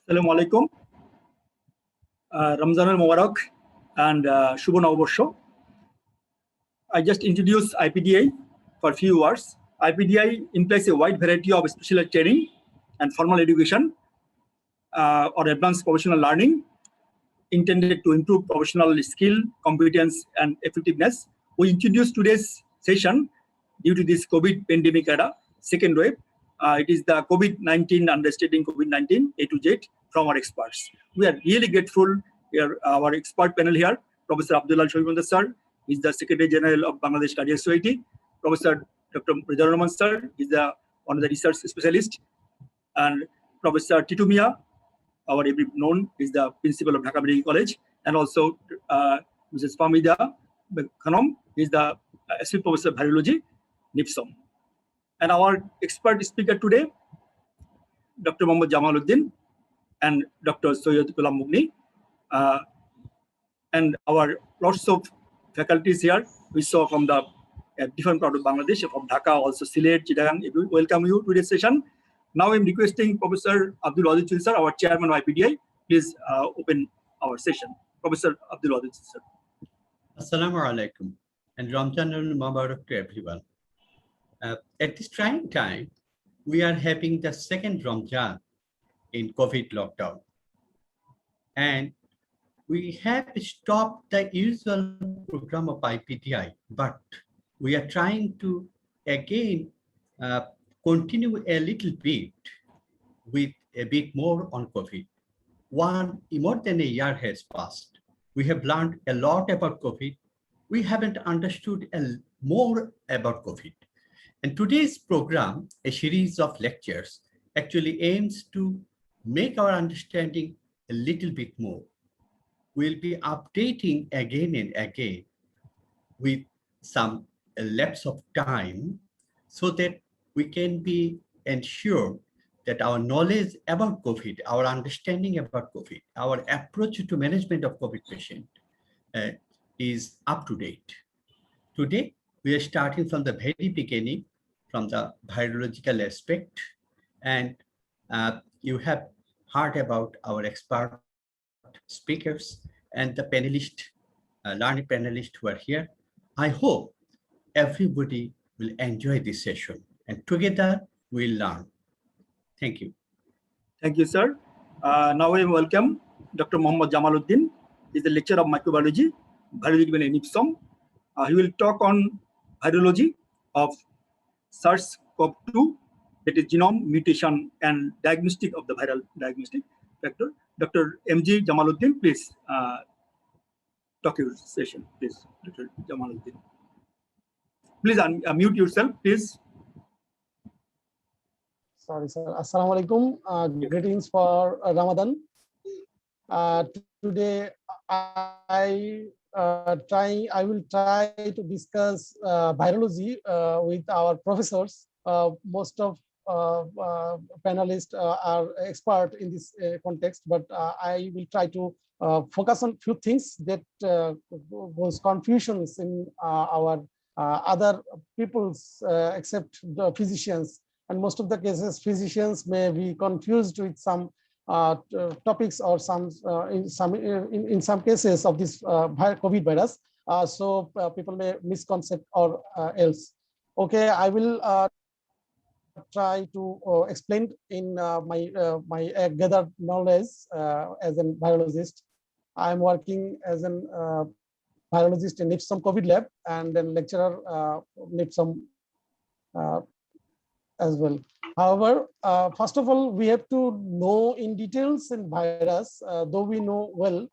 Assalamu alaikum. Ramzan al-Mubarak and Shubho Navaborsho. I just introduced IPDI for a few words. IPDI implies a wide variety of specialized training and formal education or advanced professional learning intended to improve professional skill, competence, and effectiveness. We introduced today's session due to this COVID pandemic era, second wave. It is the COVID-19 understanding COVID-19 A to Z from our experts. We are really grateful. Our expert panel here, Professor Abdullah sir, is the Secretary General of Bangladesh Cardiac Society. Professor Dr. Ridwanur sir is one of the research specialists, and Professor Titu Miah, our every known, is the principal of Dhaka Medical College, and also Mrs. Fahmida Khanam is the assistant professor of Virology, NIPSOM. And our expert speaker today, Dr. Muhammad Jamal Uddin and Dr. Syed Mugni, and our lots of faculties here we saw from the different part of Bangladesh, from Dhaka, also Syed, Chittagong. Welcome you to this session. Now I'm requesting Professor Abdullah sir, our chairman of IPDI, please open our session. Professor Abdullah sir. Assalamu alaikum and Ramzan al-Mubarak to everyone. At this trying time, we are having the second Ramzan in COVID lockdown. And we have stopped the usual program of IPDI, but we are trying to again continue a little bit with a bit more on COVID. More than a year has passed. We have learned a lot about COVID. We haven't understood more about COVID. And today's program, a series of lectures, actually aims to make our understanding a little bit more. We'll be updating again and again with some lapse of time so that we can be ensured that our knowledge about COVID, our understanding about COVID, our approach to management of COVID patient is up to date. Today, we are starting from the very beginning, from the virological aspect, and you have heard about our expert speakers and the panelists, learning panelists who are here. I hope everybody will enjoy this session, and together we'll learn. Thank you. Thank you, sir. Now we welcome Dr. Muhammad Jamal Uddin. He is the lecturer of Microbiology, Virology and NIPSOM. He will talk on virology of SARS-CoV-2, that is genome, mutation, and diagnostic of the viral diagnostic factor. Dr. MG Jamaluddin, please talk your session, please, Dr. Jamaluddin. Please unmute yourself, please. Sorry, sir. Assalamu alaikum. Greetings for Ramadan. Today, I will try to discuss virology with our professors. Most of panelists are expert in this context, but I will try to focus on few things that was confusions in our other peoples except the physicians. And most of the cases, physicians may be confused with some topics or in some cases of this COVID virus. So people may misconcept or else. Okay, I will try to explain in my gathered knowledge as a virologist. I'm working as a virologist in NIPSOM COVID Lab and then lecturer NIPSOM as well. However, first of all, we have to know in details in virus, though we know well,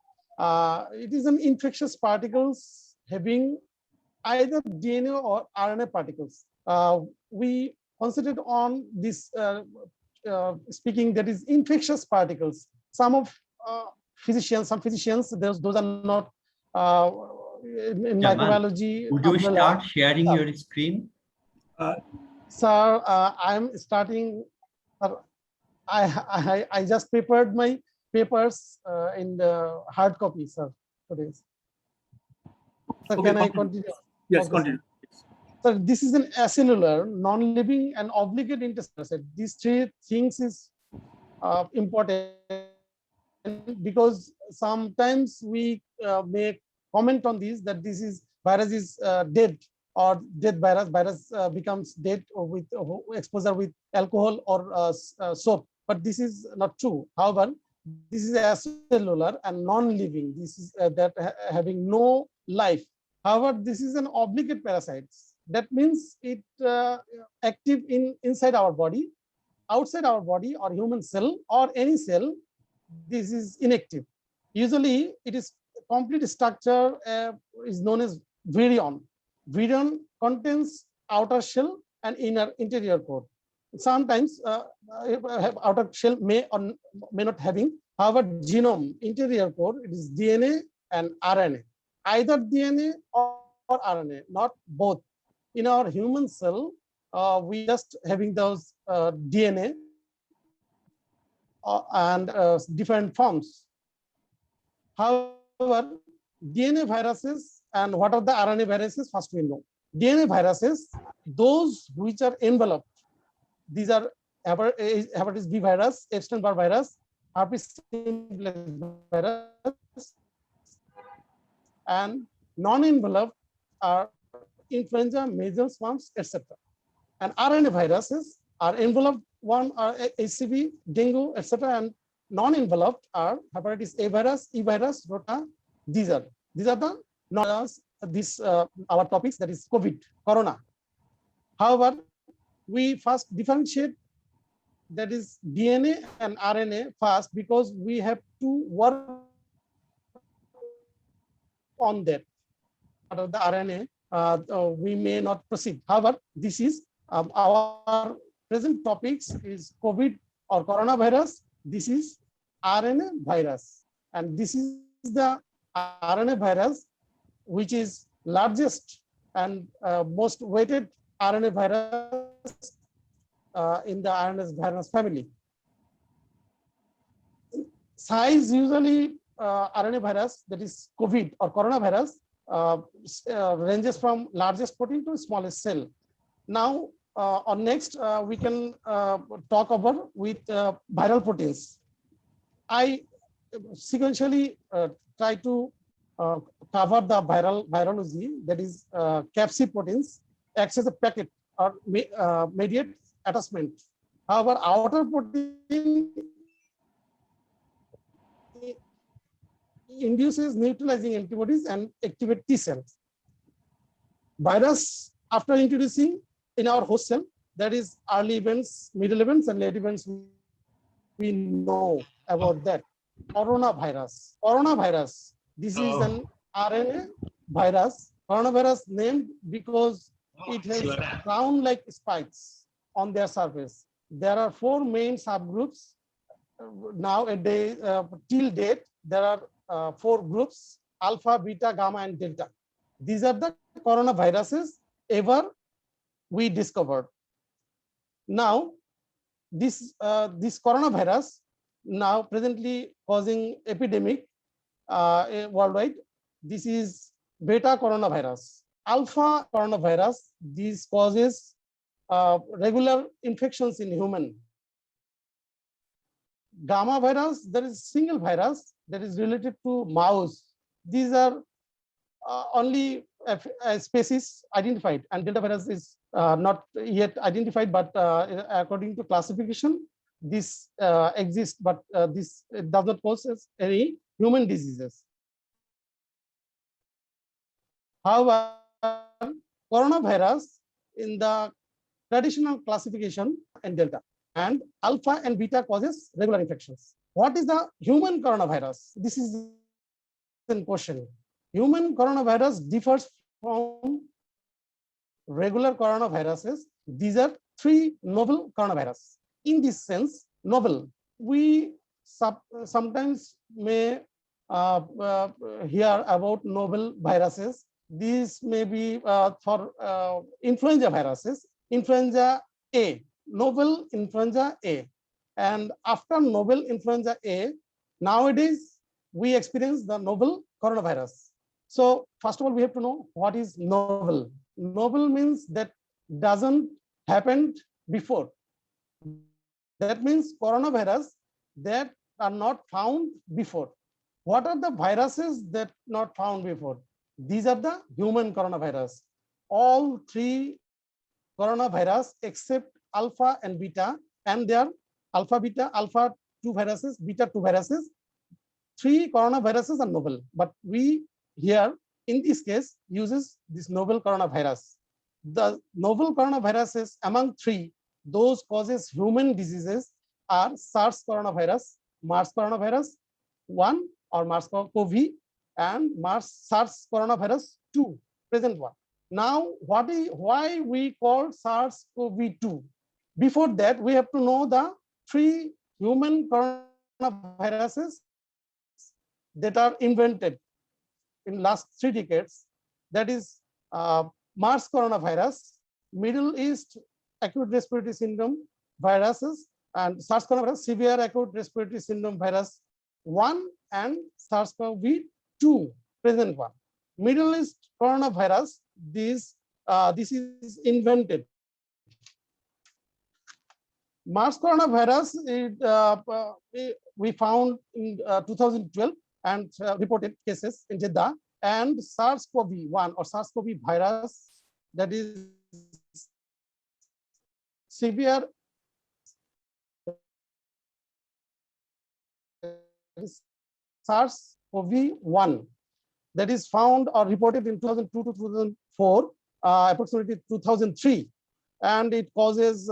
it is an infectious particles having either DNA or RNA particles. We concentrate on this speaking that is infectious particles. Some physicians, those are not in microbiology. Would you start sharing your screen? Sir, I'm starting. I just prepared my papers in the hard copy, sir. Today. So okay, can I continue? Yes, continue. So this is an acellular, non-living, and obligate intestinal. These three things is important because sometimes we make comment on this that this is virus is dead or dead virus becomes dead or with exposure with alcohol or soap, but this is not true. However, this is acellular and non-living. This is having no life. However, this is an obligate parasite. That means it active inside our body, outside our body or human cell or any cell. This is inactive. Usually, it is complete structure is known as virion. Virion contains outer shell and interior core. Sometimes outer shell may or may not having. However, genome, interior core, it is DNA and RNA. Either DNA or RNA, not both. In our human cell, we just having those DNA and different forms. However, DNA viruses and what are the RNA viruses? First we know. DNA viruses, those which are enveloped. These are hepatitis B virus, Epstein-Barr virus, herpes simplex virus, and non-enveloped are influenza, measles, mumps, etc. And RNA viruses are enveloped one are HCV, dengue, etc. And non-enveloped are hepatitis A virus, E virus, rota. These are the our topics, that is COVID, corona. However, we first differentiate that is DNA and RNA first because we have to work on that. Out of the RNA, we may not proceed. However, this is our present topics is COVID or coronavirus. This is RNA virus, and this is the RNA virus which is largest and most weighted RNA virus in the RNA virus family. Size usually RNA virus, that is COVID or coronavirus, ranges from largest protein to smallest cell. Now, on next, we can talk about with viral proteins. I sequentially try to cover the virology, that is capsid proteins acts as a packet or mediate attachment. However, outer protein induces neutralizing antibodies and activate T cells. Virus, after introducing in our host cell, that is early events, middle events, and late events, we know about that. Coronavirus. Coronavirus. This is an RNA virus. Coronavirus named because it has crown-like spikes on their surface. There are 4 main subgroups. Nowadays, till date, there are 4 groups: alpha, beta, gamma, and delta. These are the coronaviruses ever we discovered. Now, this coronavirus now presently causing epidemic worldwide. This is beta coronavirus. Alpha coronavirus, this causes regular infections in human. Gamma virus, there is single virus that is related to mouse. These are only species identified, and delta virus is not yet identified, but according to classification, this exists, but this does not cause any human diseases. However, coronavirus in the traditional classification and delta, and alpha and beta causes regular infections. What is the human coronavirus? This is the question. Human coronavirus differs from regular coronaviruses. These are 3 novel coronavirus. In this sense, novel, we sometimes may hear about novel viruses. These may be for influenza viruses, influenza A, novel influenza A. And after novel influenza A, nowadays we experience the novel coronavirus. So first of all, we have to know what is novel. Novel means that doesn't happen before. That means coronavirus that are not found before. What are the viruses that not found before? These are the human coronavirus. All three coronavirus except alpha and beta, and their alpha 2 viruses, beta 2 viruses. 3 coronaviruses are novel, but we here in this case uses this novel coronavirus. The novel coronaviruses among 3, those causes human diseases are SARS coronavirus, MERS coronavirus 1 or MERS-CoV, and SARS coronavirus 2, present one. Now, why we call SARS-CoV-2? Before that, we have to know the 3 human coronaviruses that are invented in last 3 decades. That is MERS coronavirus, Middle East acute respiratory syndrome viruses, and SARS coronavirus, severe acute respiratory syndrome virus 1, and SARS-CoV-2, present one. Middle East coronavirus, this is invented. MERS coronavirus we found in 2012 and reported cases in Jeddah, and SARS-CoV-1 or SARS-CoV virus, that is severe SARS-CoV-1, that is found or reported in 2002 to 2004, approximately 2003, and it causes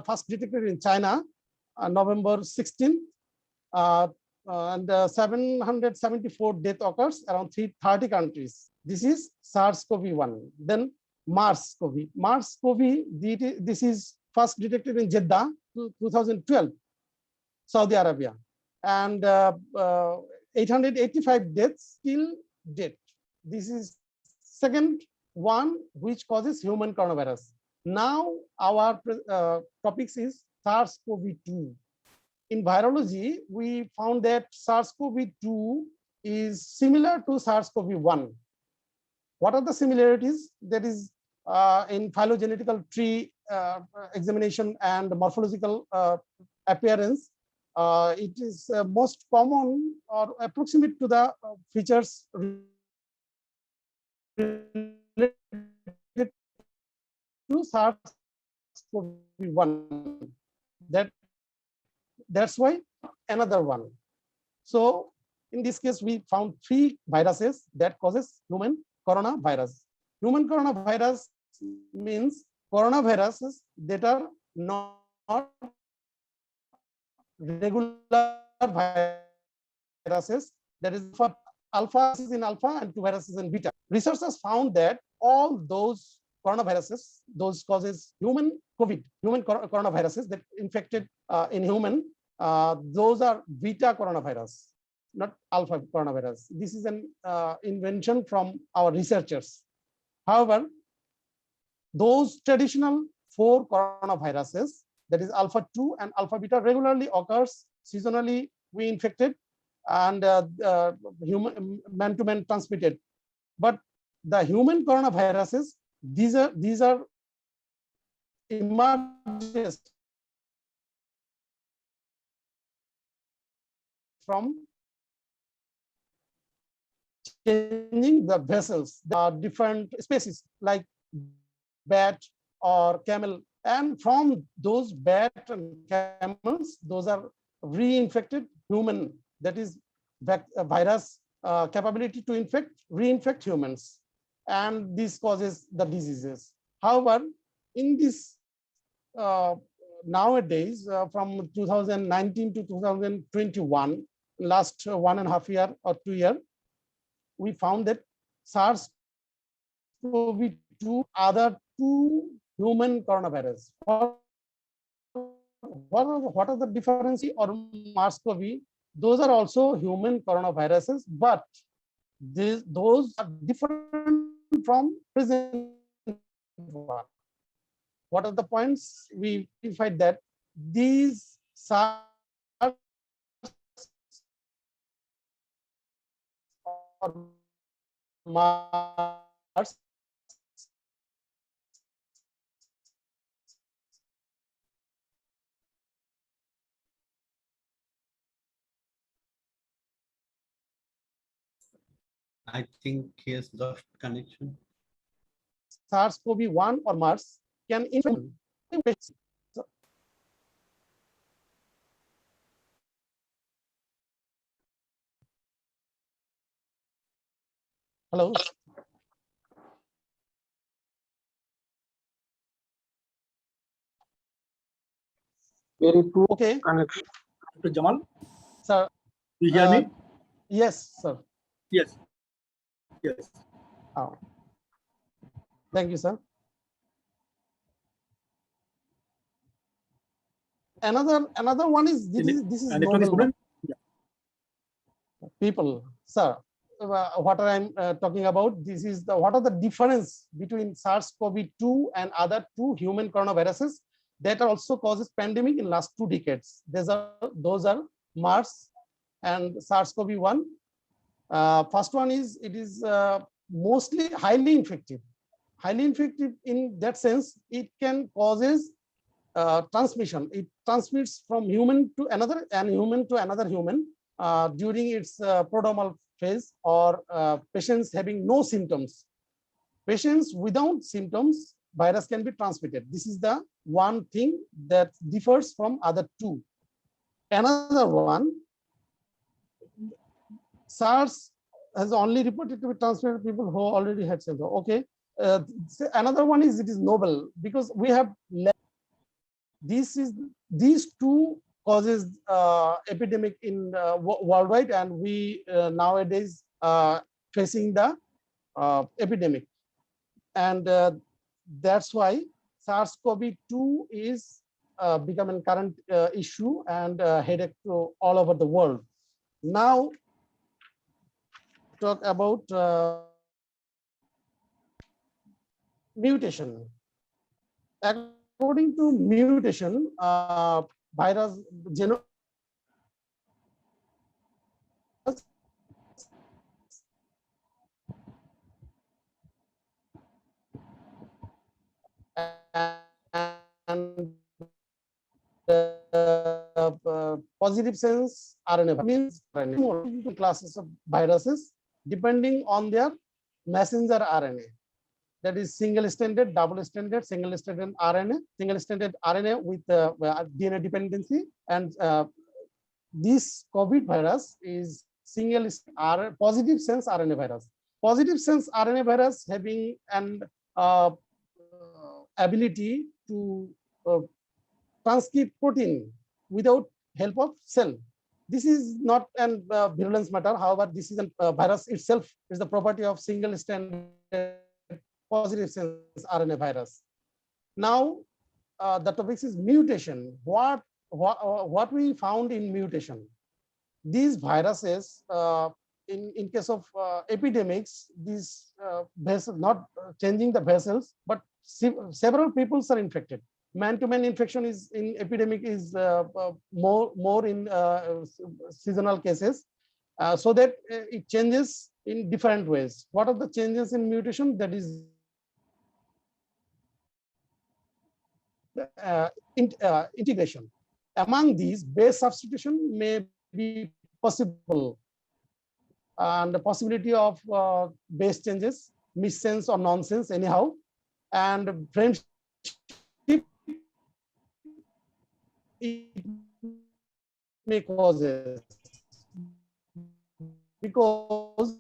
first detected in China, November 16, and 774 death occurs around 330 countries. This is SARS-CoV-1. Then MERS-CoV. MERS-CoV, this is first detected in Jeddah, 2012, Saudi Arabia, and 885 deaths till date. This is second one which causes human coronavirus. Now our topics is SARS-CoV-2. In virology, we found that SARS-CoV-2 is similar to SARS-CoV-1. What are the similarities? That is in phylogenetical tree examination and morphological appearance. It is most common or approximate to the features related to SARS-CoV-1. That's why another one. So in this case, we found 3 viruses that causes human coronavirus. Human coronavirus means coronaviruses that are not regular viruses, that is for alpha is in alpha and 2 viruses in beta. Researchers found that all those coronaviruses, those causes human COVID, human coronaviruses that infected in human, those are beta coronavirus, not alpha coronavirus. This is an invention from our researchers. However, those traditional 4 coronaviruses, that is alpha 2 and alpha beta, regularly occurs seasonally, we infected, and human man-to-man transmitted. But the human coronaviruses, these are emerged from changing the vessels. There are different species like bat or camel, and from those bat and camels, those are reinfected human, that is virus capability to reinfect humans, and this causes the diseases. However, in this nowadays, from 2019 to 2021, last 1.5 year or 2 year, we found that SARS-CoV-2 other 2 human coronavirus. What are the difference or MERS-CoV? Those are also human coronaviruses, but those are different from present one. What are the points? We identified that these SARS or MERS I think he has lost connection. SARS-CoV-1 or MERS can infect. Hello. Very poor Okay. connection. Dr. Jamal, Sir. you hear me? Yes, sir. Yes. Yes. Oh. Thank you, sir. Another one is this is network is novel problem? people, sir. What I'm talking about, this is what are the difference between SARS-CoV-2 and other two human coronaviruses that also causes pandemic in last 2 decades. Those are MERS and SARS-CoV-1. First one is it is mostly highly infective. Highly infective in that sense, it can causes transmission. It transmits from human to another and human to another human during its prodromal phase, or patients having no symptoms. Patients without symptoms, virus can be transmitted. This is the one thing that differs from other two. Another one, SARS has only reported to be transmitted to people who already had symptoms. Okay. Another one is it is novel because we have these two causes epidemic in worldwide, and we nowadays facing the epidemic, and that's why SARS-CoV-2 is becoming current issue and headache to all over the world. Now, talk about mutation. According to mutation, virus genome and positive sense RNA means more classes of viruses depending on their messenger RNA. That is single-stranded, double-stranded, single-stranded RNA, single-stranded RNA with DNA dependency, and this COVID virus is single positive sense RNA virus. Positive sense RNA virus having an ability to transcript protein without help of cell. This is not an virulence matter. However, this is a virus itself is the property of single-stranded positive sense RNA virus. Now, the topic is mutation. What we found in mutation? These viruses, in case of epidemics, these vessels not changing the vessels, but several people are infected. Man-to-man infection is in epidemic is more in seasonal cases, so that it changes in different ways. What are the changes in mutation? That is integration. Among these, base substitution may be possible, and the possibility of base changes, missense or nonsense anyhow, and friendship it may causes, because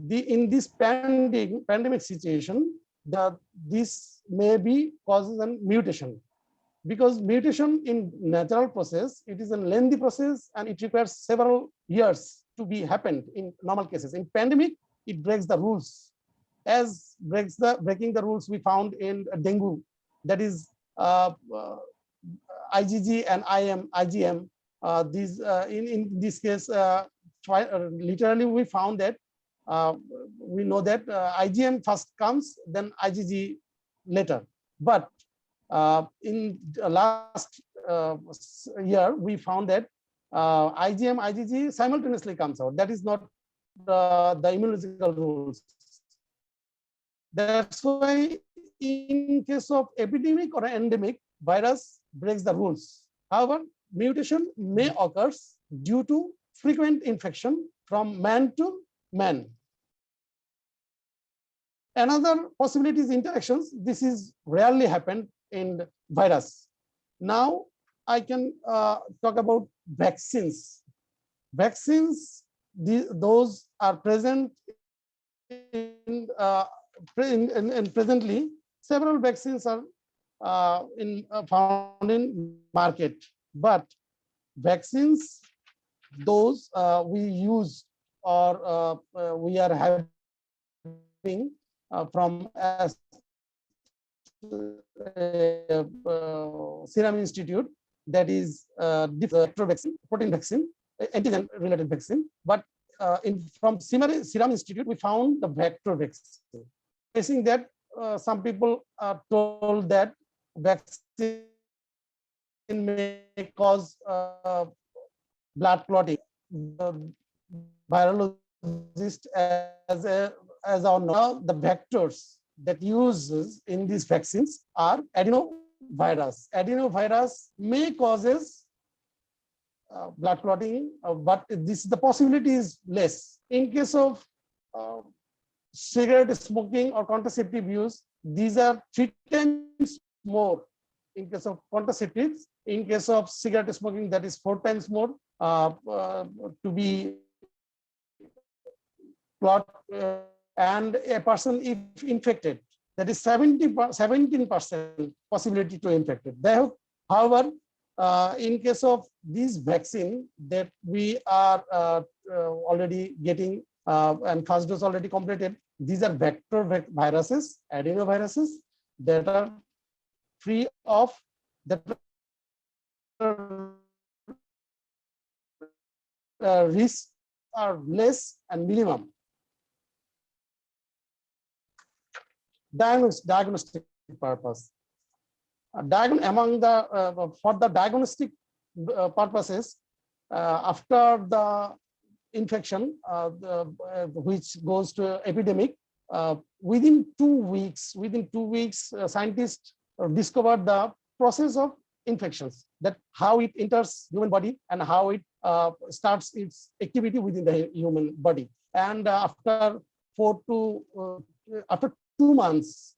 in this pandemic situation, this may be causes a mutation, because mutation in natural process, it is a lengthy process and it requires several years to be happened in normal cases. In pandemic, it breaks the rules. As breaking the rules we found in dengue, that is IgG and IgM. These in this case, literally we found that we know that IgM first comes, then IgG later. But in the last year, we found that IgM, IgG simultaneously comes out. That is not the immunological rules. That's why in case of epidemic or endemic, virus breaks the rules. However, mutation may occur due to frequent infection from man to man. Another possibility is interactions. This is rarely happened in virus. Now I can talk about vaccines. Vaccines, those are present in presently. Several vaccines are found in market, but vaccines, those we use or we are having from Serum Institute, that is vector vaccine, protein vaccine, antigen related vaccine. But from Serum Institute, we found the vector vaccine. Facing that, some people are told that vaccine may cause blood clotting. The virologist, as our know, the vectors that uses in these vaccines are adenovirus. Adenovirus may causes blood clotting, but the possibility is less. In case of cigarette smoking or contraceptive use, these are 3 times more. In case of contraceptives, in case of cigarette smoking, that is 4 times more to be clot. And a person if infected, that is 17% possibility to infected. However, in case of this vaccine that we are already getting and first dose already completed, these are vector viruses, adenoviruses, that are free of that risks are less and minimum. Diagnostic purpose. Among the for the diagnostic purposes, after the infection, which goes to epidemic, within 2 weeks, scientists discovered the process of infections, that how it enters human body and how it starts its activity within the human body. And after 2 months,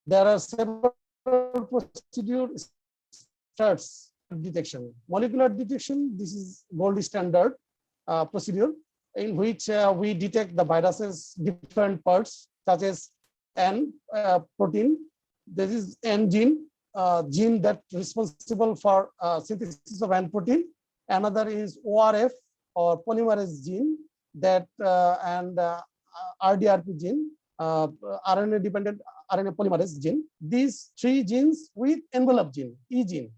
there are several procedures starts detection. Molecular detection, this is gold standard procedure in which we detect the viruses different parts, such as N protein. This is N gene, gene that responsible for synthesis of N protein. Another is ORF or polymerase gene, that and RDRP gene, RNA dependent RNA polymerase gene. These 3 genes with envelope gene, E gene.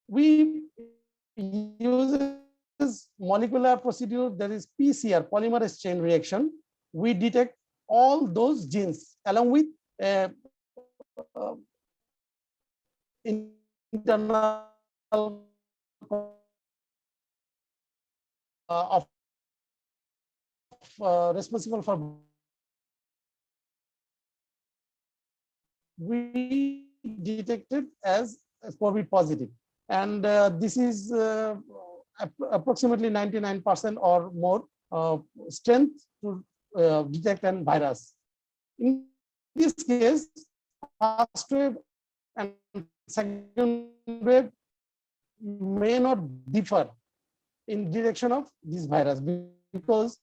We use molecular procedure, that is PCR, polymerase chain reaction. We detect all those genes along with internal responsible for. We detected as COVID positive, and this is approximately 99% or more strength to detect a virus. In this case, first wave and second wave may not differ in direction of this virus, because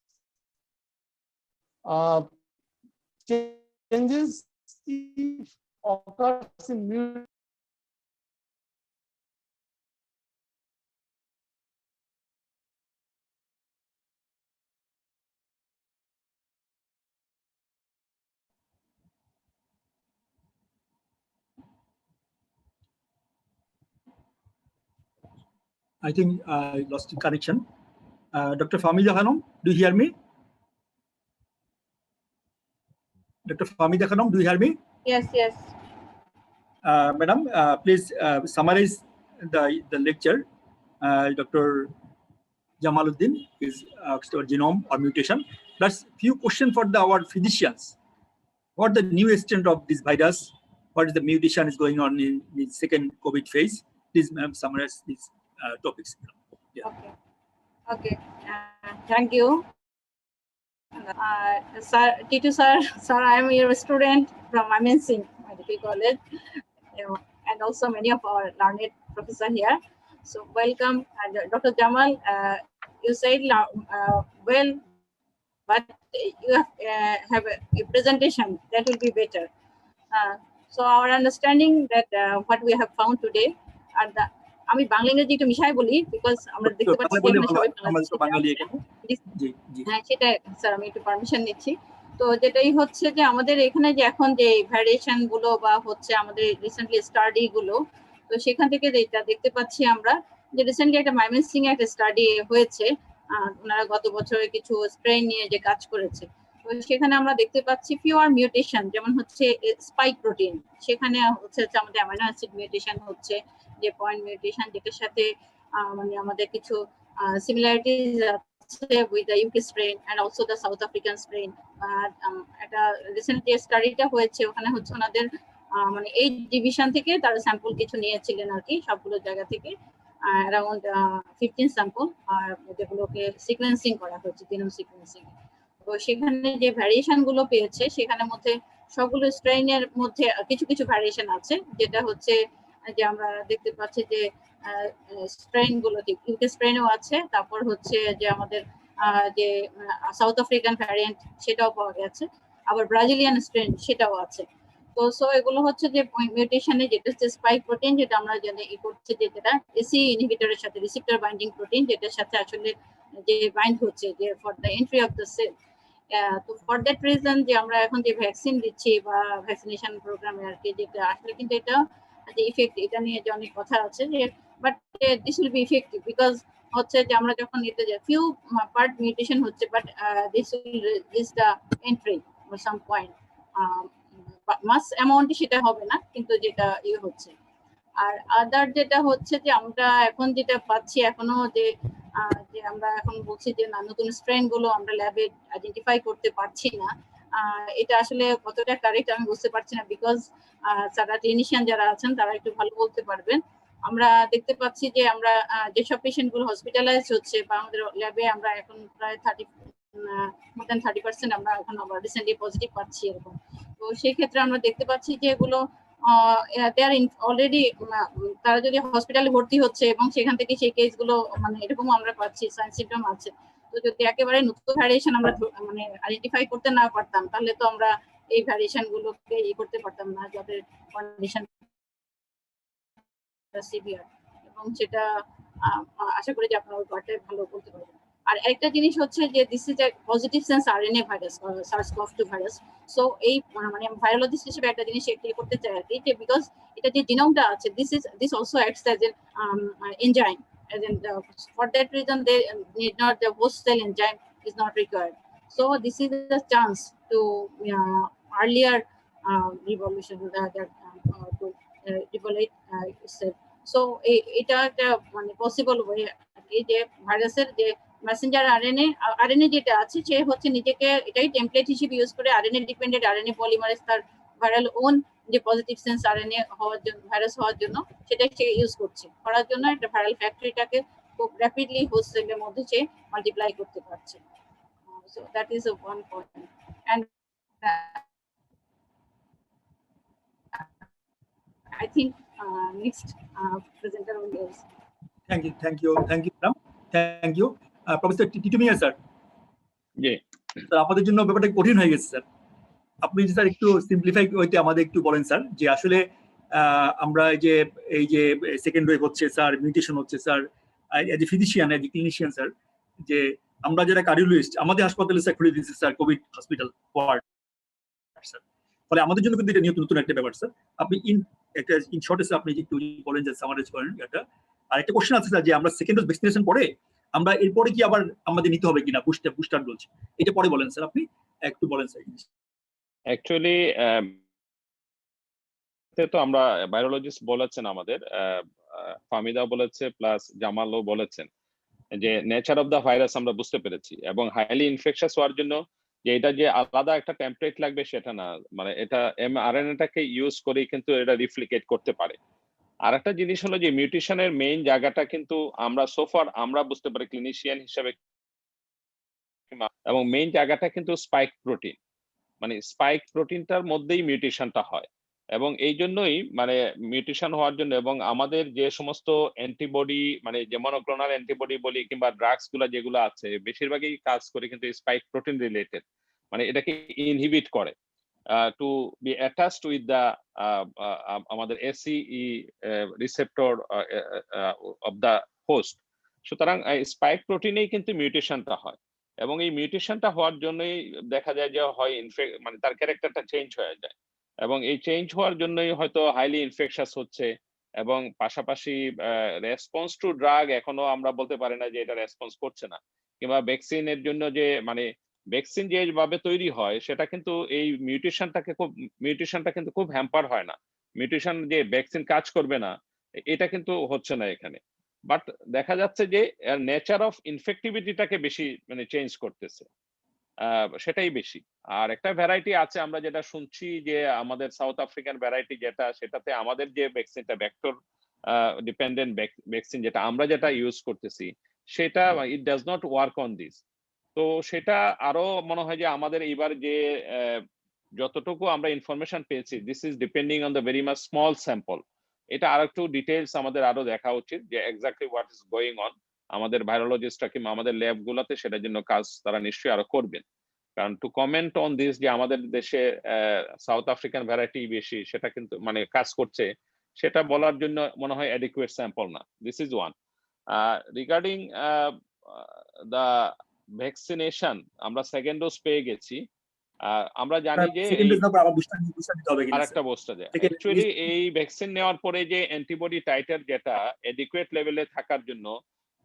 changes if occurs in mutation. I think I lost the connection. Dr. Fahmida Khanam, do you hear me? Dr. Fahmida Khanam, do you hear me? Yes, yes. Madam, please summarize the lecture. Dr. Jamal Uddin is asked about genome or mutation. Plus, few questions for our physicians. What the new extent of this virus? What is the mutation is going on in the second COVID phase? Please, ma'am, summarize these topics. Yeah. Okay. Okay, thank you. Sir, Titu sir, I am your student from Amazing Medical College, and also many of our learned professors here. So welcome, and Dr. Jamal. You said well, but you have a presentation that will be better. So our understanding that what we have found today, and আমি বাংলা ইংরেজি একটু মিশাই বলি because আমরা দেখতে পাচ্ছি যে এখানে সবাই বাঙালি এখানে জি জি হ্যাঁ সেটা স্যার আমি একটু পারমিশন নিচ্ছি। তো যেটাই হচ্ছে যে আমাদের এখানে যে এখন যে ভ্যারিয়েশন গুলো বা হচ্ছে আমাদের রিসেন্টলি স্টাডি গুলো, তো সেখান থেকে যেটা দেখতে পাচ্ছি আমরা যে রিসেন্টলি একটা মাইমেনসিং একটা স্টাডি হয়েছে, ওনারা গত বছরে কিছু স্ট্রেন নিয়ে যে কাজ করেছে, তো সেখানে আমরা দেখতে পাচ্ছি ফিউয়ার মিউটেশন, যেমন হচ্ছে স্পাইক প্রোটিন, সেখানে হচ্ছে আমাদের অ্যামাইনো অ্যাসিড মিউটেশন হচ্ছে, যে পয়েন্ট মিউটেশন যেটার সাথে মানে আমাদের কিছু similarities with the UK strain and also the South African strain. একটা রিসেন্ট যে স্টাডিটা হয়েছে ওখানে হচ্ছে ওনাদের মানে এই ডিভিশন থেকে তারা স্যাম্পল কিছু নিয়েছিলেন আর কি, সবগুলো জায়গা থেকে অ্যারাউন্ড 15 স্যাম্পল, আর যেগুলোকে সিকোয়েন্সিং করা হয়েছে, জিনোম সিকোয়েন্সিং। তো সেখানে যে ভ্যারিয়েশন গুলো পেয়েছে সেখানের মধ্যে সবগুলো স্ট্রেইনের মধ্যে কিছু কিছু ভ্যারিয়েশন আছে, যেটা হচ্ছে যে আমরা দেখতে পাচ্ছি যে স্ট্রেইন গুলো ইউকে স্ট্রেইনও আছে, তারপর হচ্ছে যে আমাদের যে সাউথ আফ্রিকান ভ্যারিয়েন্ট সেটাও পাওয়া গেছে, আবার ব্রাজিলিয়ান স্ট্রেইন সেটাও আছে। তো সো এগুলো হচ্ছে যে মিউটেশনে যেটা হচ্ছে স্পাইক প্রোটিন, যেটা আমরা জানি ই করছে যে যেটা এসি ইনহিবিটরের সাথে রিসেপ্টর বাইন্ডিং প্রোটিন, যেটার সাথে আসলে যে বাইন্ড হচ্ছে যে for the entry of the cell. তো ফর দ্যাট রিজন যে আমরা এখন যে ভ্যাকসিন দিচ্ছি বা ভ্যাকসিনেশন প্রোগ্রামে আর কি, যেটা আসলে কিন্তু এটা যে ইফেক্ট, এটা নিয়ে যে অনেক কথা আছে যে but this will be effective because হচ্ছে যে আমরা যখন নিতে যাই ফিউ পার্ট মিউটেশন হচ্ছে, but this will reach the entry some point, mass অ্যামাউন্টে সেটা হবে না, কিন্তু যেটা ইয়ে হচ্ছে। আর আদার যেটা হচ্ছে যে আমরা এখন যেটা পাচ্ছি এখনো যে যে আমরা এখন বলছি যে না, নতুন স্ট্রেন গুলো আমরা ল্যাবে আইডেন্টিফাই করতে পারছি না, এটা আসলে কতটা কারেক্ট আমি বুঝতে পারছি না, বিকজ যারা ক্লিনিশিয়ান যারা আছেন তারা একটু ভালো বলতে পারবেন। আমরা দেখতে পাচ্ছি যে আমরা যেসব পেশেন্ট গুলো হসপিটালাইজ হচ্ছে বা আমাদের ল্যাবে আমরা এখন প্রায় 30% আমরা এখন আবার রিসেন্টলি পজিটিভ পাচ্ছি এরকম। তো সেই ক্ষেত্রে আমরা দেখতে পাচ্ছি যে এগুলো অলরেডি তারা যদি হসপিটালে ভর্তি হচ্ছে এবং সেখান থেকে সেই কেসগুলো মানে এরকম আমরা পাচ্ছি, সাইন সিম্পটম আছে। তো যদি একেবারে নতুন ভ্যারিয়েশন আমরা মানে আইডেন্টিফাই করতে না পারতাম, তাহলে তো আমরা এই ভ্যারিয়েশন গুলোকে ই করতে পারতাম না, যাদের কন্ডিশন সিভিয়ার, এবং সেটা আশা করি যে আপনারা ওই পার্টে ভালো বলতে পারবেন। আর একটা জিনিস হচ্ছে যে this is a positive sense RNA virus, SARS-CoV-2 virus. So এই মানে ভাইরোলজিস্ট হিসেবে একটা জিনিস ক্লিয়ার করতে চাই আর কি, যে বিকজ এটা যে জিনোমটা আছে, this also acts as an enzyme, as in for that reason they need not, the host cell enzyme is not required. So this is a chance to earlier revolution that to develop itself. So এটা একটা মানে possible way এই যে ভাইরাসের যে Messenger RNA যেটা আছে, সে হচ্ছে নিজেকে এটাই টেমপ্লেট হিসেবে ইউজ করে আরএনএ ডিপেন্ডেন্ট আরএনএ পলিমারেজ তার ভাইরাল ওন যে পজিটিভ সেন্স আরএনএ হওয়ার জন্য, ভাইরাস হওয়ার জন্য সেটা সে ইউজ করছে, করার জন্য একটা ভাইরাল ফ্যাক্টরিটাকে খুব র্যাপিডলি হোস্ট সেলের মধ্যে সে মাল্টিপ্লাই করতে পারছে। So that is one point. And I think next presenter will be yours. Thank you, madam. Thank you, Professor Titu Miah sir. G sir আপনাদের জন্য ব্যাপারটা কঠিন হয়ে গেছে স্যার, আপনি স্যার একটু সিম্পলিফাই হইতে আমাদের একটু বলেন স্যার, যে আসলে আমরা এই যে সেকেন্ড ওয়েভ হচ্ছে স্যার, মিউটেশন হচ্ছে sir, as a physician, as a clinician sir, যে আমরা যারা কার্ডিওলজিস্ট আমাদের হাসপাতালে স্যার খুলে দিয়েছে sir Covid hospital word sir, ফলে আমাদের জন্য কিন্তু এটা নতুন একটা ব্যাপার স্যার। আপনি ইন শর্টে স্যার আপনি একটু বলেন যে সামারাইজ করেন এটা। আর একটা কোশ্চেন আছে স্যার, যে আমরা সেকেন্ড ডোজ ভ্যাকসিনেশন পরে আমরা এরপরে কি আবার আমাদের নিতে হবে কিনা বুস্টার ডোজ, এটা পরে বলেন স্যার, আপনি একটু বলেন স্যার। অ্যাকচুয়ালি তো আমরা ভাইরোলজিস্ট বলেছেন, আমাদের ফাহমিদা বলেছে প্লাস জামালও বলেছেন যে নেচার অফ দ্য ভাইরাস আমরা বুঝতে পেরেছি, এবং হাইলি ইনফেকশাস হওয়ার জন্য যে এটা যে আলাদা একটা টেমপ্লেট লাগবে সেটা না, মানে এটা এমআরএনএটাকে ইউজ করে কিন্তু এটা রিপ্লিকেট করতে পারে। আর একটা জিনিস হলো যে মিউটেশনের মেইন জায়গাটা কিন্তু আমরা সোফার আমরা বুঝতে পারি ক্লিনিশিয়ান হিসেবে, এবং মেইন জায়গাটা কিন্তু স্পাইক প্রোটিন, মানে স্পাইক প্রোটিনটার মধ্যেই মিউটেশনটা হয়। এবং এই জন্যই মানে মিউটেশন হওয়ার জন্য, এবং আমাদের যে সমস্ত অ্যান্টিবডি মানে যে মনোক্লোনাল অ্যান্টিবডি বলি কিংবা ড্রাগস গুলা যেগুলো আছে বেশিরভাগই কাজ করে কিন্তু স্পাইক প্রোটিন রিলেটেড, মানে এটাকে ইনহিবিট করে to be attached with the আমাদের ACE receptor of the host. সুতরাং স্পাইক প্রোটিনেই কিন্তু মিউটেশনটা হয়, এবং এই মিউটেশনটা হওয়ার জন্যই দেখা যায় যে হয় মানে তার ক্যারেক্টারটা চেঞ্জ হয়ে যায়, এবং এই চেঞ্জ হওয়ার জন্যই হয়তো হাইলি ইনফেকশাস হচ্ছে। এবং পাশাপাশি রেসপন্স টু ড্রাগ এখনো আমরা বলতে পারি না যে এটা রেসপন্স করছে না, কিংবা ভ্যাকসিনের জন্য যে মানে ভ্যাকসিন যেভাবে তৈরি হয় সেটা কিন্তু এই মিউটেশনটা কিন্তু খুব হ্যাম্পার হয় না। মিউটেশন যে ভ্যাকসিন কাজ করবে না এটা কিন্তু হচ্ছে না এখানে, বাট দেখা যাচ্ছে যে নেচার অফ ইনফেক্টিভিটিটাকে বেশি মানে চেঞ্জ করতেছে, সেটাই বেশি। আর একটা ভ্যারাইটি আছে আমরা যেটা শুনছি যে আমাদের সাউথ আফ্রিকান ভ্যারাইটি যেটা, সেটাতে আমাদের যে ভ্যাকসিনটা ভেক্টর ডিপেন্ডেন্ট ভ্যাকসিন যেটা আমরা যেটা ইউজ করতেছি সেটা it does not work on this. তো সেটা আরো মনে হয় যে আমাদের এইবার যে যতটুকু আমরা ইনফরমেশন পেয়েছি, this is depending on the very much small sample. এটা আরো একটু ডিটেইলস আমাদের আরো দেখা উচিত যে exactly what is going on. আমাদের ভাইরোলজিস্টরা কিংবা আমাদের ল্যাব গুলাতে সেটার জন্য কাজ তারা নিশ্চয়ই আরো করবেন। কারণ টু কমেন্ট অন দিস যে আমাদের দেশে সাউথ আফ্রিকান ভ্যারাইটি বেশি সেটা কিন্তু মানে কাজ করছে, সেটা বলার জন্য মনে হয় অ্যাডিকুয়েট স্যাম্পল না। This is one. Regarding the vaccination, আমরা সেকেন্ড ডোজ পেয়ে গেছি। আমরা জানি যে আরেকটা বুস্টার দেয়। অ্যাকচুয়ালি এই ভ্যাকসিন নেওয়ার পরে যে অ্যান্টিবডি টাইটার যেটা অ্যাডিকুয়েট লেভেলে থাকার জন্য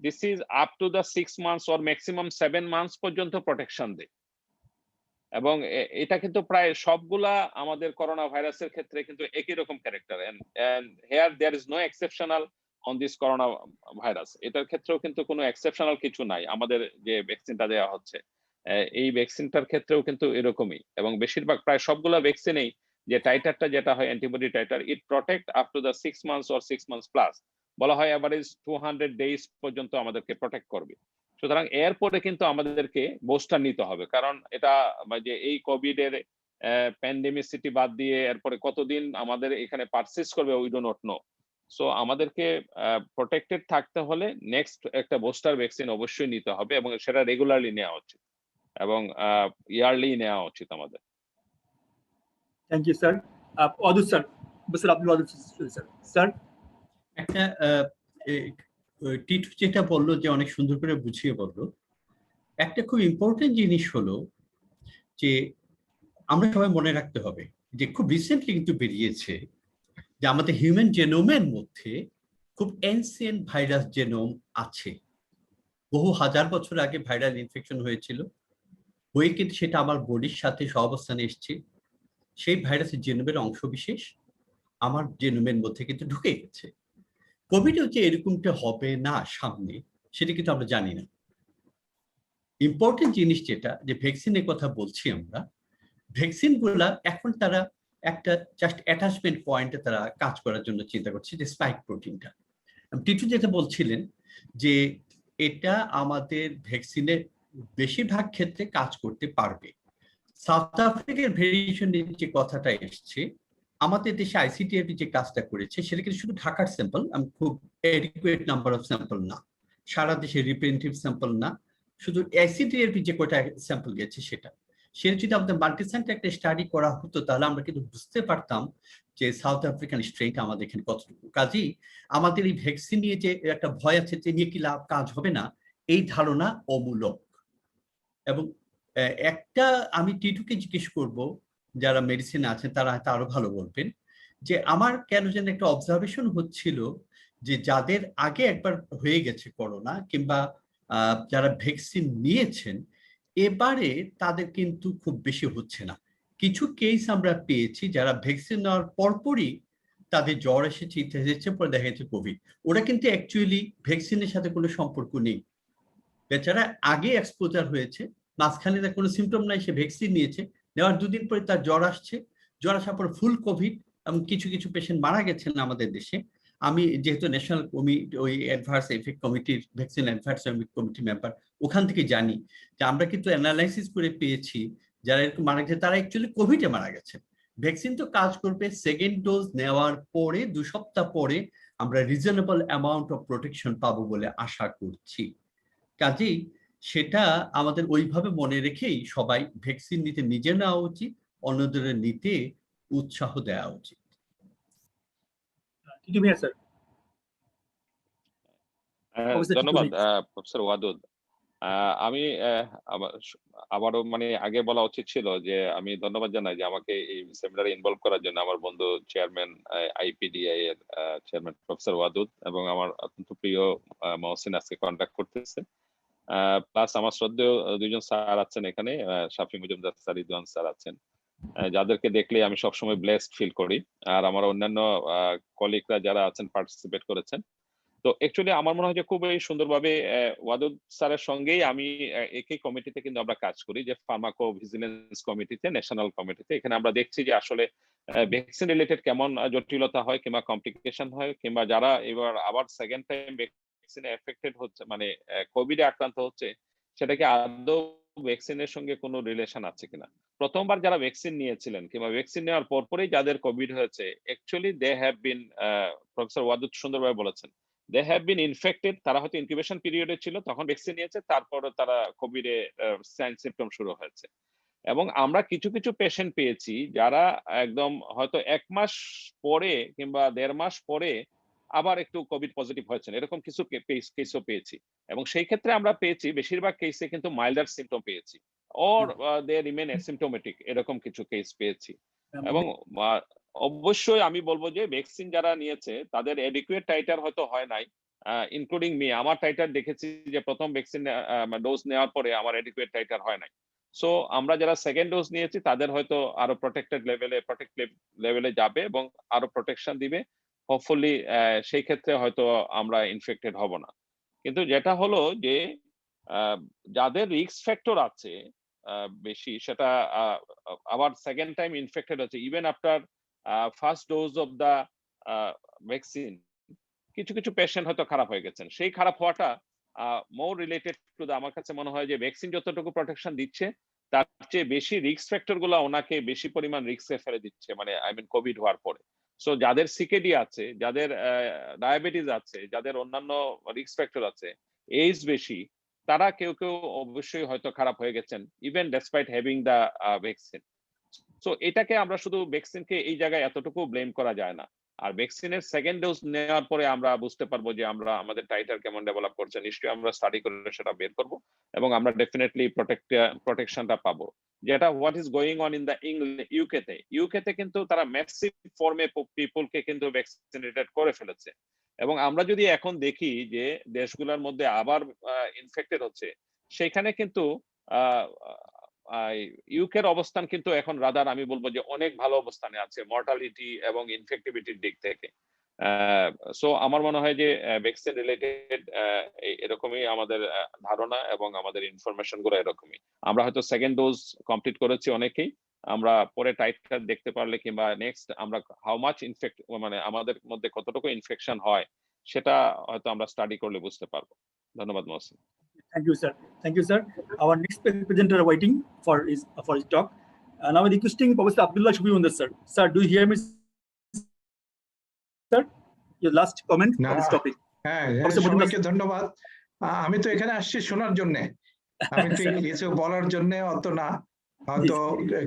this is up to the 6 months or maximum 7 months পর্যন্ত প্রোটেকশন দেয়। এবং এটা কিন্তু প্রায় সবগুলা আমাদের করোনা ভাইরাসের ক্ষেত্রে কিন্তু একই রকম character, and here there is no exceptional on this corona virus. এটার ক্ষেত্রেও কিন্তু কোনো এক্সেপশনাল কিছু নাই। আমাদের যে ভ্যাকসিনটা দেওয়া হচ্ছে এই ভ্যাকসিনটার ক্ষেত্রেও কিন্তু এরকমই, এবং বেশিরভাগ প্রায় সবগুলা ভ্যাকসিনেই যে টাইটারটা যেটা হয় antibody titre, it protect up to the 6 months or 6 months plus. বলা হয় এভারেজ 200 ডেজ পর্যন্ত আমাদেরকে প্রোটেক্ট করবে। সুতরাং এরপরে কিন্তু আমাদেরকে বুস্টার নিতে হবে, কারণ এটা যে এই কোভিড এর প্যান্ডেমিসিটি বাদ দিয়ে এরপরে কতদিন আমাদের এখানে পারসিস করবে উই ডো নট নো। সো আমাদেরকে প্রোটেক্টেড থাকতে হলে নেক্সট একটা বুস্টার ভ্যাকসিন অবশ্যই নিতে হবে, এবং সেটা রেগুলারলি নেওয়া উচিত এবং ইয়ারলি নেওয়া উচিত আমাদের। Thank you sir. অদূর স্যার, স্যার আপনি অদূর স্যার। স্যার একটা টিটু যেটা বললো যে অনেক সুন্দর করে বুঝিয়ে বললো, একটা খুব ইম্পর্টেন্ট জিনিস হলো যে আমরা সবাই মনে রাখতে হবে যে খুব রিসেন্টলি কিন্তু বেরিয়েছে যে আমাদের হিউম্যান জেনোমের মধ্যে খুব এনসিয়েন্ট ভাইরাস জেনোম আছে। বহু হাজার বছর আগে ভাইরাল ইনফেকশন হয়েছিল, হয়ে কিন্তু সেটা আমার বডির সাথে সহাবস্থানে এসছে। সেই ভাইরাসের জেনোমের অংশ বিশেষ আমার জেনোমের মধ্যে কিন্তু ঢুকে গেছে। কোভিডেও যে এরকমটা হবে না সামনে, সেটা কিন্তু আমরা জানি না। ইম্পর্টেন্ট জিনিস যেটা যে ভ্যাকসিনের কথা বলছি আমরা, ভ্যাকসিন গুলা এখন তারা একটা জাস্ট অ্যাটাচমেন্ট পয়েন্টে তারা কাজ করার জন্য চিন্তা করছে, যে স্পাইক প্রোটিনটা। টিটু যেটা বলছিলেন যে এটা আমাদের ভ্যাকসিনের বেশিরভাগ ক্ষেত্রে কাজ করতে পারবে। সাউথ আফ্রিকার ভেরিয়েশনের যে কথাটা এসছে, আমাদের দেশে আইসিটিএফ যে কাজটা করেছে সেটা কিন্তু শুধু ঢাকার স্যাম্পল, আমি খুব এডিকুয়েট নাম্বার অফ স্যাম্পল না, সারা দেশে রিপ্রেজেন্টেটিভ স্যাম্পল না, শুধু আইসিটিএফ যে কয়টা স্যাম্পল গেছে সেটা যদি আমাদের মাল্টি সেন্টার একটা স্টাডি করা হতো তাহলে আমরা কিন্তু বুঝতে পারতাম যে সাউথ আফ্রিকান স্ট্রেনটা আমাদের এখানে কতটুকু। কাজেই আমাদের এই ভ্যাকসিন নিয়ে যে একটা ভয় আছে যে নিয়ে কি লাভ, কাজ হবে না, এই ধারণা অমূলক। এবং একটা আমি টিটুকে জিজ্ঞেস করব, যারা মেডিসিন আছেন তারা হয়তো আরো ভালো বলবেন, যে আমার কেন যেন একটা অবজারভেশন হচ্ছিল যে যাদের আগে একবার হয়ে গেছে করোনা কিংবা যারা ভ্যাকসিন নিয়েছেন এবারে তাদের কিন্তু খুব বেশি হচ্ছে না। কিছু কেস আমরা পেয়েছি যারা ভ্যাকসিন নেওয়ার পরপরই তাদের জ্বর এসেছে, পরে দেখা যাচ্ছে কোভিড। ওরা কিন্তু অ্যাকচুয়ালি ভ্যাকসিনের সাথে কোনো সম্পর্ক নেই, বেচারা আগে এক্সপোজার হয়েছে, মাঝখানে তার কোনো সিমটম নাই, সে ভ্যাকসিন নিয়েছে, নেওয়ার 2 দিন পরে তার জ্বর আসছে, জ্বর আসার পর ফুল কোভিড, এবং কিছু কিছু পেশেন্ট মারা গেছেন আমাদের দেশে। আমি যেহেতু ন্যাশনাল কমিটি ওই অ্যাডভার্স এফেক্ট কমিটির ভ্যাকসিন অ্যাডভার্স কমিটি মেম্বার, ওখান থেকে জানি যে আমরা কিন্তু অ্যানালাইসিস করে পেয়েছি যারা এরকম মারা গেছে তারা অ্যাকচুয়ালি কোভিডে মারা গেছে। ভ্যাকসিন তো কাজ করবে সেকেন্ড ডোজ নেওয়ার পরে 2 সপ্তাহ পরে আমরা রিজনেবল অ্যামাউন্ট অফ প্রোটেকশন পাবো বলে আশা করছি। কাজেই সেটা আমাদের ওইভাবে মনে রেখেই সবাই ভ্যাকসিন নিতে নিজে নেওয়া উচিত, অন্যদের নিতে উৎসাহ দেওয়া উচিত। স্যার, ধন্যবাদ প্রফেসর ওয়াদুদ। আমি আবারও মানে আগে বলা উচিত ছিল যে আমি ধন্যবাদ জানাই যে আমাকে এই সেমিনারে ইনভলভ করার জন্য আমার বন্ধু চেয়ারম্যান আইপিডিআই এর চেয়ারম্যান প্রফেসর ওয়াদুদ এবং আমার অত্যন্ত প্রিয় মহসিন আজকে কন্ট্যাক্ট করতেছে। প্লাস আমার শ্রদ্ধেয় দুইজন স্যার আছেন এখানে, শাফি মুজুমদার স্যার, রিদওয়ান স্যার আছেন, যাদেরকে দেখলে আমি সবসময় ব্লেসড ফিল করি। আর আমার অন্যান্য কলিগরা যারা আছেন পার্টিসিপেট করেছেন। তো অ্যাকচুয়ালি আমার মনে হয় যে খুবই সুন্দরভাবে ওয়াদুদ স্যারের সঙ্গেই আমি একই কমিটিতে কিন্তু আমরা কাজ করি, যে ফার্মাকো ভিজিলেন্স কমিটিতে, ন্যাশনাল কমিটিতে। এখানে আমরা দেখছি যে আসলে ভ্যাকসিন রিলেটেড কেমন জটিলতা হয় কিংবা কমপ্লিকেশন হয়, কিংবা যারা এবার আবার সেকেন্ড টাইম ভ্যাকসিনে এফেক্টেড হচ্ছে মানে কোভিডে আক্রান্ত হচ্ছে, সেটাকে আদৌ ভ্যাকসিনের সঙ্গে কোনো রিলেশন আছে কিনা। প্রথমবার যারা ভ্যাকসিন নিয়েছিলেন কিংবা ভ্যাকসিন নেওয়ার পরপরই যাদের কোভিড হয়েছে, actually they have been, professor Wadud সুন্দরভাবে বলেছেন, দে হ্যাভ বিন ইনফেক্টেড। তারা হয়তো ইনকিউবেশন পিরিয়ডে ছিল, তখন ভ্যাকসিন নিয়েছে, তারপর তারা কোভিডে সাইন সিম্পটম শুরু হয়েছে। এবং আমরা কিছু কিছু পেশেন্ট পেয়েছি যারা একদম হয়তো 1 মাস পরে কিংবা 1.5 মাস পরে আবার একটু কোভিড পজিটিভ হয়েছেন, এরকম কিছু কেসও পেয়েছি। এবং সেই ক্ষেত্রে আমরা পেয়েছি বেশিরভাগ কেসে কিন্তু মাইল্ডার সিম্পটম পেয়েছি, অর দে রিমেন অ্যাসিম্পটোমেটিক, এরকম কিছু কেস পেয়েছি। এবং অবশ্যই আমি বলবো যে ভ্যাকসিন যারা নিয়েছে তাদের এডিকুয়েট টাইটার হয়তো হয় নাই, ইনক্লুডিং মি। আমার টাইটার দেখেছি যে প্রথম ভ্যাকসিন ডোজ নেওয়ার পরে আমার এডিকুয়েট টাইটার হয় নাই। সো আমরা যারা সেকেন্ড ডোজ নিয়েছি তাদের হয়তো আরো প্রোটেক্টেড লেভেলে যাবে এবং আরো প্রোটেকশন দিবে হোপফুলি। সেই ক্ষেত্রে হয়তো আমরা ইনফেক্টেড হব না। কিন্তু যেটা হলো যে যাদের রিস্ক ফ্যাক্টর আছে বেশি, সেটা আবার সেকেন্ড টাইম ইনফেক্টেড হচ্ছে even after first dose of the vaccine, কিছু কিছু পেশেন্ট হয়তো খারাপ হয়ে গেছেন। সেই খারাপ হওয়াটা মোর রিলেটেড টু দ্য, আমার কাছে মনে হয় যে ভ্যাকসিন যতটুকু প্রোটেকশন দিচ্ছে তার চেয়ে বেশি রিস্ক ফ্যাক্টর গুলো ওনাকে বেশি পরিমাণ রিস্কে ফেলে দিচ্ছে, মানে আই মিন কোভিড হওয়ার পরে। সো যাদের সিকেডি আছে, যাদের ডায়াবেটিস আছে, যাদের অন্যান্য রিস্ক ফ্যাক্টর আছে, এজ বেশি, তারা কেউ কেউ অবশ্যই হয়তো খারাপ হয়ে গেছেন even despite having the vaccine. So এটাকে আমরা শুধু ভ্যাকসিনকে এই জায়গায় এতটুকু ব্লেম করা যায় না। আর ভ্যাকসিনের সেকেন্ড ডোজ নেওয়ার পরে আমরা বুঝতে পারবো যে আমরা আমাদের টাইটার কেমন ডেভেলপ করছে, নিশ্চয়ই আমরা স্টাডি করে সেটা বের করব এবং আমরা ডেফিনেটলি প্রোটেকশনটা পাবো। যেটা what is going on in the ইউকেতে কিন্তু তারা ম্যাসিভ ফর্মে পিপলকে কিন্তু ভ্যাকসিনেটেড করে ফেলেছে। এবং আমরা যদি এখন দেখি যে দেশগুলোর মধ্যে আবার ইনফেক্টেড হচ্ছে, সেখানে কিন্তু ইউকের অবস্থান কিন্তু এখন রাদার আমি বলবো যে অনেক ভালো অবস্থানে আছে মর্টালিটি এবং ইনফেক্টিভিটির দিক থেকে। সো আমার মনে হয় যে ভ্যাকসিন রিলেটেড এরকমই আমাদের ধারণা এবং আমাদের ইনফরমেশন গুলো এরকমই। আমরা হয়তো সেকেন্ড ডোজ কমপ্লিট করেছি অনেকেই, আমরা পরে টাইটার দেখতে পারলে কিংবা নেক্সট আমরা হাউ মাচ মানে আমাদের মধ্যে কতটুকু ইনফেকশন হয় সেটা হয়তো আমরা স্টাডি করলে বুঝতে পারবো। ধন্যবাদ Mohsin. Thank you, sir. Thank you, sir. Our next presenter waiting for his talk. Now requesting Professor Abdullah should be on this, sir. Sir, do you hear me, sir? Your last comment on this topic. হ্যাঁ, সবাইকে ধন্যবাদ। আমি তো এখানে আসছি শোনার জন্য, আমি তো কিছু বলার জন্য অত না। হয়তো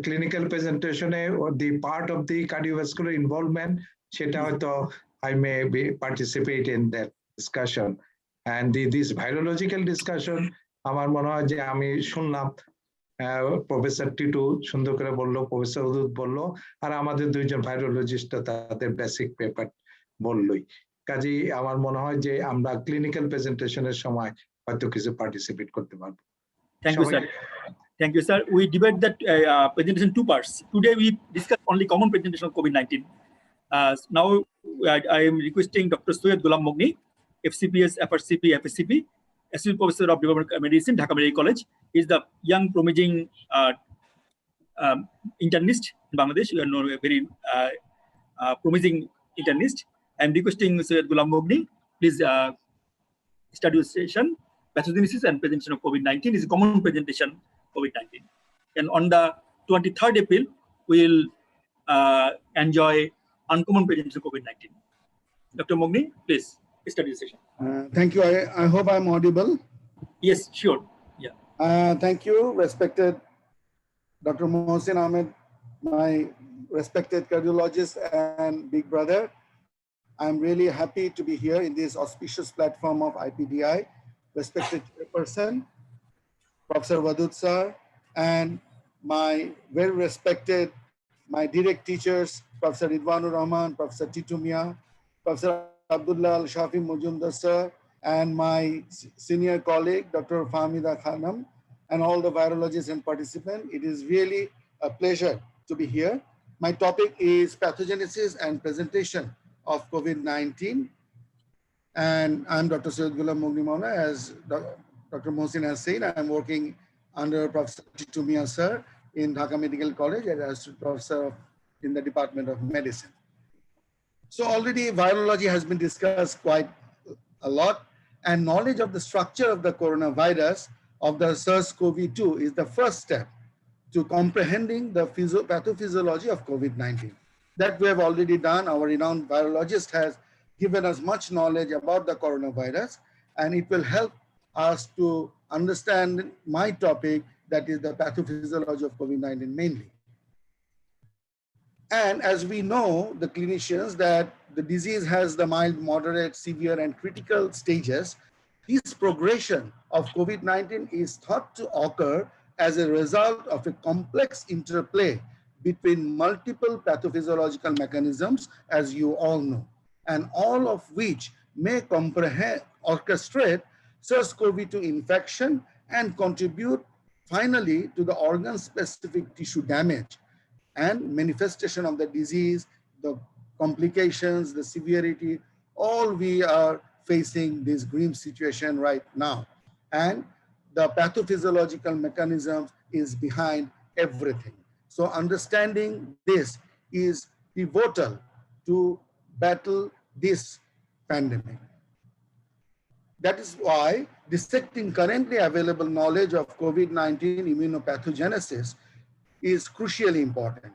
ক্লিনিক্যাল প্রেজেন্টেশনে the part of the cardiovascular involvement, সেটা হয়তো I may participate in that discussion. And this virological discussion, আমার মনে হয় যে আমি শুনলাম প্রফেসর টিটু সুন্দর করে বললো, প্রফেসর উদ্দিন বললো, আর আমাদের দুইজন ভাইরোলজিস্ট তাদের বেসিক পেপার বললোই। কাজেই আমার মনে হয় যে আমরা ক্লিনিক্যাল প্রেজেন্টেশনের সময় হয়তো কিছু পার্টিসিপেট করতে পারবো। Thank you, sir. Thank you, sir. We divide that presentation in 2 parts. Today we discuss only common presentation of COVID-19. Now I am requesting Dr. Syed Gulum Mugni, FCPS, FRCP, FSCP, Assistant Professor of Developmental Medicine, Dhaka Medical College. He is the young promising internist in Bangladesh. You are a very promising internist. I'm requesting Syed Mugni, please start your session. Pathogenesis and presentation of COVID-19 is a common presentation COVID-19. And on the 23rd April, we'll enjoy uncommon presentation of COVID-19. Dr. Mugni, please start your session. Thank you. I hope I'm audible. Yes, sure. Yeah. Thank you, respected Dr. Mohsin Ahmed, my respected cardiologist and big brother. I'm really happy to be here in this auspicious platform of IPDI, respected chairperson, Professor Wadud sir, and my very respected, my direct teachers, Professor Ridwanur Rahman, Professor Titu, Miah, Professor Abdullah, Shafi, Majumder sir, and my senior colleague, Dr. Fahmida, Khanam, and all the virologists and participants. It is really a pleasure to be here. My topic is pathogenesis and presentation of COVID-19. And I'm Dr. Syed Gulum Mugni, as Dr. Mohsin has said. I'm working under Professor Titu, Miah sir in Dhaka Medical College as assistant professor in the Department of Medicine. So already virology has been discussed quite a lot, and knowledge of the structure of the coronavirus of the SARS-CoV-2 is the first step to comprehending the pathophysiology of COVID-19. That we have already done. Our renowned virologist has given us much knowledge about the coronavirus, and it will help us to understand my topic, that is the pathophysiology of COVID-19 mainly. And as we know, the clinicians, that the disease has the mild, moderate, severe, and critical stages. This progression of COVID-19 is thought to occur as a result of a complex interplay between multiple pathophysiological mechanisms, as you all know, and all of which may orchestrate SARS-CoV-2 infection and contribute finally to the organ-specific tissue damage and manifestation of the disease, the complications, the severity. All we are facing this grim situation right now. And the pathophysiological mechanism is behind everything. So understanding this is pivotal to battle this pandemic. That is why dissecting currently available knowledge of COVID-19 immunopathogenesis is crucially important.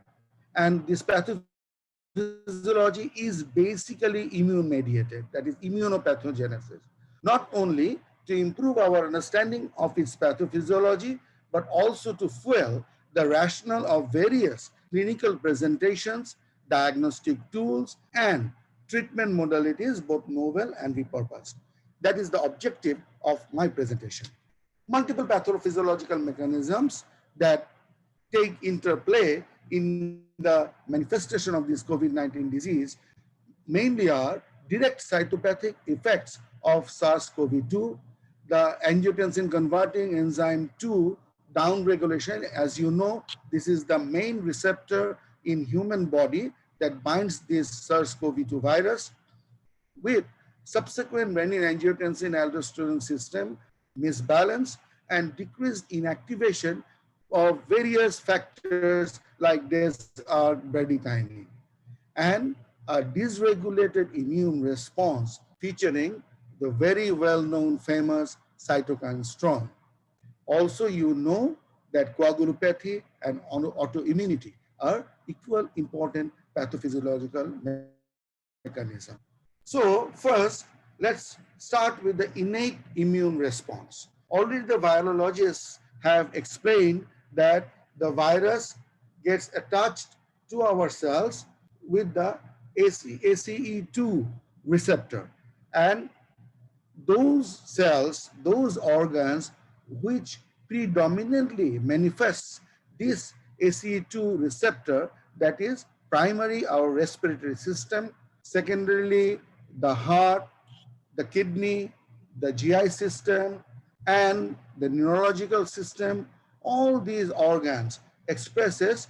And this pathophysiology is basically immune mediated, that is immunopathogenesis, not only to improve our understanding of its pathophysiology, but also to fuel the rationale of various clinical presentations, diagnostic tools, and treatment modalities, both novel and repurposed. That is the objective of my presentation. Multiple pathophysiological mechanisms that take interplay in the manifestation of this COVID-19 disease mainly are direct cytopathic effects of SARS-CoV-2, the angiotensin converting enzyme 2 downregulation. As you know, this is the main receptor in human body that binds this SARS-CoV-2 virus, with subsequent renin-angiotensin-aldosterone system misbalance and decreased inactivation of various factors like bradykinin, and a dysregulated immune response featuring the very well-known famous cytokine storm. Also, you know that coagulopathy and autoimmunity are equal important pathophysiological mechanisms. So first, let's start with the innate immune response. Already the virologists have explained that the virus gets attached to our cells with the ACE2 receptor. And those cells, those organs which predominantly manifests this ACE2 receptor, that is primary our respiratory system, secondarily the heart, the kidney, the GI system, and the neurological system. All these organs expresses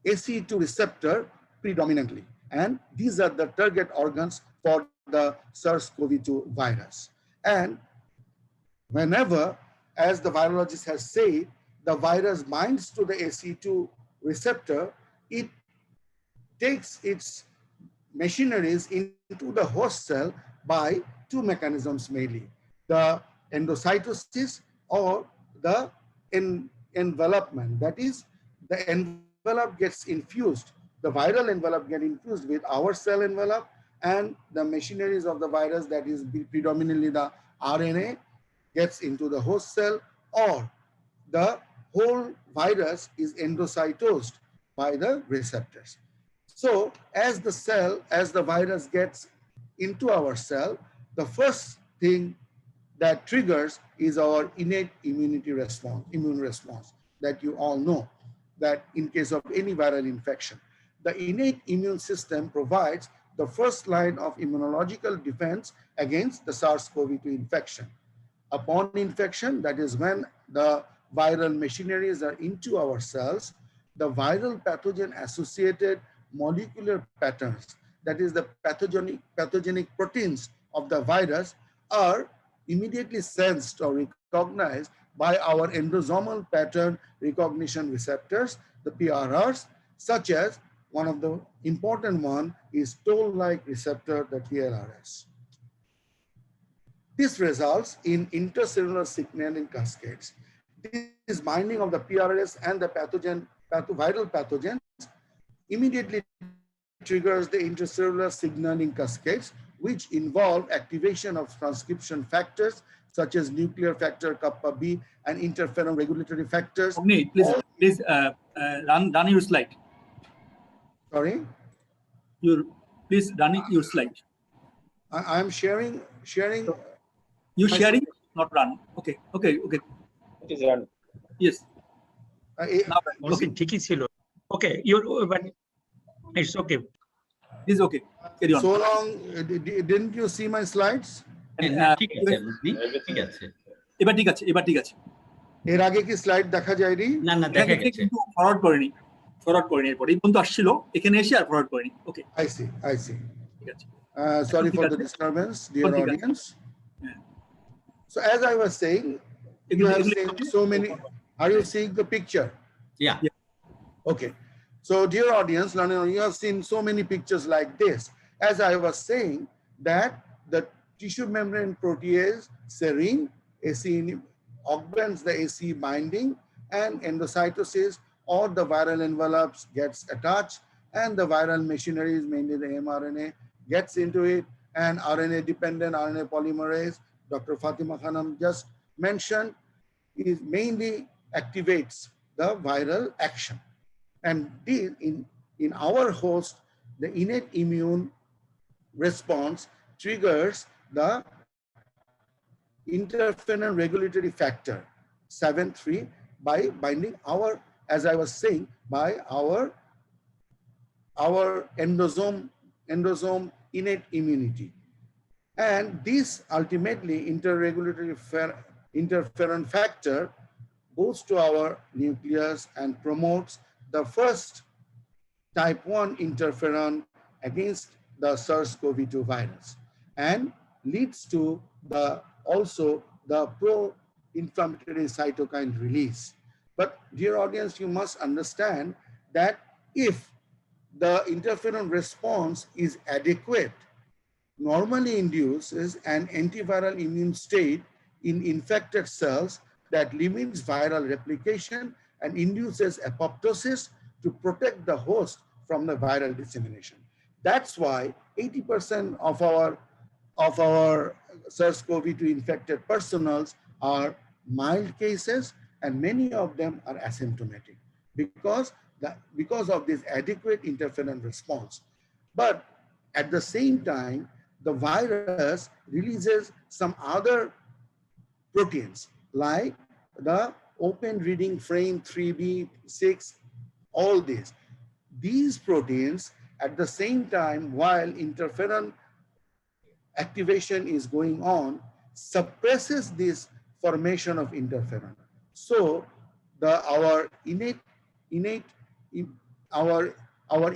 ACE2 receptor predominantly, and these are the target organs for the SARS-CoV-2 virus. And whenever, as the virologist has said, the virus binds to the ACE2 receptor, it takes its machineries into the host cell by two mechanisms mainly, the endocytosis or the envelopment. That is, the envelope gets infused, the viral envelope get infused with our cell envelope, and the machineries of the virus, that is predominantly the RNA, gets into the host cell, or the whole virus is endocytosed by the receptors. So as the virus gets into our cell, the first thing that triggers is our innate immunity response, immune response, that you all know, that in case of any viral infection, the innate immune system provides the first line of immunological defense against the SARS-CoV-2 infection. Upon infection, that is when the viral machineries are into our cells, the viral pathogen associated molecular patterns, that is the pathogenic proteins of the virus, are immediately sensed or recognized by our endosomal pattern recognition receptors, the PRRs, such as one of the important one is toll-like receptor, the TLRs. This results in intercellular signaling cascades. This binding of the PRRs and the viral pathogens immediately triggers the intercellular signaling cascades, which involve activation of transcription factors such as nuclear factor kappa B and interferon regulatory factors. Mugni, please run your slide. Sorry? Please run your slide. I'm sharing. You sharing, not run. Okay. It is run. Yes. Now, okay. Okay, but it's okay. It's okay. Carry on. So long, didn't you see my slides? ঠিক আছে, বুঝলি? ঠিক আছে। এবার ঠিক আছে। এর আগে কি স্লাইড দেখা যায়নি? না দেখা গেছে। কিন্তু ফরওয়ার্ড করিনি এরপর এই পর্যন্ত আসছিল, এখানে এসে আর ফরওয়ার্ড করিনি। ওকে, I see. ঠিক আছে। Sorry for the disturbance, dear audience. So as I was saying, you have seen so many. Are you seeing the picture? Yeah. Okay. So dear audience, you have seen so many pictures like this. As I was saying, that the tissue membrane protease serine augments the AC binding, and endocytosis or the viral envelopes gets attached, and the viral machineries, mainly the mRNA, gets into it, and RNA-dependent RNA polymerase, Dr. Fatima Khanam just mentioned, is mainly activates the viral action. And in our host, the innate immune response triggers the interferon regulatory factor 7-3 by binding our, as I was saying, by our endosome innate immunity. And this ultimately interferon factor goes to our nucleus and promotes the first type 1 interferon against the SARS-CoV-2 virus, and leads to also the pro-inflammatory cytokine release. But dear audience, you must understand that if the interferon response is adequate, normally induces an antiviral immune state in infected cells that limits viral replication and induces apoptosis to protect the host from the viral dissemination. That's why 80% of our SARS-CoV-2 infected personals are mild cases, and many of them are asymptomatic because of this adequate interferon response. But at the same time, the virus releases some other proteins like the open reading frame 3b6, all these. These proteins, at the same time, while interferon activation is going on, suppresses this formation of interferon. So our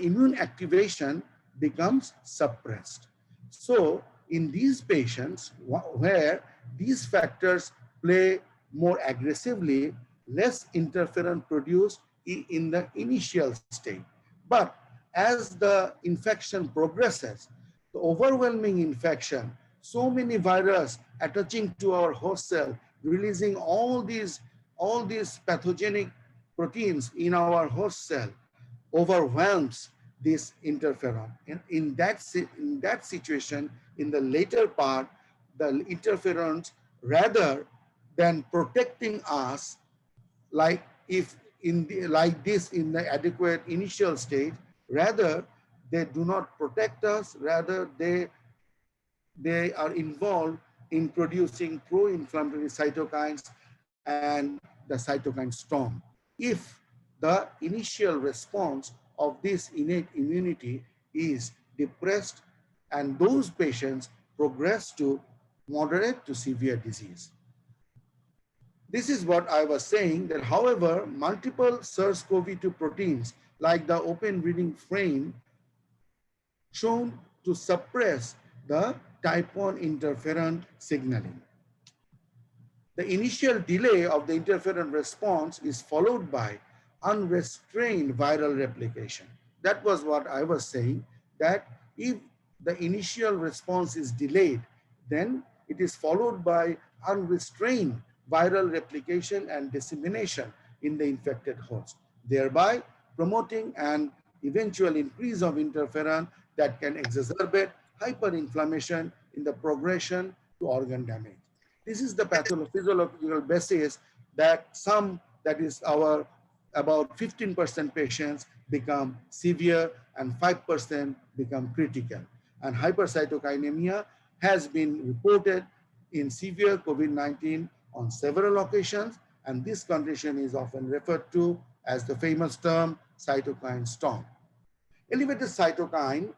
immune activation becomes suppressed. So in these patients where these factors play more aggressively, less interferon produced in the initial state. But as the infection progresses, the overwhelming infection, so many virus attaching to our host cell, releasing all these pathogenic proteins in our host cell, overwhelms this interferon. And in that situation, in the later part, the interferons, rather than protecting us, like this in the adequate initial stage, rather they do not protect us, rather they are involved in producing pro-inflammatory cytokines and the cytokine storm. If the initial response of this innate immunity is depressed, and those patients progress to moderate to severe disease. This is what I was saying, that however, multiple SARS-CoV-2 proteins like the open reading frame shown to suppress the type 1 interferon signaling. The initial delay of the interferon response is followed by unrestrained viral replication. That was what I was saying, that if the initial response is delayed, then it is followed by unrestrained viral replication and dissemination in the infected host, thereby promoting an eventual increase of interferon that can exacerbate hyperinflammation in the progression to organ damage. This is the pathophysiological basis that about 15% patients become severe and 5% become critical. And hypercytokinemia has been reported in severe COVID-19 on several occasions, and this condition is often referred to as the famous term cytokine storm. Elevated cytokine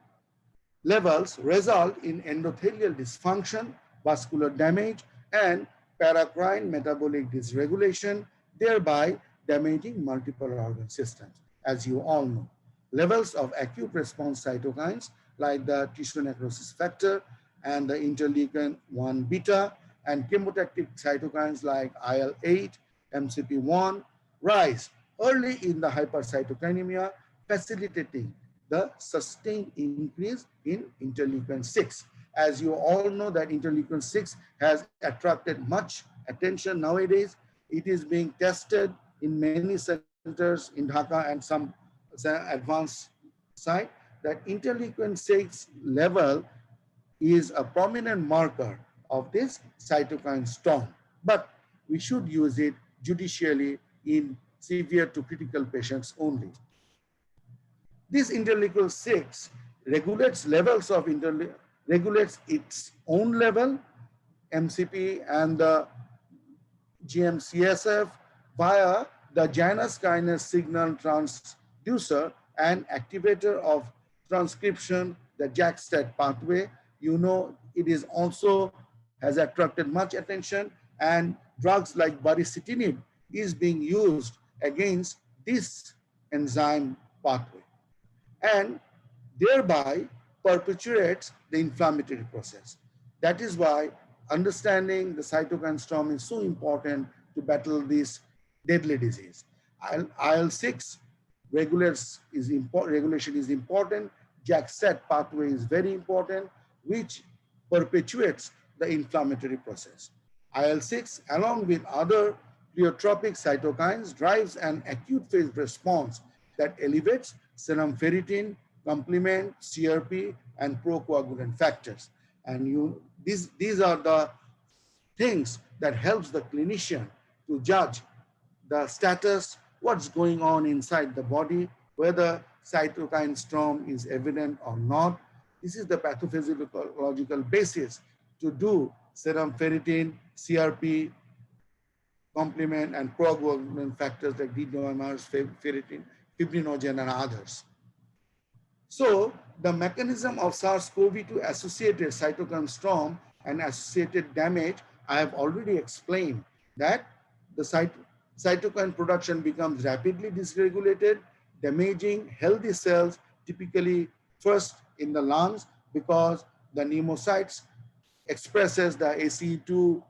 levels result in endothelial dysfunction, vascular damage, and paracrine metabolic dysregulation, thereby damaging multiple organ systems. As you all know, levels of acute response cytokines like the tissue necrosis factor and the interleukin-1 beta and chemotactic cytokines like IL-8, MCP-1 rise early in the hypercytokinemia, facilitating the sustained increase in interleukin-6. As you all know that interleukin-6 has attracted much attention nowadays. It is being tested in many centers in Dhaka and some advanced site, that interleukin-6 level is a prominent marker of this cytokine storm, but we should use it judicially in severe to critical patients only. This interleukin-6 regulates levels of regulates its own level, MCP and the GM-CSF via the Janus kinase signal transducer and activator of transcription, the JAK-STAT pathway. You know, it is also has attracted much attention, and drugs like baricitinib is being used against this enzyme pathway, and thereby perpetuates the inflammatory process. That is why understanding the cytokine storm is so important to battle this deadly disease. IL-6 regulation is important. JAK-STAT pathway is very important, which perpetuates the inflammatory process. IL-6, along with other pleiotropic cytokines, drives an acute phase response that elevates serum ferritin, complement, CRP, and procoagulant factors. And these are the things that helps the clinician to judge the status, what's going on inside the body, whether cytokine storm is evident or not. This is the pathophysiological basis to do serum ferritin, CRP, complement, and procoagulant factors like D-dimer, ferritin, fibrinogen, and others. So the mechanism of SARS-CoV-2 associated cytokine storm and associated damage, I have already explained that the cytokine production becomes rapidly dysregulated, damaging healthy cells, typically first in the lungs, because the pneumocytes expresses the ACE2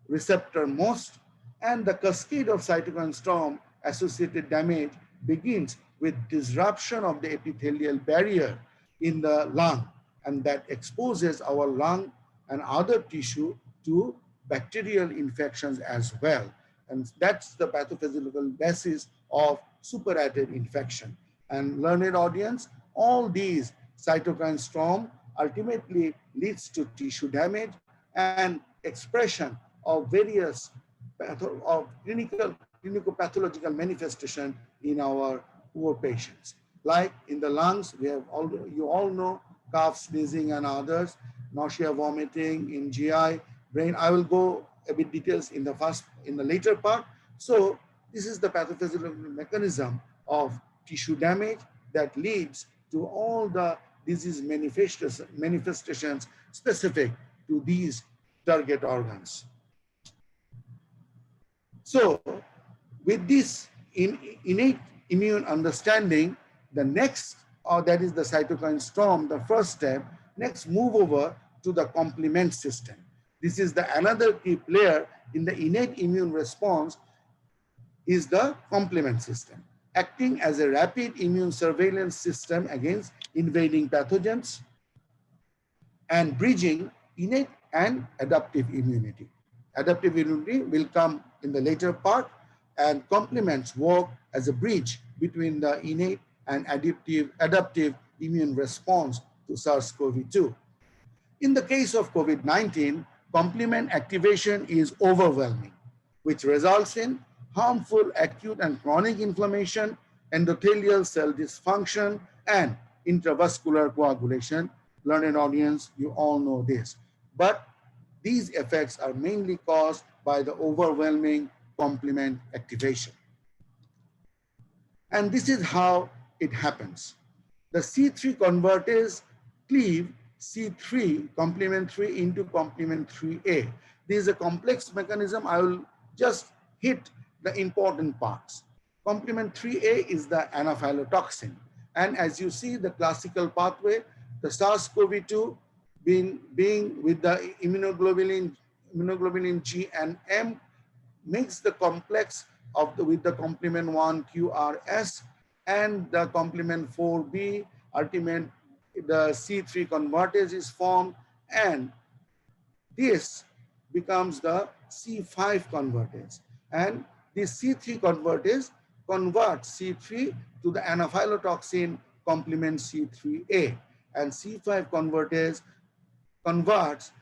receptor most, and the cascade of cytokine storm associated damage begins with disruption of the epithelial barrier in the lung, and that exposes our lung and other tissue to bacterial infections as well. And that's the pathophysiological basis of superadded infection. And learned audience, all these cytokine storm ultimately leads to tissue damage and expression of various clinical pathological manifestation in our poor patients. Like in the lungs, we have you all know cough, sneezing, and others, nausea, vomiting. In GI, brain. I will go a bit details in the later part. So this is the pathophysiological mechanism of tissue damage that leads to all the disease manifestations specific to these target organs. So with this innate immune understanding, the next, or that is the cytokine storm, the first step, next move over to the complement system. This is the another key player in the innate immune response is the complement system, acting as a rapid immune surveillance system against invading pathogens and bridging innate and adaptive immunity. Adaptive immunity will come in the later part, and complements work as a bridge between the innate and adaptive immune response to SARS-CoV-2. In the case of COVID-19, complement activation is overwhelming, which results in harmful acute and chronic inflammation, endothelial cell dysfunction, and intravascular coagulation. Learned audience, you all know this. But these effects are mainly caused by the overwhelming complement activation. And this is how it happens. The C3 convertase cleave C3 complement 3 into complement 3A. This is a complex mechanism. I will just hit the important parts. Complement 3A is the anaphylotoxin. And as you see the classical pathway, the SARS-CoV-2 being with the immunoglobulin G and M makes the complex with the complement 1 QRS and the complement 4B, ultimate the C3 convertase is formed, and this becomes the C5 convertase. And this C3 convertase converts C3 to the anaphylotoxin complement C3A, and C5 convertase converts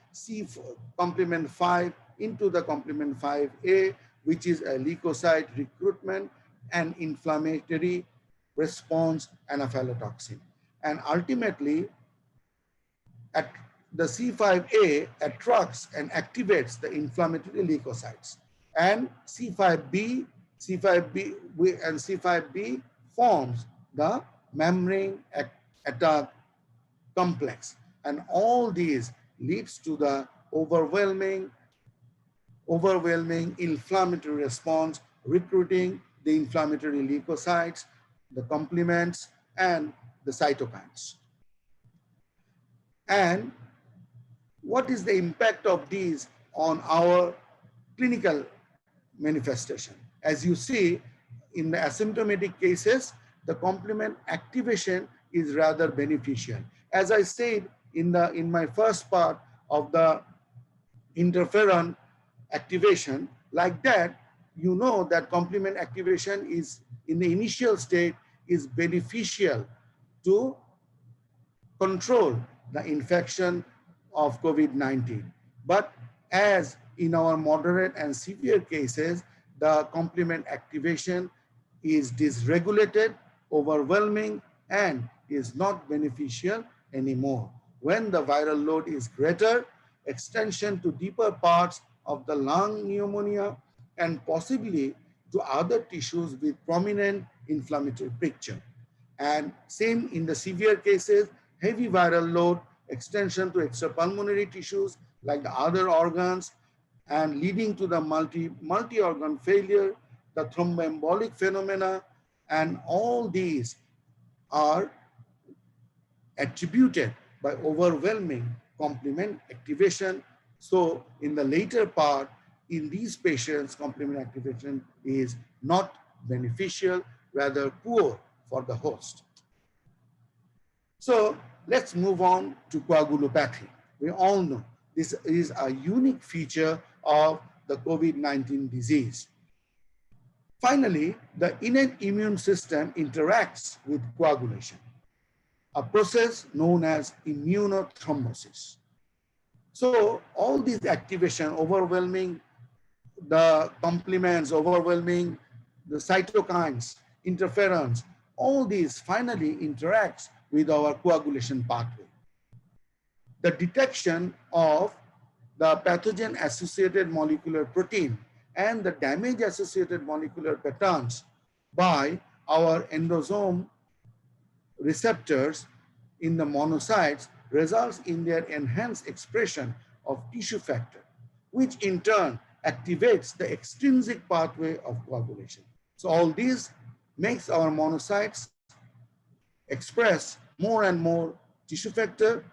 complement 5 into the complement 5A, which is a leukocyte recruitment and inflammatory response anaphylotoxin. And ultimately, the C5A attracts and activates the inflammatory leukocytes. And C5B and C5B forms the membrane attack complex. And all these leads to the overwhelming inflammatory response, recruiting the inflammatory leukocytes, the complements, and the cytokines. And what is the impact of these on our clinical manifestation? As you see, in the asymptomatic cases, the complement activation is rather beneficial. As I said in my first part of the interferon activation, like that, you know that complement activation is in the initial state is beneficial to control the infection of COVID-19. But as in our moderate and severe cases, the complement activation is dysregulated, overwhelming, and is not beneficial anymore. When the viral load is greater, extension to deeper parts of the lung pneumonia and possibly to other tissues with prominent inflammatory picture. And same in the severe cases, heavy viral load, extension to extrapulmonary tissues like the other organs, and leading to the multi-organ failure, the thromboembolic phenomena, and all these are attributed by overwhelming complement activation. So in the later part, in these patients, complement activation is not beneficial, rather poor for the host. So let's move on to coagulopathy. We all know this is a unique feature of the COVID-19 disease. Finally, the innate immune system interacts with coagulation, a process known as immunothrombosis. So all these activation, overwhelming the complements, overwhelming the cytokines, interferons, all these finally interacts with our coagulation pathway. The detection of the pathogen-associated molecular protein and the damage-associated molecular patterns by our endosome receptors in the monocytes results in their enhanced expression of tissue factor, which in turn activates the extrinsic pathway of coagulation. So all these makes our monocytes express more and more tissue factor,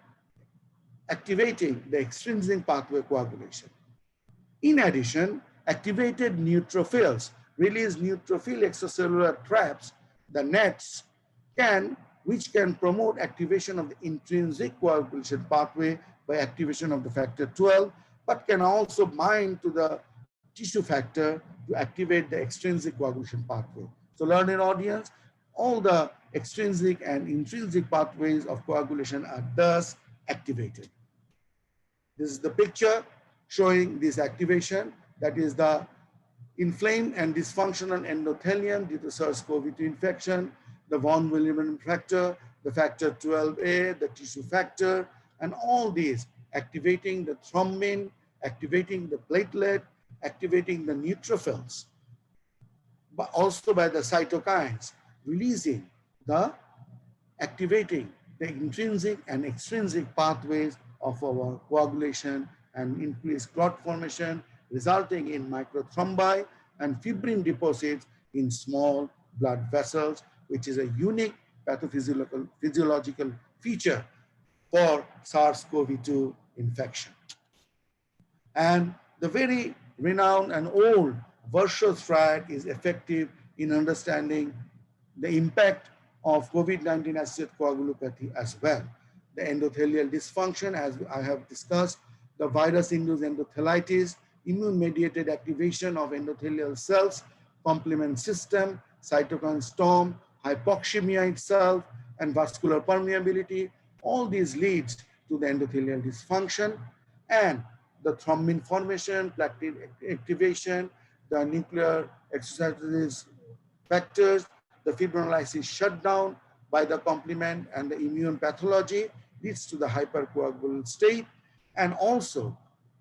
activating the extrinsic pathway coagulation. In addition, activated neutrophils release neutrophil extracellular traps, the nets, which can promote activation of the intrinsic coagulation pathway by activation of the factor 12, but can also bind to the tissue factor to activate the extrinsic coagulation pathway. So learned audience, all the extrinsic and intrinsic pathways of coagulation are thus activated. This is the picture showing this activation, that is the inflamed and dysfunctional endothelium due to SARS-CoV-2 infection, the von Willebrand factor, the factor 12A, the tissue factor, and all these activating the thrombin, activating the platelet, activating the neutrophils, but also by the cytokines, releasing the, activating the intrinsic and extrinsic pathways of our coagulation and increased clot formation, resulting in microthrombi and fibrin deposits in small blood vessels, which is a unique pathophysiological feature for SARS-CoV-2 infection. And the very renowned and old Virchow triad is effective in understanding the impact of COVID-19 associated coagulopathy as well. The endothelial dysfunction, as I have discussed, the virus-induced endothelitis, immune-mediated activation of endothelial cells, complement system, cytokine storm, hypoxemia itself, and vascular permeability. All these leads to the endothelial dysfunction, and the thrombin formation, platelet activation, the nuclear exocytosis factors, the fibrinolysis shutdown by the complement, and the immune pathology leads to the hypercoagulable state, and also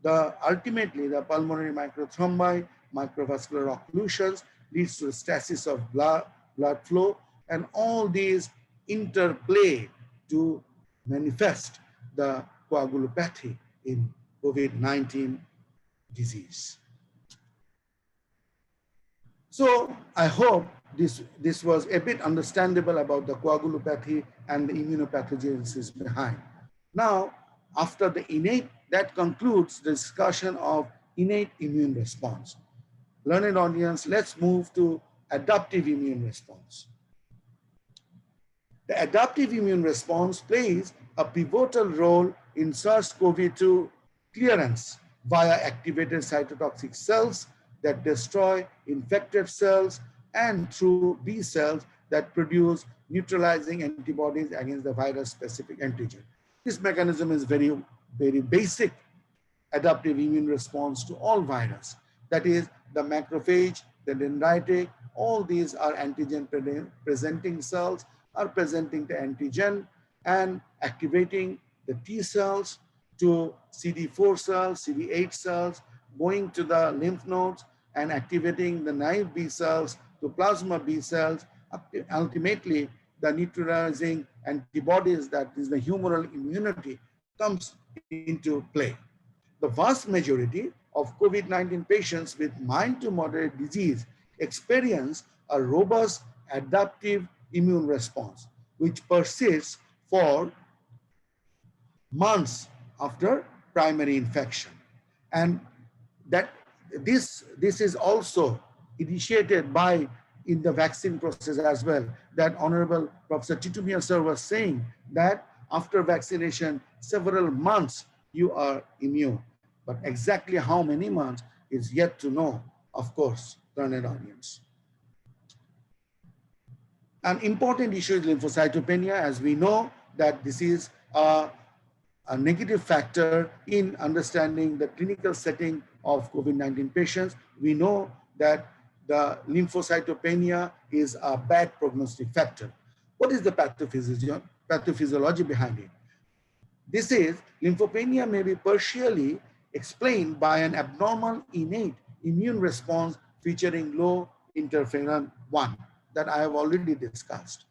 ultimately the pulmonary microthrombi, microvascular occlusions leads to the stasis of blood flow, and all these interplay to manifest the coagulopathy in COVID-19 disease. So I hope this was a bit understandable about the coagulopathy and the immunopathogenesis behind. Now, after the innate, that concludes the discussion of innate immune response. Learned audience, let's move to adaptive immune response. The adaptive immune response plays a pivotal role in SARS-CoV-2 clearance via activated cytotoxic cells that destroy infected cells and through B cells that produce neutralizing antibodies against the virus-specific antigen. This mechanism is very, very basic adaptive immune response to all virus. That is the macrophage, the dendritic, all these are antigen presenting cells are presenting the antigen and activating the T cells to CD4 cells, CD8 cells, going to the lymph nodes and activating the naive B cells to plasma B cells, ultimately the neutralizing antibodies, that is the humoral immunity, comes into play. The vast majority of COVID-19 patients with mild to moderate disease experience a robust adaptive immune response, which persists for months after primary infection. And that this is also initiated by in the vaccine process as well, that Honorable Professor Titu sir was saying that after vaccination, several months you are immune. But exactly how many months is yet to know, of course, learned audience. An important issue is lymphocytopenia, as we know that this is a negative factor in understanding the clinical setting of COVID-19 patients. We know that the lymphocytopenia is a bad prognostic factor. What is the pathophysiology behind it? This is, lymphopenia may be partially explained by an abnormal innate immune response featuring low interferon 1 that I have already discussed.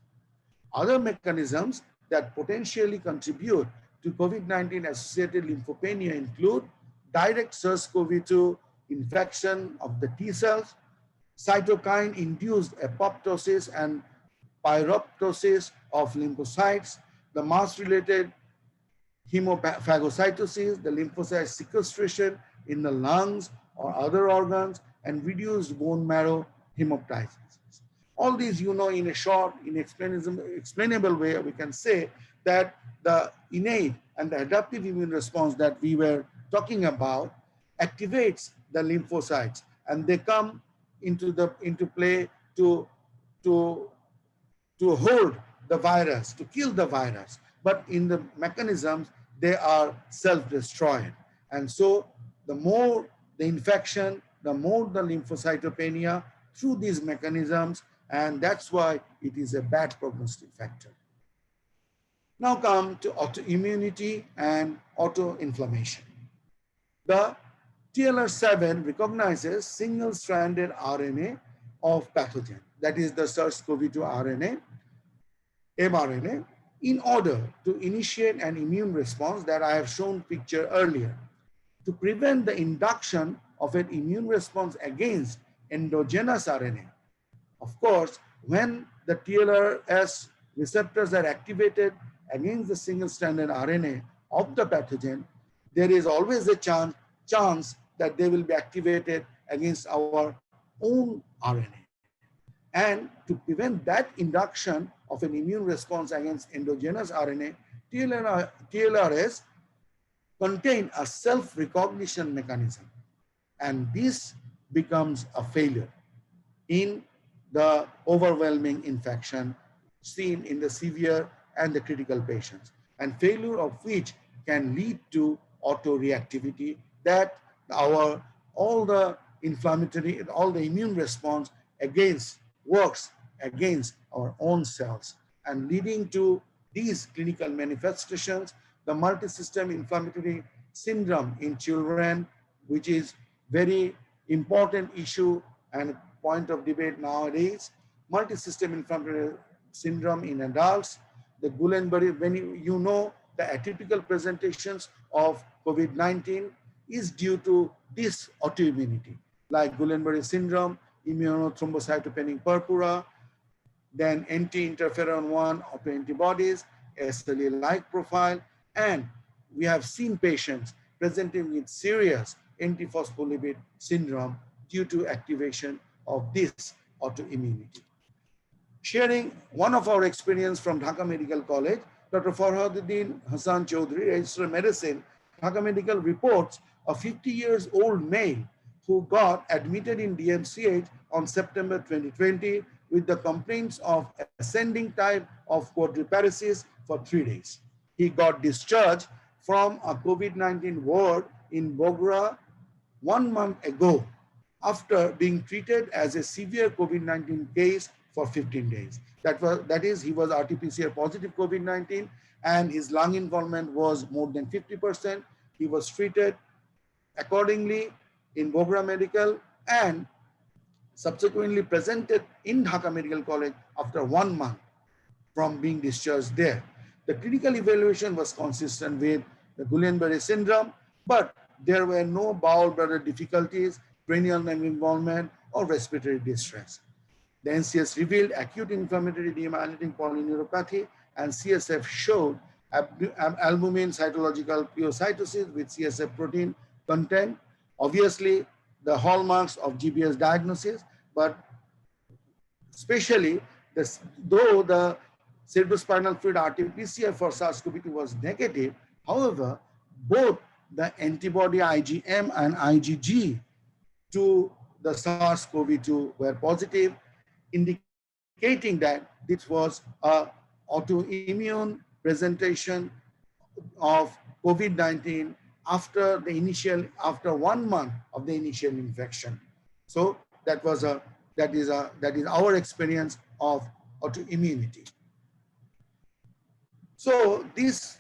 Other mechanisms that potentially contribute to COVID-19 associated lymphopenia include direct SARS-CoV-2 infection of the T cells, cytokine-induced apoptosis and pyroptosis of lymphocytes, the mass-related hemophagocytosis, the lymphocyte sequestration in the lungs or other organs, and reduced bone marrow hemoptysis. All these, you know, in a short, explainable way, we can say that the innate and the adaptive immune response that we were talking about activates the lymphocytes, and they come into play to hold the virus, to kill the virus. But in the mechanisms, they are self-destroyed. And so the more the infection, the more the lymphocytopenia through these mechanisms, and that's why it is a bad prognostic factor. Now come to autoimmunity and autoinflammation. The TLR7 recognizes single-stranded RNA of pathogen, that is the SARS-CoV-2 RNA, mRNA, in order to initiate an immune response that I have shown picture earlier, to prevent the induction of an immune response against endogenous RNA. Of course, when the TLRS receptors are activated against the single-stranded RNA of the pathogen, there is always a chance that they will be activated against our own RNA. And to prevent that induction of an immune response against endogenous RNA, TLRs contain a self-recognition mechanism, and this becomes a failure in the overwhelming infection seen in the severe and the critical patients, and failure of which can lead to autoreactivity, that all the immune response works against our own cells, and leading to these clinical manifestations, the multisystem inflammatory syndrome in children, which is very important issue and point of debate nowadays, multisystem inflammatory syndrome in adults, the Guillain-Barré, when you know the atypical presentations of COVID-19 is due to this autoimmunity, like Guillain-Barré syndrome, immunothrombocytopenic purpura, then anti-interferon 1 autoantibodies, SLE-like profile, and we have seen patients presenting with serious antiphospholipid syndrome due to activation of this autoimmunity. Sharing one of our experience from Dhaka Medical College, Dr. Farhaduddin Hassan Chaudhary, Registrar of Medicine, Dhaka Medical reports a 50-year-old male who got admitted in DMCH on September 2020 with the complaints of ascending type of quadriparesis for 3 days. He got discharged from a COVID-19 ward in Bogra 1 month ago after being treated as a severe COVID-19 case for 15 days. That is, he was RT-PCR positive COVID-19 and his lung involvement was more than 50%. He was treated accordingly in Bogra Medical and subsequently presented in Dhaka Medical College after 1 month from being discharged there. The clinical evaluation was consistent with the Guillain-Barré syndrome, but there were no bowel bladder difficulties, cranial nerve involvement, or respiratory distress. The NCS revealed acute inflammatory demyelinating polyneuropathy, and CSF showed albumin cytological pyocytosis with CSF protein content. Obviously, the hallmarks of GBS diagnosis, but especially though the cerebrospinal fluid RT-PCR for SARS-CoV-2 was negative, however, both the antibody IgM and IgG to the SARS-CoV-2 were positive, indicating that this was an autoimmune presentation of COVID-19 after 1 month of the initial infection. So that is our experience of autoimmunity. So this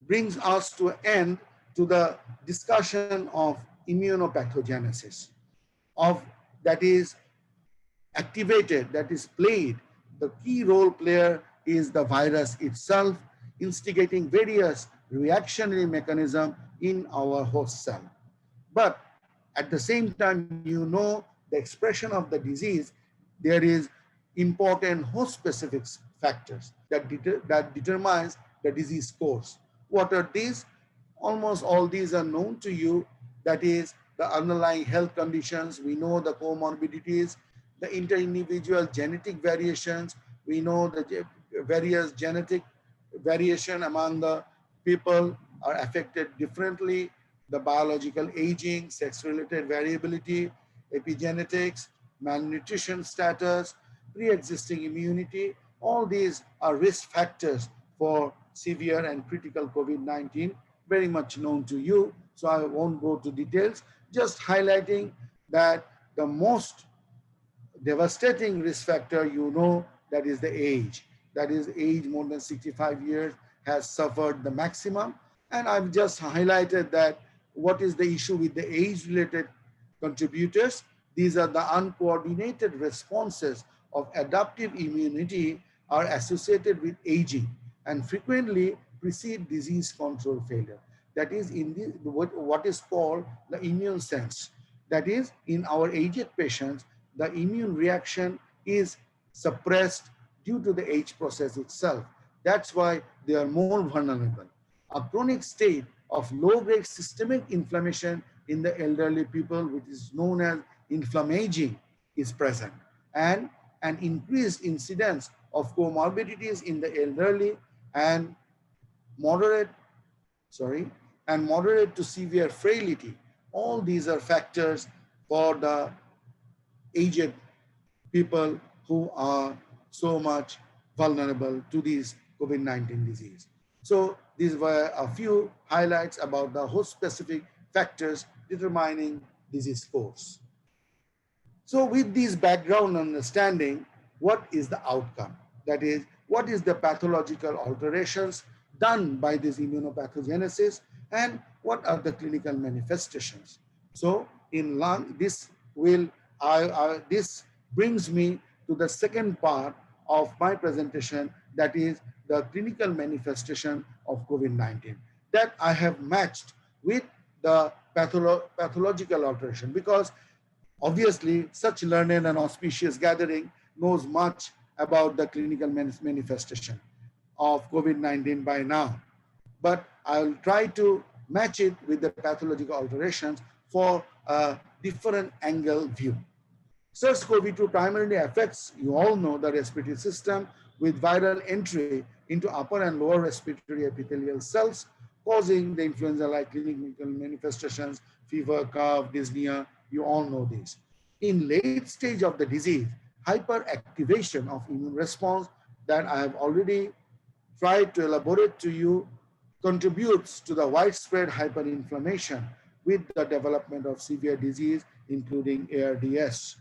brings us to an end to the discussion of immunopathogenesis, that is activated, that is played. The key role player is the virus itself, instigating various reactionary mechanisms in our host cell. But at the same time, you know, the expression of the disease, there is important host-specific factors that determines the disease course. What are these? Almost all these are known to you. That is the underlying health conditions. We know the comorbidities, the inter-individual genetic variations. We know the various genetic variation among the people are affected differently. The biological aging, sex-related variability, epigenetics, malnutrition status, pre-existing immunity, all these are risk factors for severe and critical COVID-19, very much known to you. So I won't go to details, just highlighting that the most devastating risk factor, you know, that is the age. That is age more than 65 years has suffered the maximum. And I've just highlighted that what is the issue with the age-related contributors. These are the uncoordinated responses of adaptive immunity are associated with aging and frequently precede disease control failure. That is in what is called the immune sense. That is, in our aged patients, the immune reaction is suppressed due to the age process itself. That's why they are more vulnerable. A chronic state of low-grade systemic inflammation in the elderly people, which is known as inflammaging, is present, and an increased incidence of comorbidities in the elderly and moderate to severe frailty. All these are factors for the aged people who are so much vulnerable to this COVID-19 disease. So these were a few highlights about the host-specific factors determining disease course. So with this background understanding, what is the outcome? That is, what is the pathological alterations done by this immunopathogenesis, and what are the clinical manifestations? So in lung, this brings me to the second part of my presentation, that is the clinical manifestation of COVID-19, that I have matched with the pathological alteration, because obviously such learned and auspicious gathering knows much about the clinical manifestation of COVID-19 by now. But I'll try to match it with the pathological alterations for a different angle view. SARS-CoV-2 primarily affects, you all know, the respiratory system with viral entry into upper and lower respiratory epithelial cells, causing the influenza-like clinical manifestations, fever, cough, dyspnea. You all know this. In late stage of the disease, hyperactivation of immune response that I have already tried to elaborate to you contributes to the widespread hyperinflammation with the development of severe disease, including ARDS.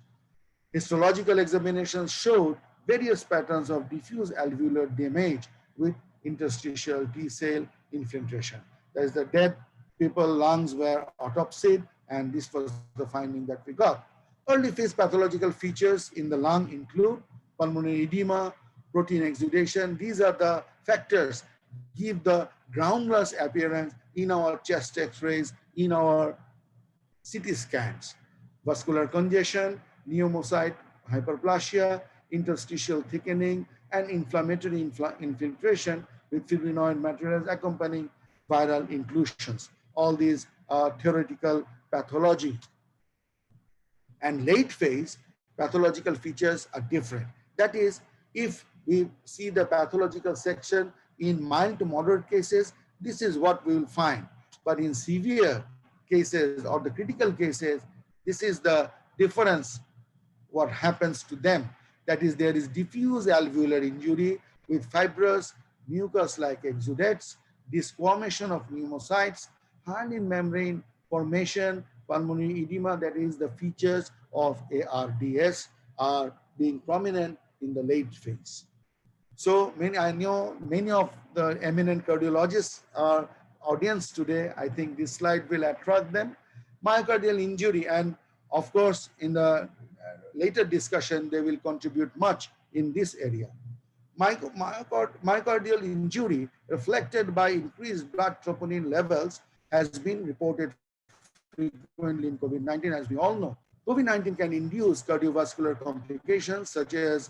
Histological examinations showed various patterns of diffuse alveolar damage with interstitial T-cell infiltration. That is, the dead people lungs were autopsied, and this was the finding that we got. Early phase pathological features in the lung include pulmonary edema, protein exudation. These are the factors give the groundless appearance in our chest x-rays, in our CT scans. Vascular congestion, pneumocyte hyperplasia, interstitial thickening, and inflammatory infiltration with fibrinoid materials accompanying viral inclusions. All these are theoretical pathology. And late phase pathological features are different. That is, if we see the pathological section in mild to moderate cases, this is what we will find. But in severe cases or the critical cases, this is the difference, what happens to them. That is, there is diffuse alveolar injury with fibrous mucus-like exudates, disformation of pneumocytes, hyaline membrane formation, pulmonary edema, that is the features of ARDS are being prominent in the late phase. So I know many of the eminent cardiologists are audience today. I think this slide will attract them. Myocardial injury, and of course, in the later discussion, they will contribute much in this area. Myocardial injury reflected by increased blood troponin levels has been reported frequently in COVID-19, as we all know. COVID-19 can induce cardiovascular complications such as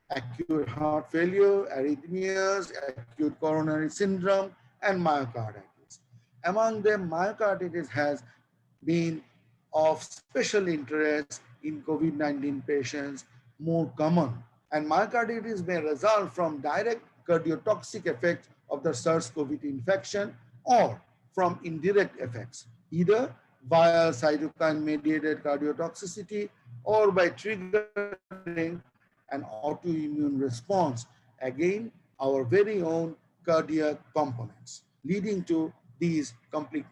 acute heart failure, arrhythmias, acute coronary syndrome, and myocarditis. Among them, myocarditis has been of special interest in COVID-19 patients, more common. And myocarditis may result from direct cardiotoxic effects of the SARS-CoV-2 infection or from indirect effects, either via cytokine-mediated cardiotoxicity or by triggering an autoimmune response, again, our very own cardiac components, leading to these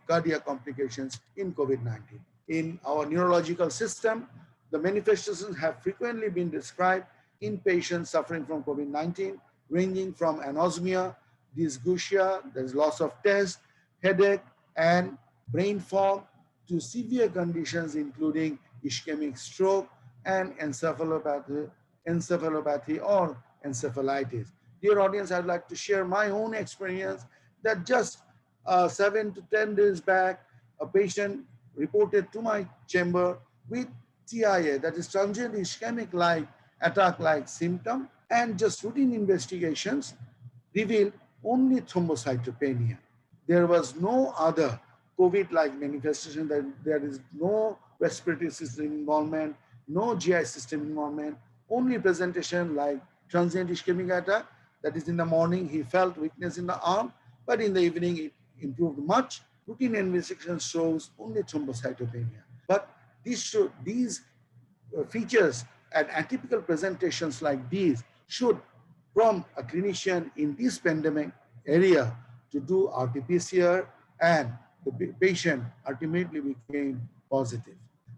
cardiac complications in COVID-19. In our neurological system, the manifestations have frequently been described in patients suffering from COVID-19, ranging from anosmia, dysgeusia, there's loss of taste, headache, and brain fog, to severe conditions including ischemic stroke and encephalopathy or encephalitis. Dear audience, I'd like to share my own experience that just 7 to 10 days back, a patient reported to my chamber with TIA, that is transient ischemic-like attack-like symptom, and just routine investigations revealed only thrombocytopenia. There was no other COVID-like manifestation, that there is no respiratory system involvement, no GI system involvement, only presentation like transient ischemic attack, that is in the morning he felt weakness in the arm, but in the evening it improved much. Routine investigation shows only thrombocytopenia. But these features and atypical presentations like these should prompt a clinician in this pandemic area to do RT-PCR, and the patient ultimately became positive.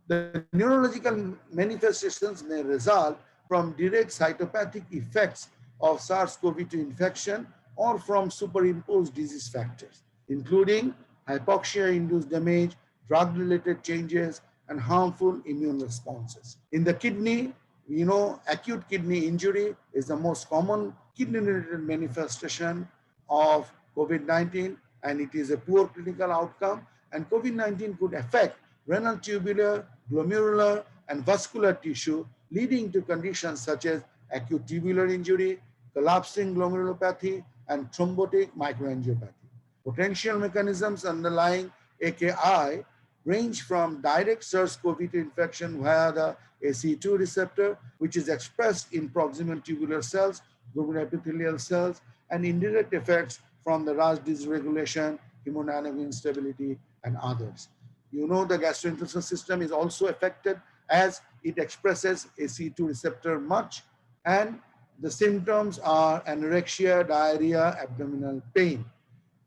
The neurological manifestations may result from direct cytopathic effects of SARS-CoV-2 infection or from superimposed disease factors, including hypoxia-induced damage, drug-related changes, and harmful immune responses. In the kidney, we know acute kidney injury is the most common kidney-related manifestation of COVID-19, and it is a poor clinical outcome. And COVID-19 could affect renal tubular, glomerular, and vascular tissue, leading to conditions such as acute tubular injury, collapsing glomerulopathy, and thrombotic microangiopathy. Potential mechanisms underlying AKI range from direct SARS-CoV-2 infection via the ACE2 receptor, which is expressed in proximal tubular cells, glomerular epithelial cells, and indirect effects from the RAS dysregulation, hemodynamic instability, and others. You know the gastrointestinal system is also affected as it expresses ACE2 receptor much, and the symptoms are anorexia, diarrhea, abdominal pain.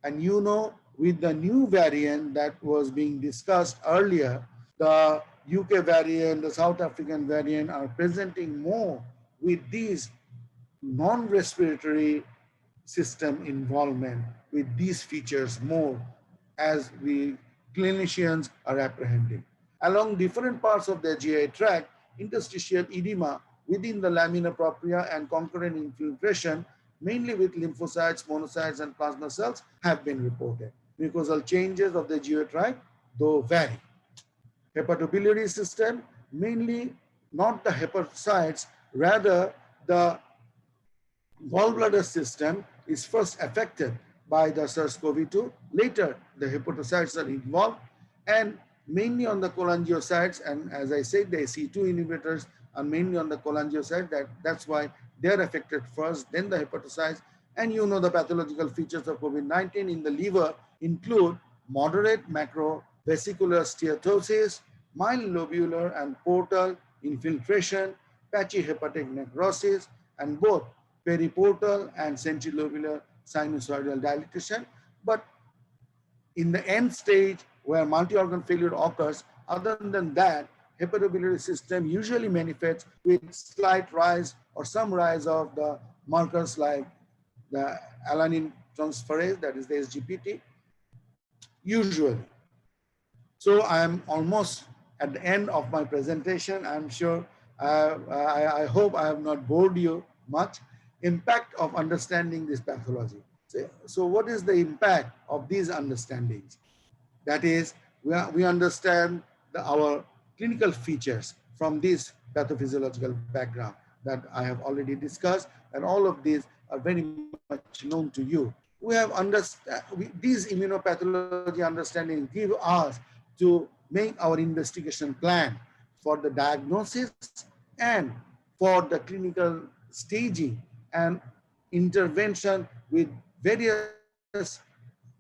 And you know, with the new variant that was being discussed earlier, the UK variant, the South African variant are presenting more with these non-respiratory system involvement, with these features more as we clinicians are apprehending. Along different parts of the GI tract, interstitial edema within the lamina propria and concurrent infiltration, mainly with lymphocytes, monocytes, and plasma cells, have been reported. Mucosal changes of the GI tract, though, vary. Hepatobiliary system, mainly not the hepatocytes, rather the gallbladder system is first affected by the SARS-CoV-2. Later, the hepatocytes are involved, and mainly on the cholangiocytes, and as I said, the ACE2 inhibitors and mainly on the cholangiocyte. That's why they're affected first, then the hepatocytes. And you know the pathological features of COVID-19 in the liver include moderate macrovesicular steatosis, mild lobular and portal infiltration, patchy hepatic necrosis, and both periportal and centrilobular sinusoidal dilatation. But in the end stage where multi-organ failure occurs, other than that, hepatobiliary system usually manifests with slight rise or some rise of the markers like the alanine transferase, that is the SGPT, usually. So I am almost at the end of my presentation. I'm sure, I hope I have not bored you much. Impact of understanding this pathology. So what is the impact of these understandings? That is, we understand our clinical features from this pathophysiological background that I have already discussed, and all of these are very much known to you. We have these immunopathology understanding give us to make our investigation plan for the diagnosis and for the clinical staging and intervention with various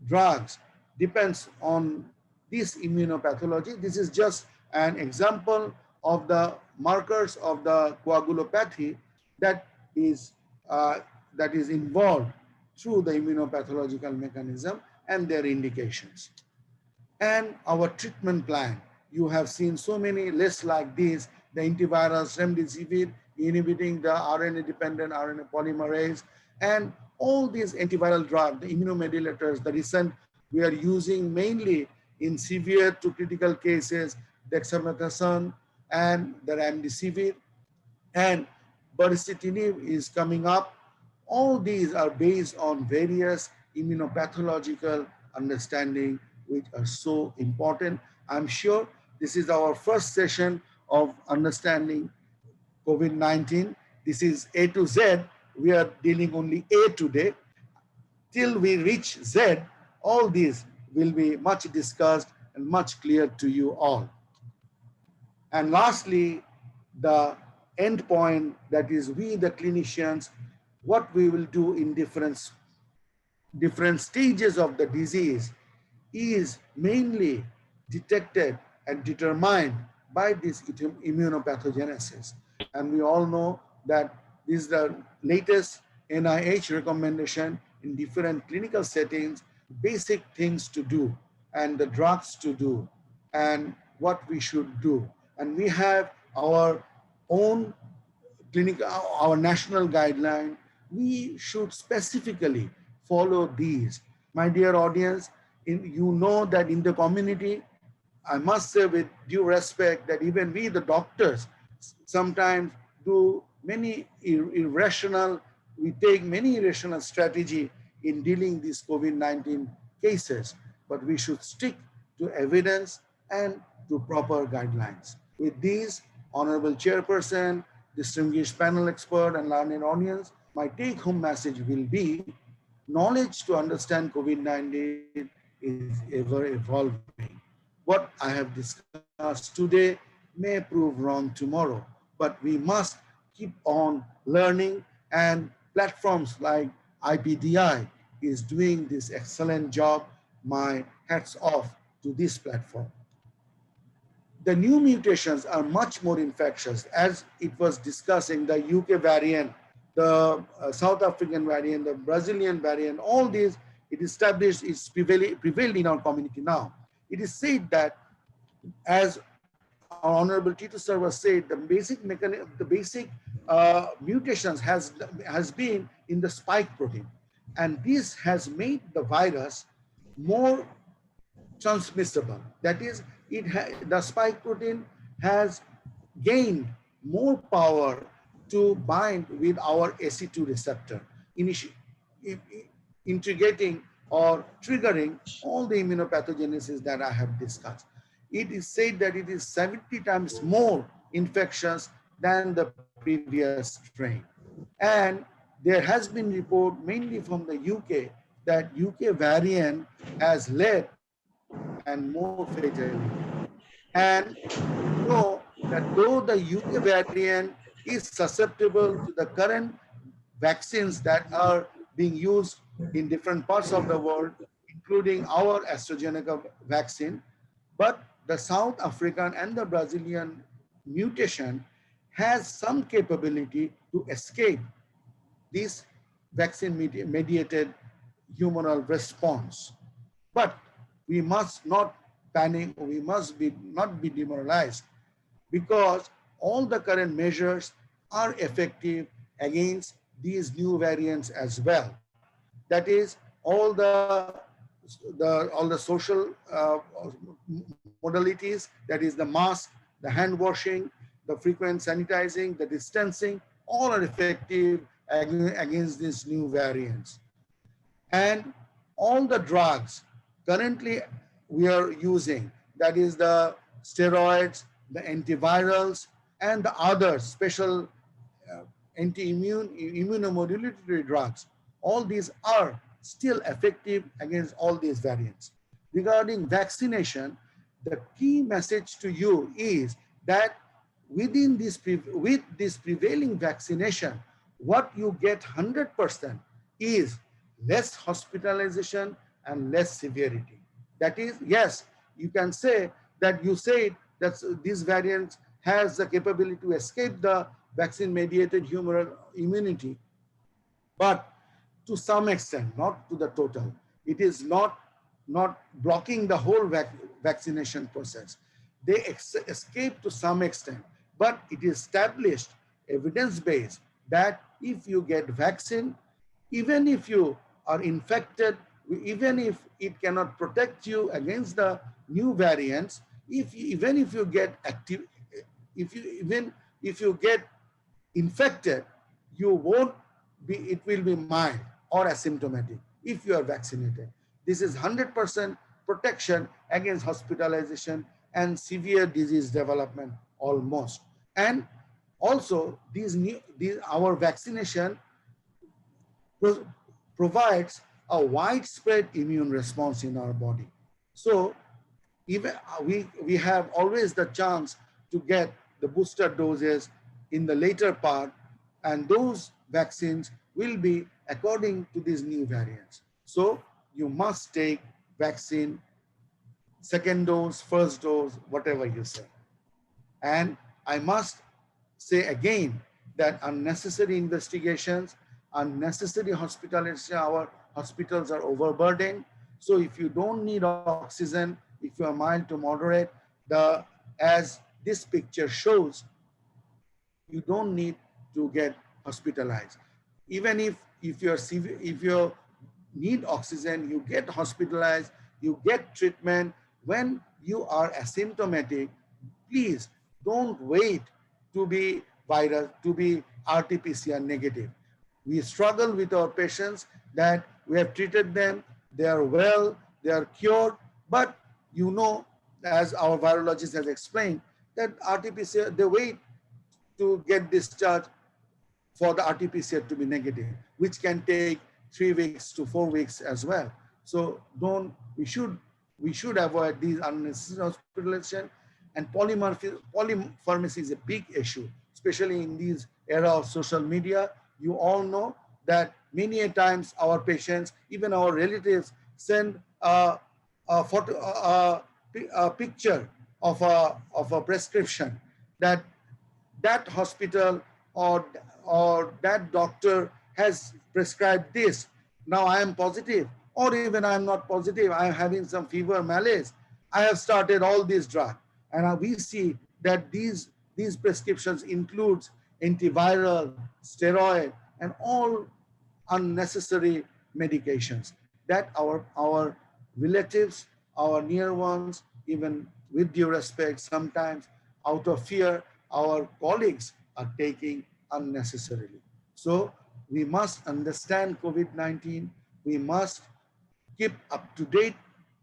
drugs depends on this immunopathology. This is just an example of the markers of the coagulopathy that is involved through the immunopathological mechanism and their indications. And our treatment plan, you have seen so many lists like this, the antivirals, remdesivir, inhibiting the RNA-dependent RNA polymerase, and all these antiviral drugs, the immunomodulators, the recent we are using mainly in severe to critical cases, dexamethasone and the remdesivir, and baricitinib is coming up. All these are based on various immunopathological understanding, which are so important. I'm sure this is our first session of understanding COVID-19. This is A to Z. We are dealing only A today. Till we reach Z, all these will be much discussed and much clear to you all. And lastly, the end point, that is we the clinicians, what we will do in different stages of the disease is mainly detected and determined by this immunopathogenesis. And we all know that this is the latest NIH recommendation in different clinical settings, basic things to do and the drugs to do and what we should do. And we have our own clinical, our national guideline. We should specifically follow these. My dear audience, you know that in the community, I must say with due respect that even we, the doctors, sometimes do many we take many irrational strategy in dealing these COVID-19 cases, but we should stick to evidence and to proper guidelines. With these, Honorable Chairperson, distinguished panel expert and learned audience, my take-home message will be, knowledge to understand COVID-19 is ever evolving. What I have discussed today may prove wrong tomorrow, but we must keep on learning, and platforms like IPDI is doing this excellent job. My hats off to this platform. The new mutations are much more infectious, as it was discussing, the UK variant, the South African variant, the Brazilian variant, all these, it established, it's prevailed in our community now. It is said that, as our Honorable Titu sir was said, the basic mechanism, the basic mutations has been in the spike protein. And this has made the virus more transmissible. That is, the spike protein has gained more power to bind with our AC2 receptor, integrating or triggering all the immunopathogenesis that I have discussed. It is said that it is 70 times more infectious than the previous strain. And there has been report mainly from the UK that UK variant has led and more fatality. And you know that though the UK variant is susceptible to the current vaccines that are being used in different parts of the world, including our AstraZeneca vaccine, but the South African and the Brazilian mutation has some capability to escape this vaccine mediated humoral response. But we must not panic, we must not be demoralized, because all the current measures are effective against these new variants as well. That is, all the social modalities, that is the mask, the hand washing, the frequent sanitizing, the distancing, all are effective against these new variants. And all the drugs currently we are using, that is the steroids, the antivirals, and the other special immunomodulatory drugs, all these are still effective against all these variants. Regarding vaccination, the key message to you is that with this prevailing vaccination, what you get 100% is less hospitalization and less severity. That is, yes, you can say that that this variant has the capability to escape the vaccine-mediated humoral immunity, but to some extent, not to the total. It is not blocking the whole vaccination process. They escape to some extent, but it is established, evidence-based, that if you get vaccine, even if you are infected, even if it cannot protect you against the new variants, even if you get active, even if you get infected, you won't be, it will be mild or asymptomatic if you are vaccinated. This is 100% protection against hospitalization and severe disease development almost. And also our vaccination provides a widespread immune response in our body. So even we have always the chance to get the booster doses in the later part, and those vaccines will be according to these new variants. So you must take vaccine, second dose, first dose, whatever you say. And I must say again that unnecessary investigations, unnecessary hospitalization, our hospitals are overburdened. So if you don't need oxygen, if you are mild to moderate, as this picture shows, you don't need to get hospitalized. Even if you need oxygen, you get hospitalized, you get treatment. When you are asymptomatic, please don't wait to be RT-PCR negative. We struggle with our patients that we have treated them, they are well, they are cured, but you know, as our virologist has explained, that RT-PCR, they wait to get discharged for the RT-PCR to be negative, which can take 3 weeks to 4 weeks as well. So we should avoid these unnecessary hospitalization, and polypharmacy is a big issue, especially in this era of social media. You all know that many a times our patients, even our relatives, send a picture of a prescription that hospital or that doctor has prescribed this. Now I am positive, or even I am not positive, I am having some fever, malaise. I have started all these drugs, and we see that these prescriptions includes antiviral, steroid, and all unnecessary medications that our relatives, our near ones, even with due respect, sometimes out of fear, our colleagues are taking unnecessarily. So we must understand COVID-19. We must keep up to date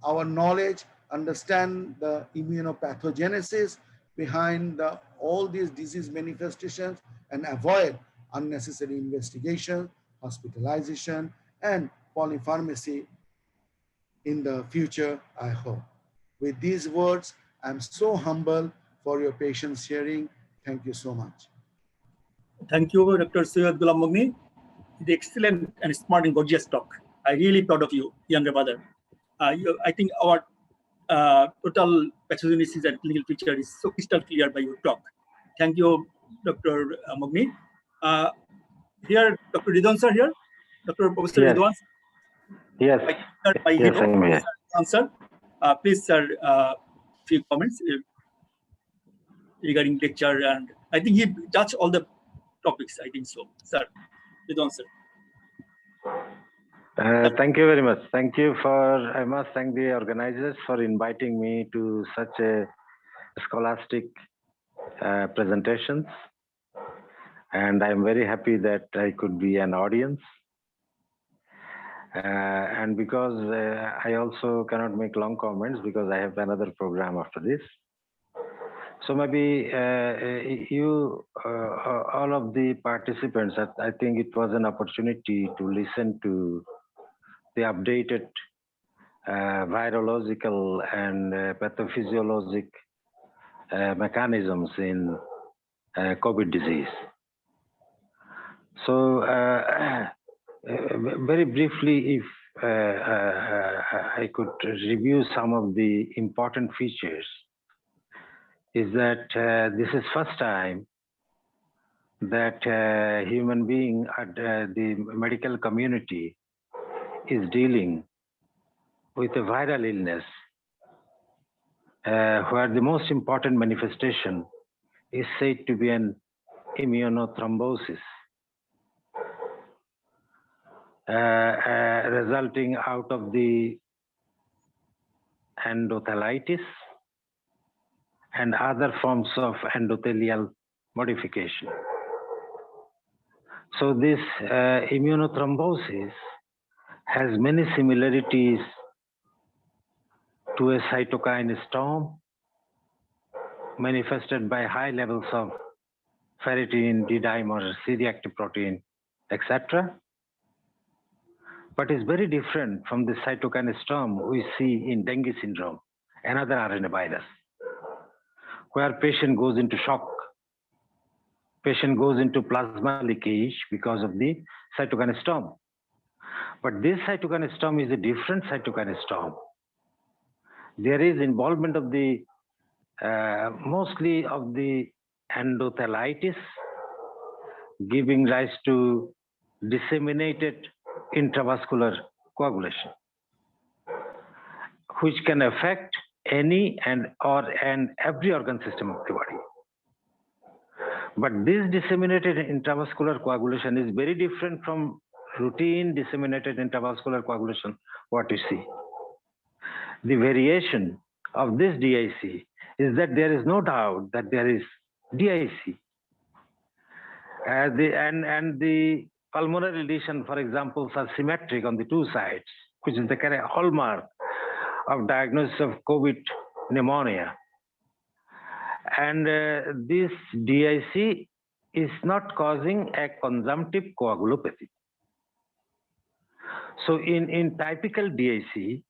our knowledge, understand the immunopathogenesis behind all these disease manifestations, and avoid unnecessary investigation, hospitalization, and polypharmacy in the future, I hope. With these words, I'm so humble for your patience sharing. Thank you so much. Thank you, Dr. Syed Gulum Mugni. The excellent and smart and gorgeous talk. I'm really proud of you, younger brother. I think our total pathogenesis and clinical picture is so crystal clear by your talk. Thank you, Dr. Mugni. Here, Dr. Ridwan sir here. Dr. Professor Yes. Ridwan. Yes. My Yes, hero, I'm here. answer. Please, sir, few comments regarding lecture, and I think he touched all the topics. I think so, sir. Ridwan sir. Thank you very much. Thank you for, I must thank the organizers for inviting me to such a scholastic presentations. And I'm very happy that I could be an audience. And because I also cannot make long comments because I have another program after this. So maybe all of the participants, I think it was an opportunity to listen to the updated virological and pathophysiologic mechanisms in COVID disease. So very briefly, if I could review some of the important features, is that this is first time that human being at the medical community is dealing with a viral illness where the most important manifestation is said to be an immunothrombosis resulting out of the endothelitis and other forms of endothelial modification. So this immunothrombosis has many similarities to a cytokine storm manifested by high levels of ferritin, D-dimer, C-reactive protein, etc. But is very different from the cytokine storm we see in dengue syndrome, another RNA virus, where patient goes into shock. Patient goes into plasma leakage because of the cytokine storm. But this cytokine storm is a different cytokine storm. There is involvement of the mostly of the endothelitis, giving rise to disseminated intravascular coagulation, which can affect any and every organ system of the body. But this disseminated intravascular coagulation is very different from routine disseminated intravascular coagulation, what you see. The variation of this DIC is that there is no doubt that there is DIC. The pulmonary lesion, for example, are symmetric on the two sides, which is the hallmark of diagnosis of COVID pneumonia. And this DIC is not causing a consumptive coagulopathy. So in typical DIC,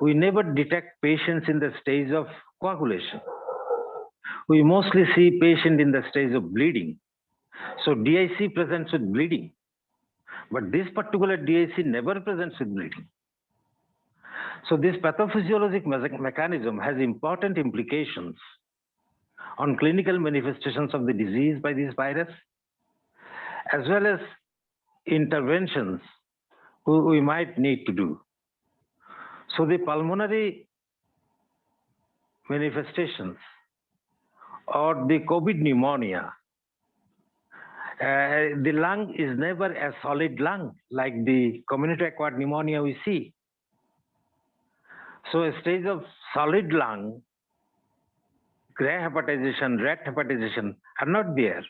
we never detect patients in the stage of coagulation. We mostly see patient in the stage of bleeding. So DIC presents with bleeding, but this particular DIC never presents with bleeding. So this pathophysiologic mechanism has important implications on clinical manifestations of the disease by this virus, as well as interventions we might need to do. So the pulmonary manifestations or the COVID pneumonia, the lung is never a solid lung like the community-acquired pneumonia we see. So a stage of solid lung, gray hepatization, red hepatization are not there.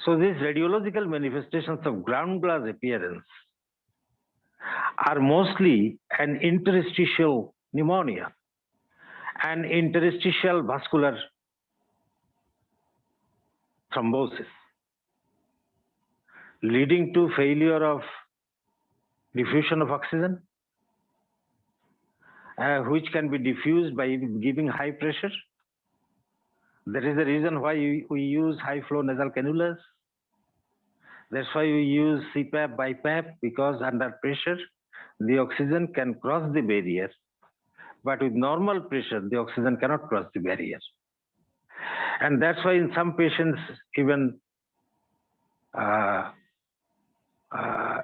So these radiological manifestations of ground glass appearance are mostly an interstitial pneumonia and interstitial vascular thrombosis, leading to failure of diffusion of oxygen, which can be diffused by giving high pressure, There is a reason why we use high flow nasal cannulas. That's why we use CPAP, BiPAP, because under pressure, the oxygen can cross the barrier. But with normal pressure, the oxygen cannot cross the barrier. And that's why in some patients, even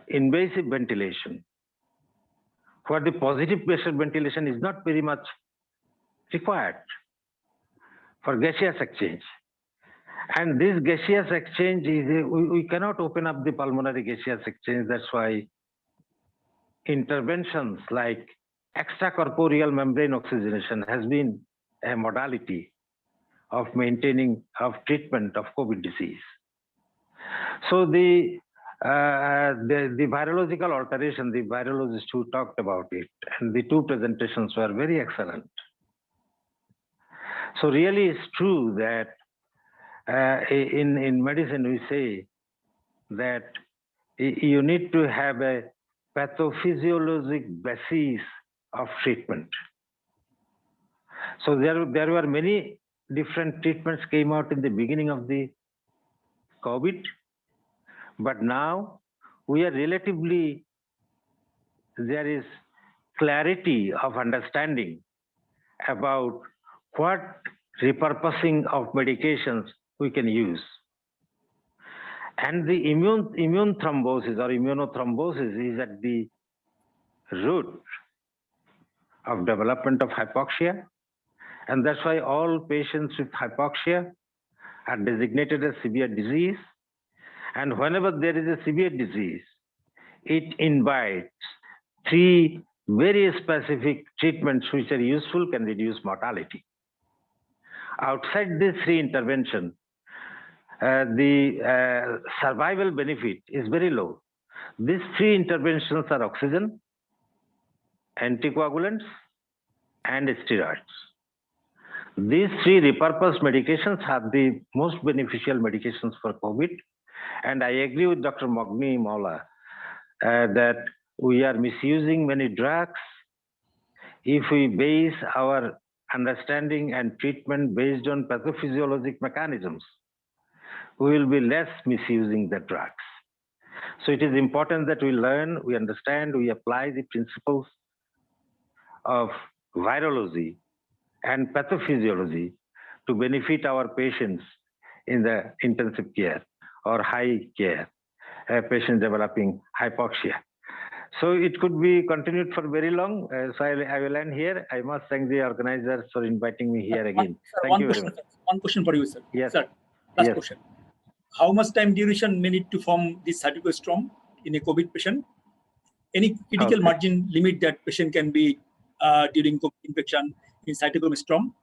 invasive ventilation, where the positive pressure ventilation is not very much required for gaseous exchange. And this gaseous exchange is, we cannot open up the pulmonary gaseous exchange. That's why interventions like extracorporeal membrane oxygenation has been a modality of treatment of COVID disease. So the virological alteration, the virologist who talked about it, and the two presentations were very excellent. So really it's true that in medicine we say that you need to have a pathophysiologic basis of treatment. So there were many different treatments came out in the beginning of the COVID, but now we are relatively, there is clarity of understanding about what repurposing of medications we can use. And the immune thrombosis or immunothrombosis is at the root of development of hypoxia. And that's why all patients with hypoxia are designated as severe disease. And whenever there is a severe disease, it invites three very specific treatments which are useful, can reduce mortality. Outside these three interventions, the survival benefit is very low. These three interventions are oxygen, anticoagulants, and steroids. These three repurposed medications are the most beneficial medications for COVID. And I agree with Dr. Mugni that we are misusing many drugs. If we base our understanding and treatment based on pathophysiologic mechanisms, we will be less misusing the drugs. So it is important that we learn, we understand, we apply the principles of virology and pathophysiology to benefit our patients in the intensive care or high care, patients developing hypoxia. So it could be continued for very long. So I will end here. I must thank the organizers for inviting me here again. Thank you very much. One question for you, sir. Yes. Sir, last question. How much time duration may need to form this cytokine storm in a COVID patient? Any critical margin limit that patient can be during COVID infection in cytokine storm?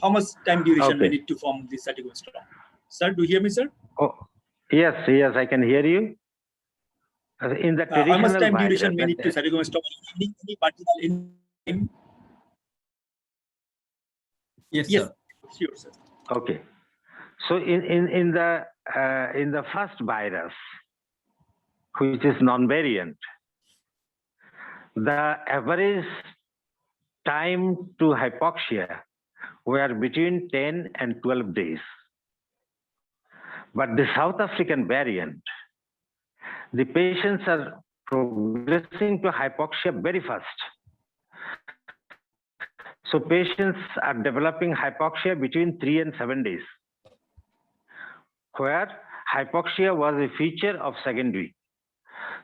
How much time duration may need to form this cytokine storm? Sir, do you hear me, sir? Oh, yes, I can hear you. In the traditional how much time duration may need to cytokine storm? Any particular in? Yes, sir. Sure, sir. Okay. So in the first virus, which is non-variant, the average time to hypoxia were between 10 and 12 days. But the South African variant, the patients are progressing to hypoxia very fast. So patients are developing hypoxia between 3 and 7 days, where hypoxia was a feature of second week.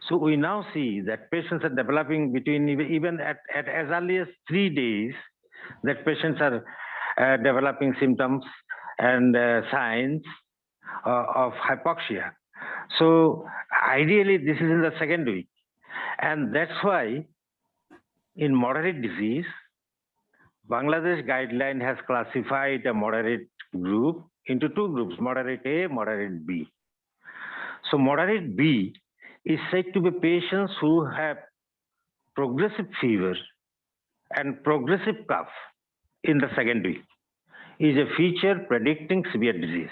So we now see that patients are developing between even at as early as 3 days, that patients are developing symptoms and signs of hypoxia. So ideally, this is in the second week. And that's why in moderate disease, Bangladesh guideline has classified a moderate group into two groups, moderate A, moderate B. So moderate B is said to be patients who have progressive fever and progressive cough in the second week, is a feature predicting severe disease.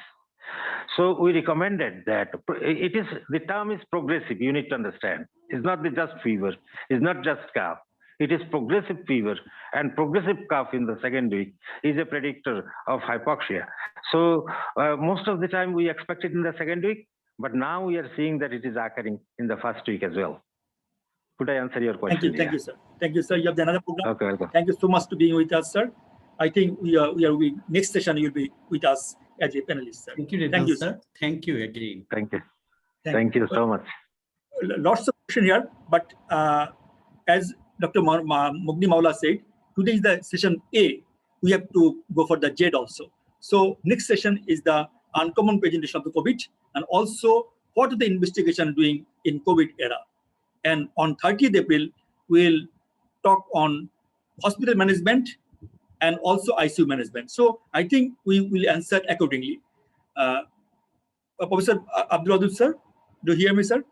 So we recommended that it is, the term is progressive, you need to understand. It's not just fever, it's not just cough, It is progressive fever, and progressive cough in the second week is a predictor of hypoxia. So most of the time we expect it in the second week, but now we are seeing that it is occurring in the first week as well. Could I answer your question? Thank you, sir. Thank you, sir. You have another program. Okay, welcome. Thank you so much to being with us, sir. I think next session you'll be with us as a panelist, sir. Thank you, thank you, sir. Thank you again. Thank you. Thank you so much. Lots of questions here, but as Dr. Mugni Maula said, today is the session A. We have to go for the Z also. So next session is the uncommon presentation of the COVID, and also what is the investigation doing in COVID era. And on 30th April, we'll talk on hospital management and also ICU management. So I think we will answer accordingly. Professor Abdullah, sir, do you hear me, sir?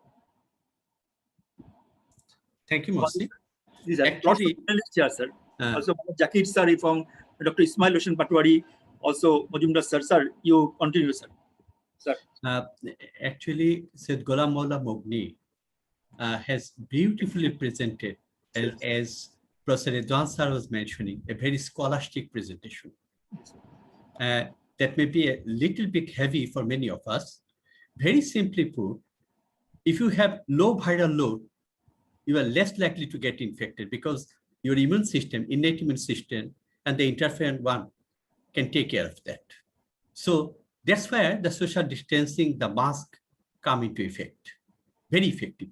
Thank you, Mosi. These are lots of panelists here, sir. Also, Jakir sir from Dr. Ismail Hossain Patwari, also Majumder sir. Sir, you continue, sir. Sir. Actually, Syed Ghulam Maula Mugni has beautifully presented, as Professor Ridwan sir was mentioning, a very scholastic presentation. That may be a little bit heavy for many of us. Very simply put, if you have low viral load, you are less likely to get infected because your immune system, innate immune system, and the interferon 1 can take care of that. So that's where the social distancing, the mask come into effect. Very effective.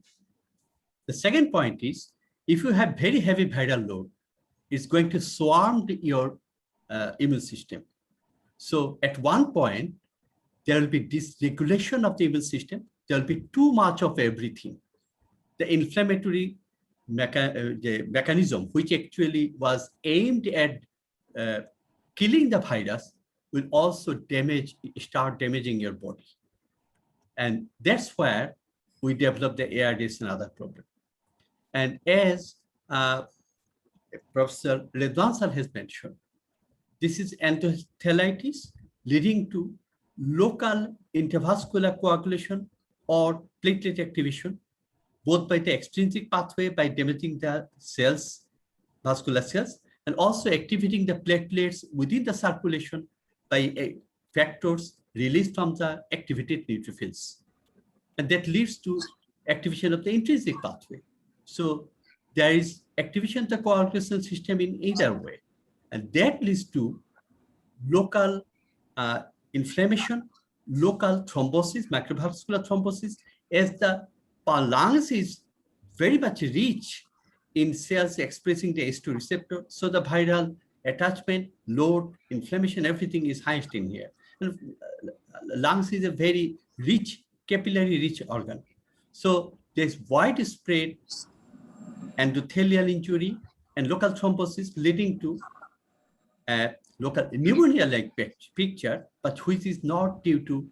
The second point is, if you have very heavy viral load, it's going to swarm your immune system. So at one point, there will be dysregulation of the immune system. There will be too much of everything. The inflammatory mechanism, which actually was aimed at killing the virus, will also start damaging your body. And that's where we develop the ARDS and other problems. And as Professor Ridwan sir has mentioned, this is endothelitis leading to local intravascular coagulation or platelet activation, both by the extrinsic pathway by damaging the cells, vascular cells, and also activating the platelets within the circulation by factors released from the activated neutrophils. And that leads to activation of the intrinsic pathway. So there is activation of the coagulation system in either way. And that leads to local inflammation, local thrombosis, microvascular thrombosis, as the lungs is very much rich in cells expressing the H2 receptor. So the viral attachment, load, inflammation, everything is highest in here. And lungs is a very rich, capillary rich organ. So there's widespread endothelial injury and local thrombosis leading to local pneumonia-like picture, but which is not due to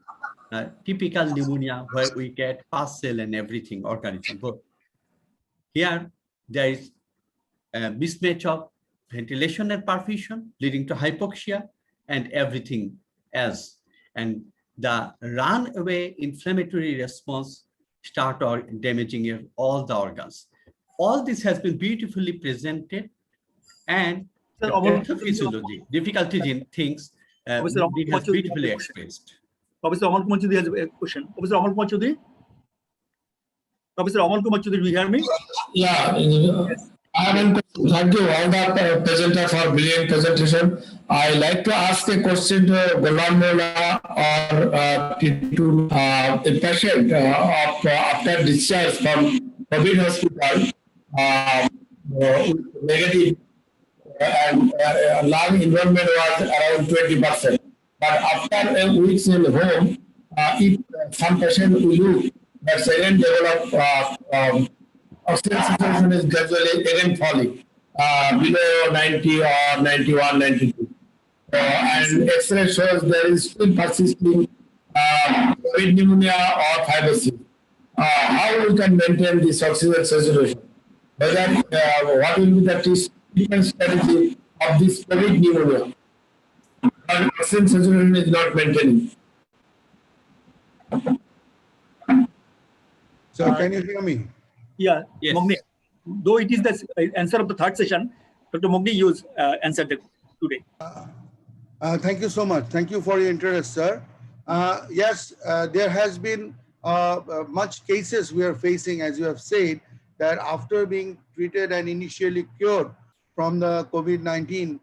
typical pneumonia where we get pus cell and everything, organism. But here there is a mismatch of ventilation and perfusion leading to hypoxia and everything else. And the runaway inflammatory response start damaging all the organs. All this has been beautifully presented, and the pathophysiology, difficulties in things, it has beautifully expressed. Professor Amal Kumar Chudhi has a question. Professor Amal Kumar Chudhi? Professor Amal Kumar Chudhi, do you hear me? Yeah. Yes. Thank you all the presenter for brilliant presentation. I like to ask a question to Ghulam Maula or Titu. A patient after discharge from COVID hospital with negative and lung involvement was around 20%. But after a week in home, if some patient will look, that second level of oxygen saturation is gradually again falling below 90 or 91, 92. And X-ray shows there is still persisting COVID pneumonia or fibrosis. How we can maintain this oxygen saturation? Whether what will be the treatment strategy of this COVID pneumonia? And oxygen saturation is not maintaining. So can you hear me? Yeah. Yes. Mugni. though it is the answer of the third session, Dr. Mugni use answered today. Thank you so much. Thank you for your interest, sir. Yes, there has been much cases we are facing, as you have said, that after being treated and initially cured from the COVID-19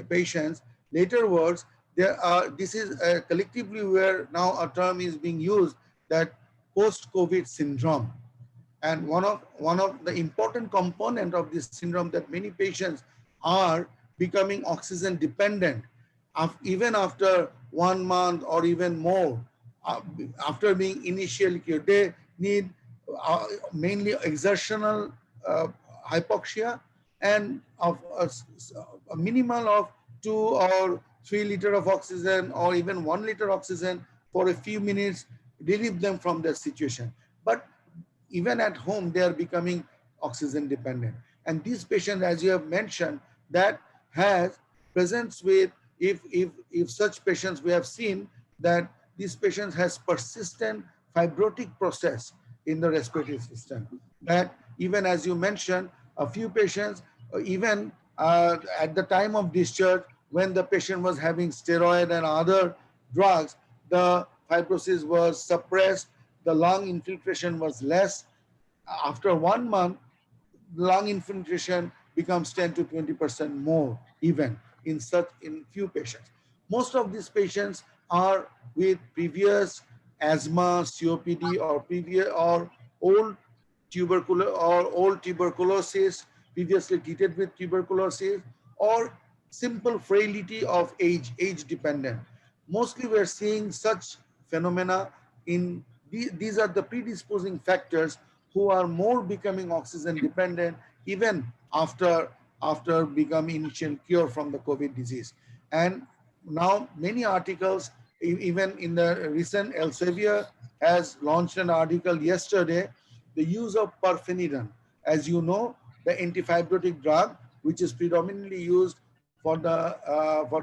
patients, laterwards, this is collectively where now a term is being used, that post-COVID syndrome. And one of the important component of this syndrome that many patients are becoming oxygen dependent even after 1 month or even more after being initially cured. They need mainly exertional hypoxia and of a minimal of 2 or 3 liters of oxygen or even 1 liter oxygen for a few minutes, relieve them from their situation. But even at home, they are becoming oxygen dependent. And these patients, as you have mentioned, that has presents with, if such patients, we have seen that these patients has persistent fibrotic process in the respiratory system. That even as you mentioned, a few patients, even at the time of discharge, when the patient was having steroid and other drugs, the fibrosis was suppressed, the lung infiltration was less. After 1 month, lung infiltration becomes 10 to 20% more even in few patients. Most of these patients are with previous asthma, COPD, or old tuberculosis, previously treated with tuberculosis, or simple frailty of age dependent. Mostly we're seeing such phenomena in these are the predisposing factors who are more becoming oxygen dependent even after becoming initial cure from the COVID disease. And now many articles, even in the recent Elsevier has launched an article yesterday, the use of perfenidone. As you know, the antifibrotic drug, which is predominantly used for the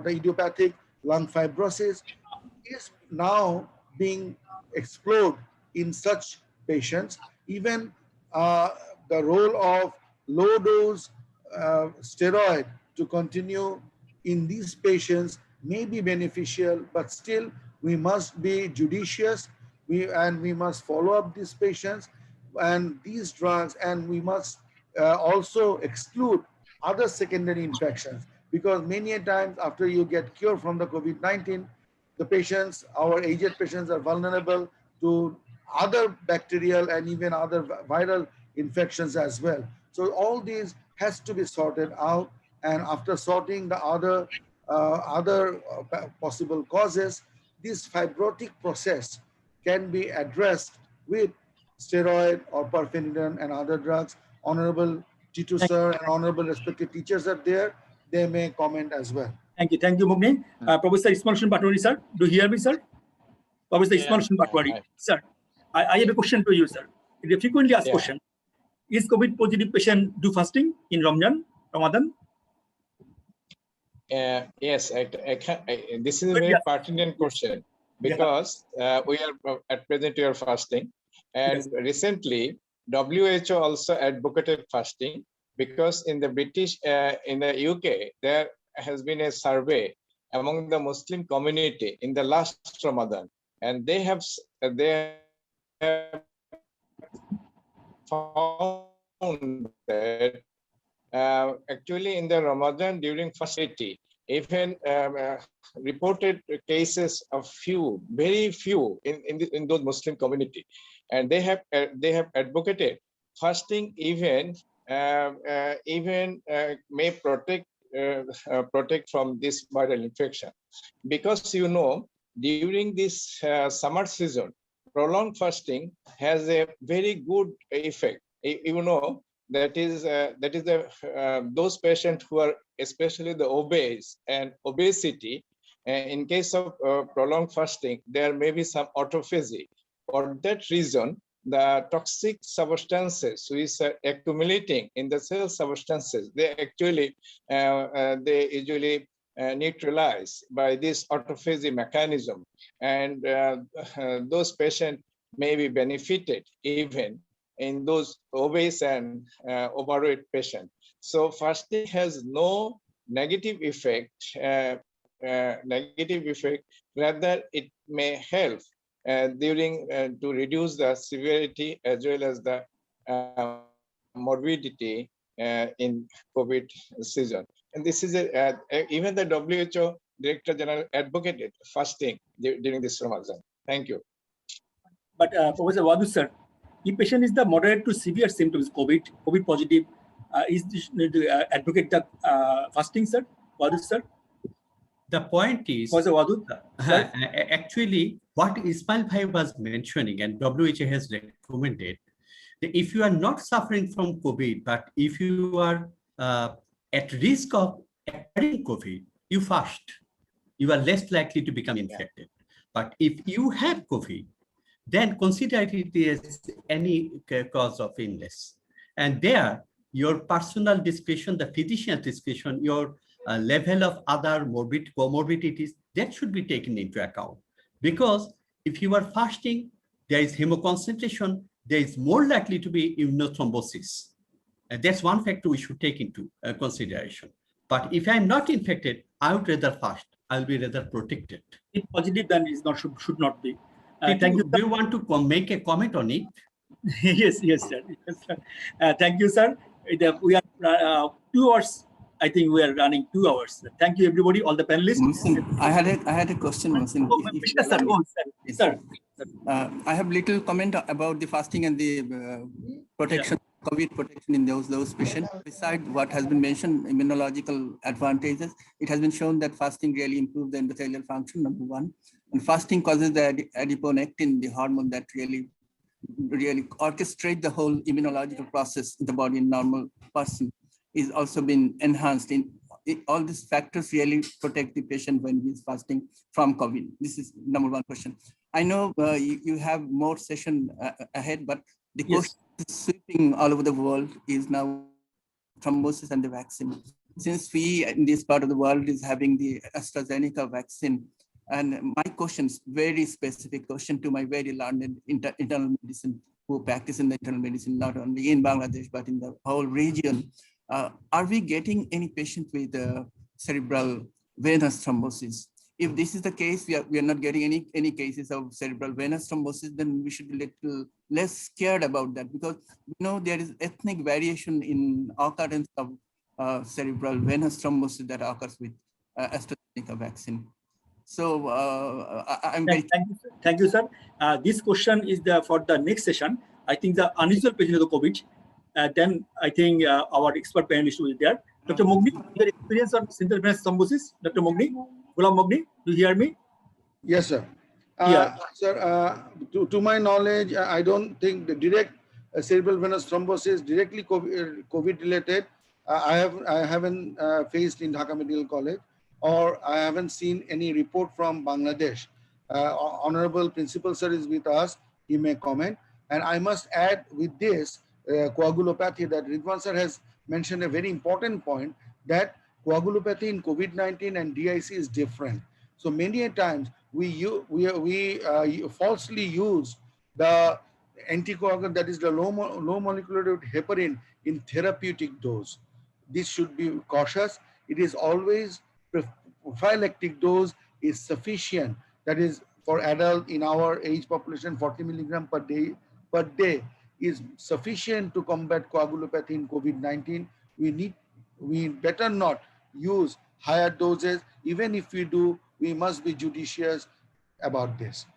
idiopathic lung fibrosis, is now being explored in such patients. Even the role of low dose steroid to continue in these patients may be beneficial, but still we must be judicious and we must follow up these patients and these drugs, and we must also exclude other secondary infections, because many a times after you get cured from the COVID-19, the patients, our aged patients, are vulnerable to other bacterial and even other viral infections as well. So all these has to be sorted out, and after sorting the other possible causes, this fibrotic process can be addressed with steroid or perfenidone and other drugs. Honorable Titu sir and honorable respected teachers are there. They may comment as well. Thank you, Mugni. Professor Ismail Patwari, sir, do you hear me, sir? Professor Ismail Patwari, sir, I have a question to you, sir. It's a frequently asked question. Is COVID positive patient do fasting in Ramadan? Yes, this is a very pertinent question, because we are at present we are fasting, and recently WHO also advocated fasting, because in the in the UK there has been a survey among the Muslim community in the last Ramadan, and they have found that actually in the Ramadan during fasting, even reported cases of very few in those Muslim community, and they have advocated fasting even may protect from this viral infection, because you know during this summer season prolonged fasting has a very good effect. You know, that is those patients who are especially the obese and obesity. In case of prolonged fasting, there may be some autophagy. For that reason, the toxic substances which are accumulating in the cell substances, they actually they usually neutralize by this autophagy mechanism, and those patients may be benefited even in those obese and overweight patients. So fasting has no negative effect, rather it may help during to reduce the severity as well as the morbidity in COVID season. And this is even the WHO Director General advocated fasting during this Ramadan. Thank you. But Professor Wadud sir, if patient is the moderate to severe symptoms, COVID positive, is this advocate the fasting, sir? Wadud sir? The point is, Professor Wadud, actually, what Ismail Bhai was mentioning and WHO has recommended, that if you are not suffering from COVID, but if you are at risk of acquiring COVID, you fast. You are less likely to become infected. But if you have COVID, then consider it as any cause of illness. And there, your personal discretion, the physician's discretion, your level of other comorbidities, that should be taken into account. Because if you are fasting, there is hemoconcentration, there is more likely to be immunothrombosis. And that's one factor we should take into consideration. But if I'm not infected, I would rather fast. I'll be rather protected. If positive, then is not should not be. Thank you. Do you want to make a comment on it? Yes, sir. Yes, sir. Thank you, sir. We are 2 hours. I think we are running 2 hours. Thank you, everybody, all the panelists. I had a question, Mohsin. Sir. I have little comment about the fasting and the protection, COVID protection in those patients. Besides what has been mentioned, immunological advantages, it has been shown that fasting really improves the endothelial function, number one. And fasting causes the adiponectin, the hormone that really orchestrates the whole immunological process in the body in normal person, is also been enhanced. All these factors really protect the patient when he is fasting from COVID. This is number one question. I know you have more session ahead, but the question sweeping all over the world is now thrombosis and the vaccine. Since we in this part of the world is having the AstraZeneca vaccine, and my questions, very specific question to my very learned internal medicine who practice in the internal medicine, not only in Bangladesh, but in the whole region. Are we getting any patient with cerebral venous thrombosis? If this is the case, we are not getting any cases of cerebral venous thrombosis, then we should be a little less scared about that, because we know there is ethnic variation in occurrence of cerebral venous thrombosis that occurs with AstraZeneca vaccine. So I'm very thank you, sir. This question is for the next session. I think the unusual patient of the COVID. Then I think our expert panelist will be there. Dr. Mugni, your experience on central venous thrombosis. Dr. Mugni, Gulum Mugni, do you hear me? Yes, sir. Sir, to my knowledge, I don't think the direct cerebral venous thrombosis directly COVID related. I haven't faced in Dhaka Medical College, or I haven't seen any report from Bangladesh. Honorable Principal Sir is with us. He may comment. And I must add with this coagulopathy that Ridwan Sir has mentioned a very important point, that coagulopathy in COVID-19 and DIC is different. So many a times we falsely use the anticoagulant, that is the low molecular weight heparin, in therapeutic dose. This should be cautious. It is always prophylactic dose is sufficient. That is for adult in our age population, 40 milligram per day is sufficient to combat coagulopathy in COVID-19. We better not use higher doses. Even if we do, we must be judicious about this.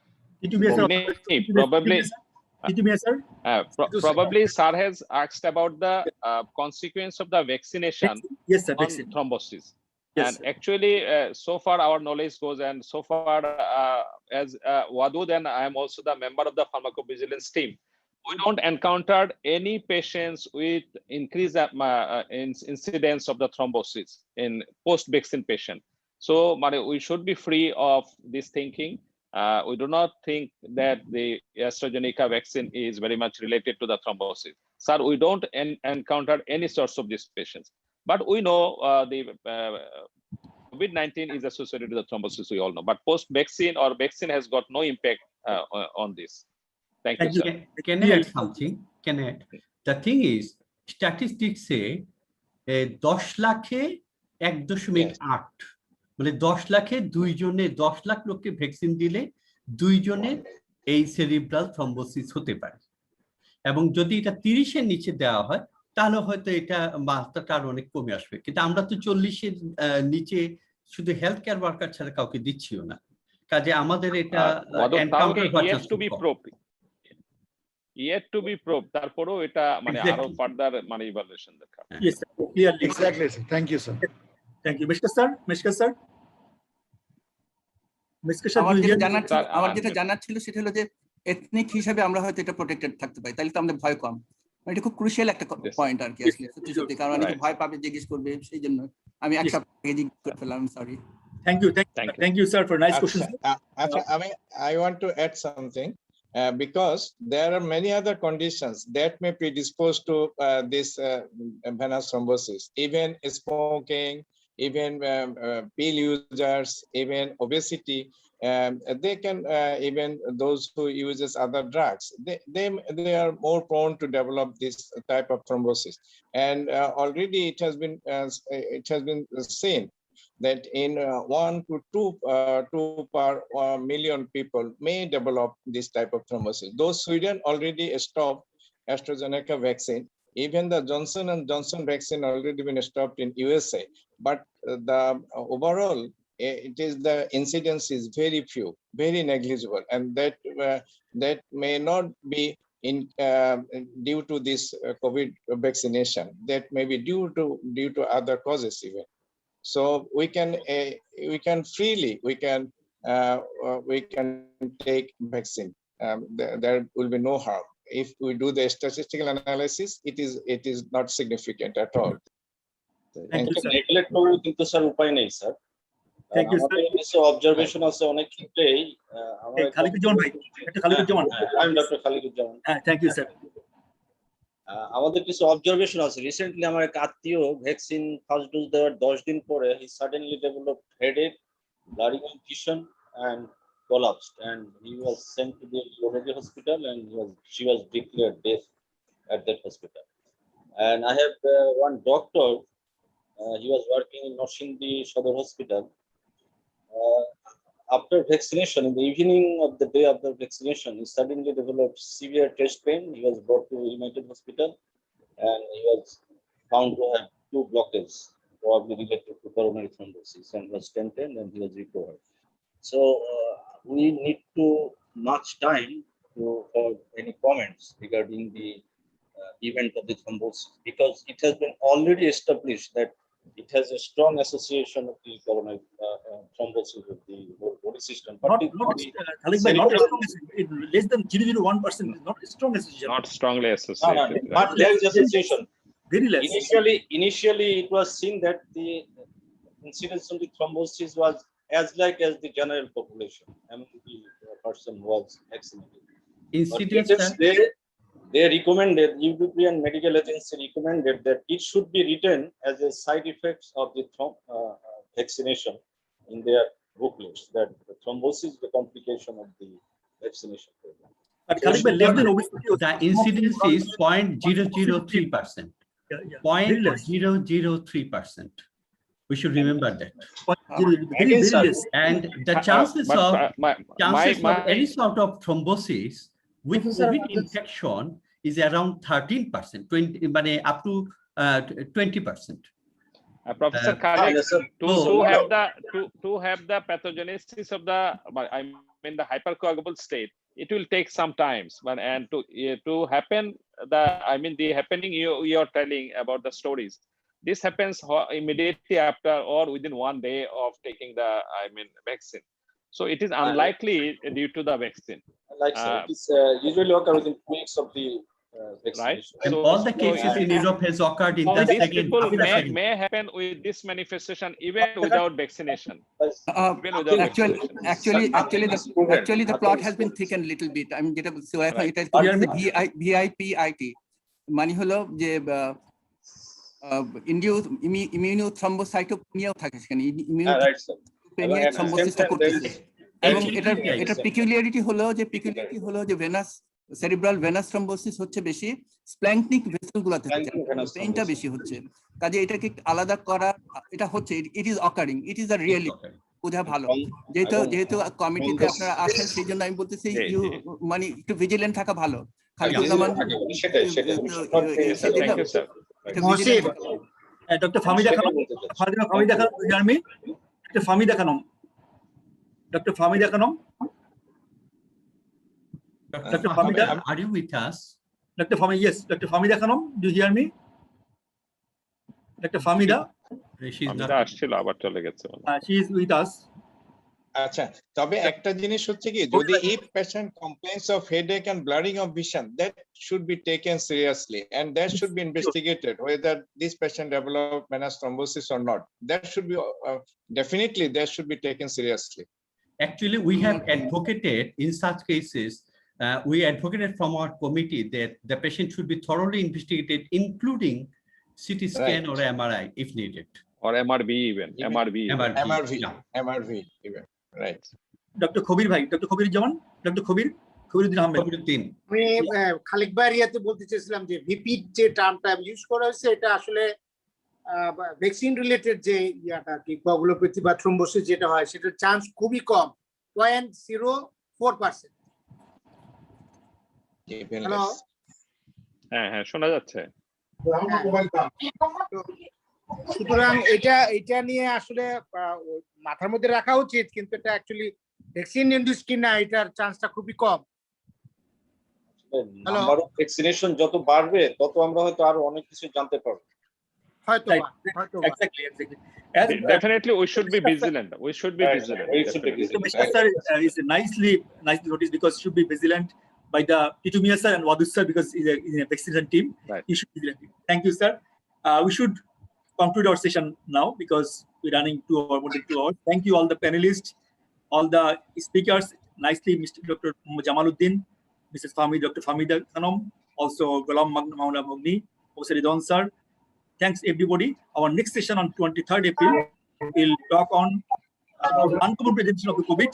Probably Sir has asked about the consequence of the vaccination on thrombosis. Yes, and actually, so far our knowledge goes, and so far as Wadud, and I am also the member of the pharmacovigilance team, we don't encounter any patients with increased incidence of the thrombosis in post-vaccine patient. So we should be free of this thinking. We do not think that the AstraZeneca vaccine is very much related to the thrombosis. Sir, we don't encounter any sorts of these patients. But we know the COVID-19 is associated with the thrombosis, we all know. But post-vaccine or vaccine has got no impact on this. Thank you, sir. Can I add something? can add. The thing is, statistics say 10 লাখে 1.8 মানে 10 লাখে 2 জনে 10 লাখ লোককে vaccine দিলে 2 জনের এই cerebral thrombosis হতে পারে এবং যদি এটা 30 এর নিচে দেওয়া হয় তাহলে হয়তো এটা মাত্রাটা আরো অনেক কমে আসবে কিন্তু আমরা তো 40 এর নিচে শুধু হেলথ কেয়ার ওয়ার্কার ছাড়া কাউকে দিচ্ছিও না কাজে আমাদের এটা encounter yet to be probed তারপরেও এটা মানে আরো ফার্দার মানে ইভালুয়েশন দরকার Yes, sir. Clearly. Exactly, sir. Thank you, sir. Thank you. Mishka sir. আমার যেটা জানার ছিল সেটা হলো যে এথনিক হিসাবে আমরা হয়তো এটা প্রোটেক্টেড থাকতে পারি তাহলে তো আমাদের ভয় কম এটা খুব ক্রুশিয়াল একটা পয়েন্ট আর কি আসলে সত্যি সত্যি কারণ অনেকে ভয় পাবে জিজ্ঞেস করবে সেই জন্য আমি এক সপ্তাহ আগে জিজ্ঞেস করে ফেললাম sorry Thank you sir for nice questions. I want to add something. Because there are many other conditions that may predispose to this venous thrombosis, even smoking, even pill users, even obesity. They can even those who uses other drugs. They are more prone to develop this type of thrombosis, and already it has been seen that in 1 to 2 per million people may develop this type of thrombosis. Though Sweden already stopped AstraZeneca vaccine, even the Johnson & Johnson vaccine already been stopped in USA. But the overall, it is the incidence is very few, very negligible, and that may not be due to this COVID vaccination. That may be due to other causes even. So we can freely take vaccine. There will be no harm. If we do the statistical analysis, it is not significant at all. Thank you, sir. Neglect করে কিন্তু sir উপায় নেই sir Thank you, sir. কিছু observation আছে অনেক ক্ষেত্রেই খালিকুজ্জামান ভাই একটা খালিকুজ্জামান আমি doctor Khaliquzzaman thank you sir আমাদের কিছু অবজারভেশন আছে রিসেন্টলি আমার এক আত্মীয় ভ্যাকসিন ফার্স্ট ডোজ দেওয়ার 10 দিন পরে হি সাডেনলি ডেভেলপড হেডেক লারিঙ্গোফিশন and collapsed and he was sent to the Virology hospital and she was declared dead at that hospital. And I have one doctor, he was working in Noshindi Shodor Hospital. After vaccination, in the evening of the day after vaccination, he suddenly developed severe chest pain. He was brought to Innate hospital and he was found to have 2 blockades, probably related to coronary thrombosis, and was stented and he was recovered. So we need to much time for any comments regarding the event of the thrombosis because it has been already established that it has a strong association of the coronary thrombosis with the whole body system. But less than 0.01%, not a strong association. Not strongly associated. No, but there is association. Very less. Initially, it was seen that the incidence of the thrombosis was as like as the general population among the person who was vaccinated. Incidence they recommended, European Medical Agency recommended that it should be written as a side effects of the vaccination in their booklets, that the thrombosis is the complication of the vaccination program. But less than obesity, the incidence is 0.003%. 0.003%. We should remember that. And the chances of any sort of thrombosis with COVID infection is around 13%, 20, up to 20%. Professor Khalid, to have the pathogenesis of the, I mean the hypercoagulable state, it will take some time. And to happen, the happening you are telling about the stories. This happens immediately after or within 1 day of taking the vaccine. So it is unlikely due to the vaccine. Like it is usually occur within 2 weeks of the vaccination. Right. And all the cases in Europe has occurred in the these second. People may happen with this manifestation even without vaccination. Actually, the plot has been thickened a little bit. I mean, so it is VIPIT. মানে হলো যে induce ইমিউনোথ্রম্বোসাইটোপেনিয়াও থাকে সেখানে ইমিউনোথ্রম্বোপেনিয়া থ্রম্বোসিসটা করতেছে এবং এটা পিকুলিয়ারিটি হলো যে ভেনাস সেরিব্রাল ভেনাস থ্রম্বোসিস হচ্ছে বেশি, স্প্ল্যাঙ্কনিক ভেসেলগুলোতে হচ্ছে, পেইনটা বেশি হচ্ছে। কাজে এটাকে আলাদা করা, এটা হচ্ছে it is occurring, it is a reality, বোঝা ভালো। যেহেতু কমিটিতে আপনারা আসেন, সেই জন্য আমি বলতেছি মানে একটু ভিজিলেন্ট থাকা ভালো। Khaliduzzaman Dr. Fahmida Khanam, Fahmida Khanam, you hear me? Dr. Fahmida Khanam. Dr. Fahmida Khanam. Dr. Fahmida, are you with us? Dr. Fahmida, yes. Dr. Fahmida Khanam, do you hear me? Dr. Fahmida? She is with us. আচ্ছা, তবে একটা জিনিস হচ্ছে কি, যদি if patient complains of headache and blurring of vision, that should be taken seriously and that should be investigated whether this patient developed venous thrombosis or not. That should be definitely that should be taken seriously. Actually, we have advocated in such cases. We advocated from our committee that the patient should be thoroughly investigated, including CT scan or MRI if needed, or MRV even. MRV even. Right. Dr. Khobir bhai, Dr. Khobir Jaman, Dr. Khobir Uddin Ahmed. আমি খালিক ভাই ইয়াতে বলতে চাইছিলাম যে VP যে টার্মটা use করা হয়েছে, এটা আসলে ভ্যাকসিন রিলেটেড যে ইয়াটা কি কোয়াগুলোপ্যাথি বা থ্রম্বোসিস যেটা হয়, সেটার চান্স খুবই কম, 0.04%। হ্যালো, হ্যাঁ শোনা যাচ্ছে। সুতরাং এটা নিয়ে আসলে মাথার মধ্যে রাখা উচিত, কিন্তু এটা অ্যাকচুয়ালি ভ্যাকসিন ইনডিউসড কিনা এটার চান্সটা খুবই কম। নাম্বার অফ ভ্যাকসিনেশন যত বাড়বে তত আমরা হয়তো আরো অনেক কিছু জানতে পারবো। Exactly. Definitely, we should be vigilant. We should be vigilant. Mr. Sir is nicely noticed because should be vigilant by the Titu Miah sir and Wadud sir because he's a vaccination team. Right. He should be vigilant. Thank you, sir. We should conclude our session now because we're running more than 2 hours. Thank you all the panelists, all the speakers. Nicely, Mr. Dr. Jamal Uddin, Mrs. Fahmida, Dr. Fahmida Khanam, also Gulum, Mohammad, Mugni, Professor Ridwanur sir. Thanks everybody. Our next session on 23rd April will talk on uncommon presentation of the COVID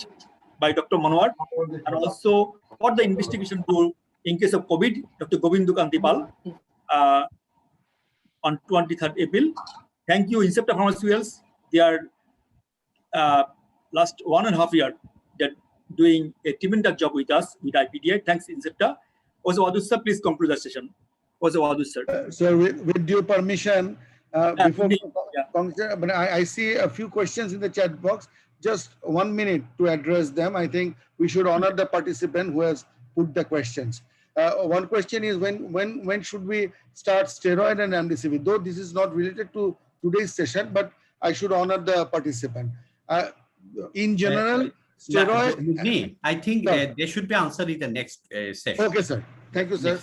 by Dr. Manohar, and also what the investigation do in case of COVID, Dr. Govindu Kantipal, on 23rd April. Thank you, Incepta Pharmaceuticals. They are last 1.5 years that doing a tremendous job with us with IPDI. Thanks, Incepta. Also, Wadud sir, please conclude the session. Also, Wadud sir. So, with due permission, before I see a few questions in the chat box. Just 1 minute to address them. I think we should honor the participant who has put the questions. One question is when should we start steroid and remdesivir? Though this is not related to today's session, but I should honor the participant. In general, steroid. I think they should be answered in the next session. Okay, sir. Thank you, sir.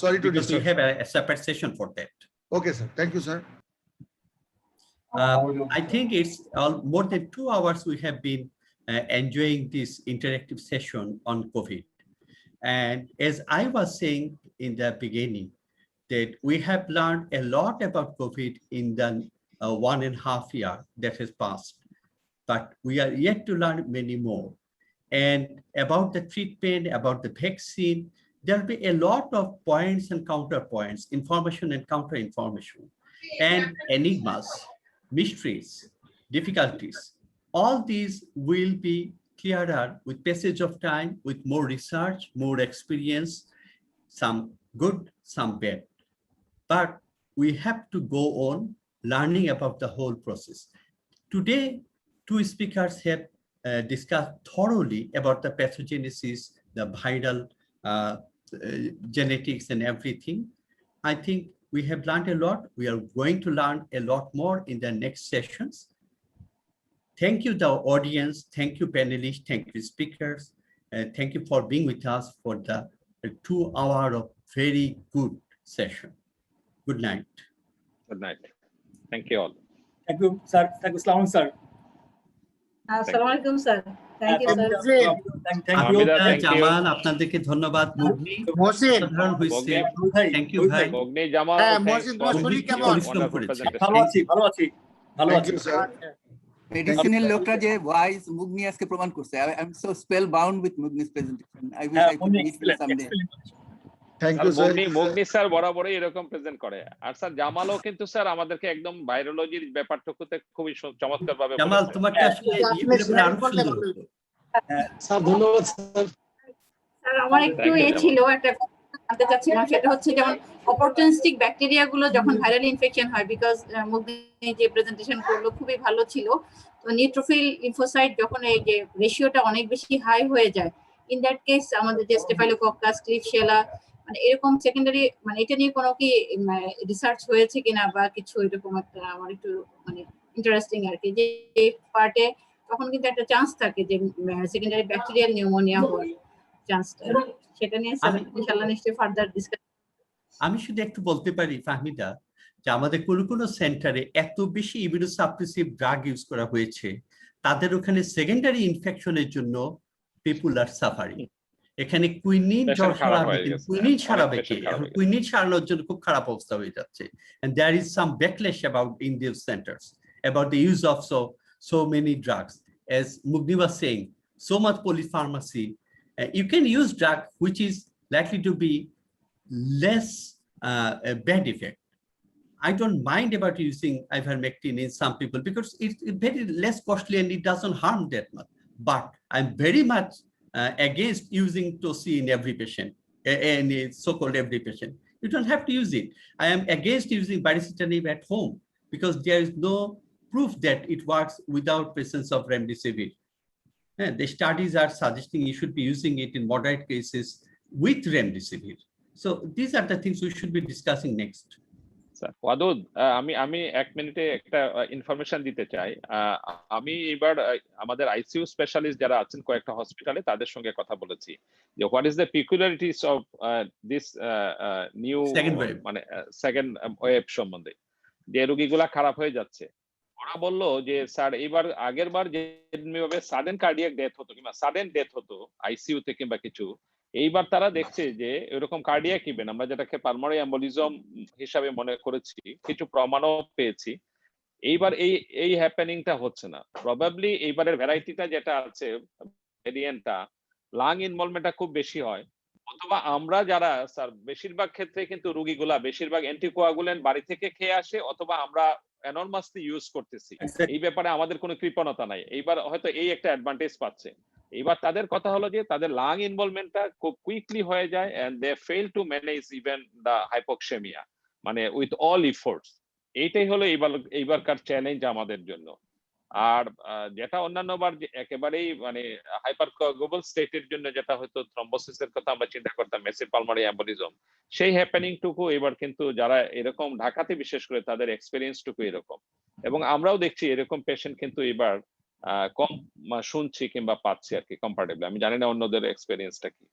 Sorry to disturb. We have a separate session for that. Okay, sir. Thank you, sir. I think it's more than 2 hours we have been enjoying this interactive session on COVID. And as I was saying in the beginning, that we have learned a lot about COVID in the 1.5 years that has passed, but we are yet to learn many more. And about the treatment, about the vaccine, there'll be a lot of points and counterpoints, information and counter-information, and enigmas, mysteries, difficulties. All these will be clearer with passage of time, with more research, more experience, some good, some bad. But we have to go on learning about the whole process. Today, 2 speakers have discussed thoroughly about the pathogenesis, the viral genetics and everything. I think we have learned a lot. We are going to learn a lot more in the next sessions. Thank you, the audience. Thank you, panelists. Thank you, speakers. Thank you for being with us for the 2 hours of very good session. Good night. Good night. Thank you all. Thank you, sir. Thank you, Salaam, sir. Assalamualaikum, sir. Thank you, sir. Thank you. Jamal, আপনাদেরকে ধন্যবাদ। মুগনি, সাধারণ হইছে। Thank you, ভাই। মুগনি, জামাল, মহসিন, কেমন? ভালো আছি। Thank you, sir. মেডিসিনের লোকরা যে ওয়াইজ মুগনি আজকে প্রমাণ করছে। I am so spell bound with Mugni's presentation. I wish I could meet him someday. Thank you sir. Mugni sir বরাবরই এরকম প্রেজেন্ট করে। আর স্যার জামালও কিন্তু স্যার আমাদেরকে একদম ভাইরোলজির ব্যাপারটুকুতে খুবই চমৎকার ভাবে জামাল তোমারটা আসলে আরো সুন্দর হতো। স্যার ধন্যবাদ স্যার। স্যার আমার একটু ছিল একটা জানতে চাচ্ছিলাম, সেটা হচ্ছে যেমন অপরচুনিস্টিক ব্যাকটেরিয়া গুলো যখন ভাইরাল ইনফেকশন হয়, বিকজ মুগনি যে প্রেজেন্টেশন করলো খুবই ভালো ছিল, তো নিউট্রোফিল লিম্ফোসাইট যখন এই যে রেশিওটা অনেক বেশি হাই হয়ে যায়, ইন দ্যাট কেস আমাদের যে স্টেফাইলোকক্কাস, ক্লিপশিয়েলা, মানে এরকম সেকেন্ডারি, মানে এটা নিয়ে কোনো কি রিসার্চ হয়েছে কিনা বা কিছু, এরকম একটা আমার একটু মানে ইন্টারেস্টিং আর কি, যে পার্টে তখন কিন্তু একটা চান্স থাকে যে সেকেন্ডারি ব্যাকটেরিয়াল নিউমোনিয়া হওয়ার চান্সটা, সেটা নিয়ে ইনশাআল্লাহ নিশ্চয়ই ফার্দার ডিসকাস। আমি শুধু একটু বলতে পারি ফাহমিদা, যে আমাদের কোনো সেন্টারে এত বেশি ইমিউনোসাপ্রেসিভ ড্রাগ ইউজ করা হয়েছে, তাদের ওখানে সেকেন্ডারি ইনফেকশনের জন্য পিপুল আর সাফারিং। এখানে কুইনিন জ্বর সারাবে, কুইনিন সারাবে কে? এখন কুইনিন সারানোর জন্য খুব খারাপ অবস্থা হয়ে যাচ্ছে। And there is some backlash about in these centers about the use of so many drugs. As Mugni was saying, so much polypharmacy. You can use drug which is likely to be less bad effect. I don't mind about using ivermectin in some people because it's very less costly and it doesn't harm that much. But I'm very much against using toci in every patient, in so-called every patient. You don't have to use it. I am against using baricitinib at home because there is no proof that it works without presence of remdesivir. The studies are suggesting you should be using it in moderate cases with remdesivir. So these are the things we should be discussing next. Wadud, আমি এক মিনিটে একটা information দিতে চাই। আমি এবার আমাদের ICU specialist যারা আছেন কয়েকটা হসপিটালে, তাদের সঙ্গে কথা বলেছি যে what is the peculiarities of this new মানে সেকেন্ড ওয়েভ সম্বন্ধে, যে রোগীগুলা খারাপ হয়ে যাচ্ছে। ওরা বললো যে স্যার এইবার আগের বার যেভাবে সাডেন কার্ডিয়াক ডেথ হতো কিংবা সাডেন ডেথ হতো আইসিইউতে কিংবা কিছু, এইবার তারা দেখছে যে এরকম কার্ডিয়াক ইভেন্ট, আমরা যেটাকে পালমোনারি এম্বোলিজম হিসাবে মনে করেছি, কিছু প্রমাণও পেয়েছি, এইবার এই হ্যাপেনিংটা হচ্ছে না। প্রবাবলি এইবারের ভ্যারাইটিটা যেটা আছে, ভেরিয়েন্টটা, লাং ইনভলভমেন্টটা খুব বেশি হয়, অথবা আমরা যারা স্যার বেশিরভাগ ক্ষেত্রে কিন্তু রোগীগুলা বেশিরভাগ অ্যান্টিকোয়াগুলেন্ট বাড়ি থেকে খেয়ে আসে, অথবা আমরা এনরমাসলি ইউজ করতেছি। এই ব্যাপারে আমাদের কোনো কৃপণতা নাই। এইবার হয়তো এই একটা অ্যাডভান্টেজ পাচ্ছে। এবার তাদের কথা হলো যে তাদের লাং ইনভলভমেন্টটা খুব কুইকলি হয়ে যায় and they fail to manage even the hypoxaemia, মানে উইথ অল এফোর্টস। এইটাই হলো এইবারকার চ্যালেঞ্জ আমাদের জন্য। আর যেটা অন্যান্য বার একেবারেই মানে হাইপারকোয়াগুলেবল স্টেটের জন্য যেটা হয়তো থ্রম্বোসিসের কথা আমরা চিন্তা করতাম, মেসিভ পালমোনারি এম্বোলিজম, সেই হ্যাপেনিং টুকু এবার কিন্তু যারা এরকম ঢাকাতে বিশেষ করে তাদের এক্সপেরিয়েন্স টুকু এরকম, এবং আমরাও দেখছি এরকম পেশেন্ট কিন্তু এবার কম শুনছি কিংবা পাচ্ছি আর কি কম্পারেটিভলি। আমি জানি না অন্যদের এক্সপেরিয়েন্সটা কি।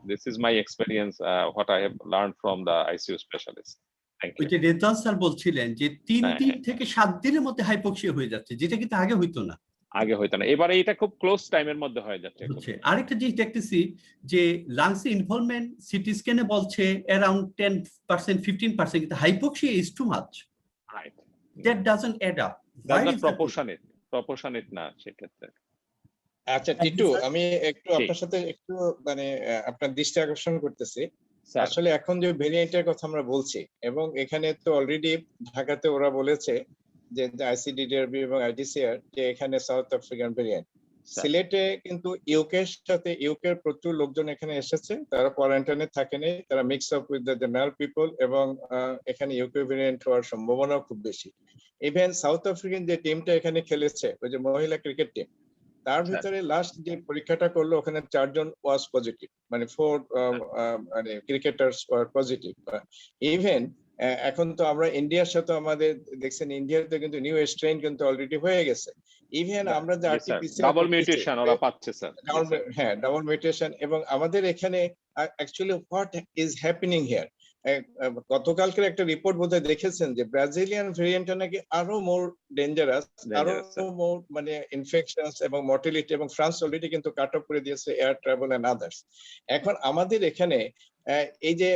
This is my experience, what I have learn from the ICU specialist. ওই যে রেজাল্ট স্যার বলছিলেন যে 3 দিন থেকে 7 দিনের মধ্যে হাইপোক্সিয়া হয়ে যাচ্ছে, যেটা কিন্তু আগে হইতো না। এবারে এটা খুব ক্লোজ টাইমের মধ্যে হয়ে যাচ্ছে। আরেকটা জিনিস দেখতেছি যে লাংসে ইনভলভমেন্ট সিটি স্ক্যানে বলছে অ্যারাউন্ড 10%, 15%, কিন্তু hypoxia is too much. Right, that doesn't add up. That's not proportionate না সেক্ষেত্রে। আচ্ছা টিটু, আমি একটু আপনার সাথে একটু মানে আপনার দৃষ্টি আকর্ষণ করতেছি। আসলে এখন যে ভেরিয়েন্টের কথা আমরা বলছি, এবং এখানে তো অলরেডি ঢাকাতে ওরা বলেছে যে আইসিডিডিআরবি এবং আইডিসিআর যে এখানে সাউথ আফ্রিকান ভেরিয়েন্ট। সিলেটে কিন্তু ইউকের সাথে ইউকের প্রচুর লোকজন এখানে এসেছে, তারা কোয়ারেন্টাইনে থাকেনি, তারা mix up with the general people, এবং এখানে ইউকে ভেরিয়েন্ট হওয়ার সম্ভাবনাও খুব বেশি। ইভেন সাউথ আফ্রিকান যে টিমটা এখানে খেলেছে, ওই যে মহিলা ক্রিকেট টিম, তার ভিতরে লাস্ট যে পরীক্ষাটা করলো ওখানে 4 জন ওয়াজ পজিটিভ, মানে 4 মানে ক্রিকেটার্স ওয়ার পজিটিভ। ইভেন এখন তো আমরা ইন্ডিয়ার সাথে আমাদের দেখছেন, ইন্ডিয়াতে কিন্তু নিউ স্ট্রেন কিন্তু অলরেডি হয়ে গেছে। ইভেন আমরা যে আরটিপিসিআর ডাবল মিউটেশন ওরা পাচ্ছে স্যার। হ্যাঁ, ডাবল মিউটেশন। এবং আমাদের এখানে actually what is happening here, গতকালকের একটা রিপোর্ট বোধহয় দেখেছেন যে ব্রাজিলিয়ান ভেরিয়েন্টটা নাকি আরো মোর ডেঞ্জারাস, আরো Dangerous, sir. মোর মানে ইনফেকশনস এবং মর্টালিটি, এবং ফ্রান্স অলরেডি কিন্তু কাট অফ করে দিয়েছে এয়ার ট্রাভেল এন্ড আদার্স। এখন আমাদের এখানে এই যে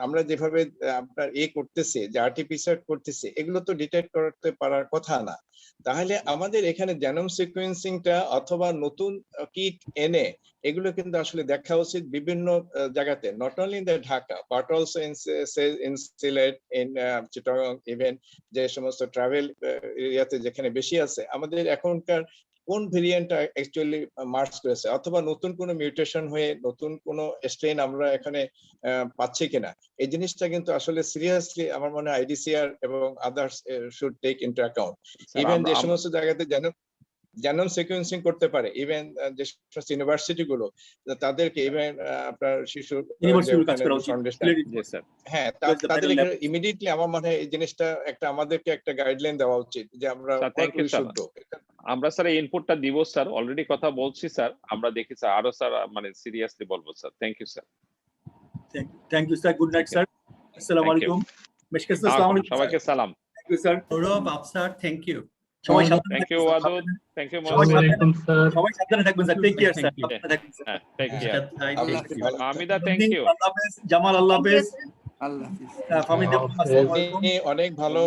আমরা যেভাবে আপনার করতেছি, যে আরটিপিসিআর করতেছি, এগুলো তো ডিটেক্ট করতে পারার কথা না। তাহলে আমাদের এখানে জেনোম সিকোয়েন্সিংটা অথবা নতুন কিট এনে এগুলো কিন্তু আসলে দেখা উচিত বিভিন্ন জায়গাতে, not only in the Dhaka but also in Sylhet, in Chittagong, even যে সমস্ত ট্রাভেল এরিয়াতে যেখানে বেশি আছে, আমাদের এখনকার কোন ভেরিয়েন্ট অ্যাকচুয়ালি মার্চ করেছে, অথবা নতুন কোনো মিউটেশন হয়ে নতুন কোনো স্ট্রেন আমরা এখানে পাচ্ছি কিনা, এই জিনিসটা কিন্তু আসলে সিরিয়াসলি আমার মনে হয় আইডিসিআর এবং others should take into account. Even যে সমস্ত জায়গাতে জেনোম সিকোয়েন্সিং করতে পারে, ইভেন যে সমস্ত ইউনিভার্সিটি গুলো তাদেরকে, ইভেন আপনার শিশু হ্যাঁ তাদের ইমিডিয়েটলি আমার মনে হয় এই জিনিসটা আমাদেরকে একটা গাইডলাইন দেওয়া উচিত যে আমরা আমরা স্যার এই ইনপুটটা দিব স্যার, অলরেডি কথা বলছি স্যার, আমরা দেখি স্যার আরো স্যার মানে সিরিয়াসলি বলবো sir. Thank you sir. Thank you sir, good night sir, আসসালামু আলাইকুম, সবাইকে সালাম। Thank you sir, Gaurav, Afsar, thank you. সবাই thank you Wadud, thank you সবাই সাবধানে থাকবেন স্যার, টেক কেয়ার স্যার, হ্যাঁ take care. Fahmida thank you, আল্লাহ হাফেজ, জামাল আল্লাহ হাফেজ, আল্লাহ হাফেজ, ফাহমিদা আসসালামু আলাইকুম, অনেক ভালো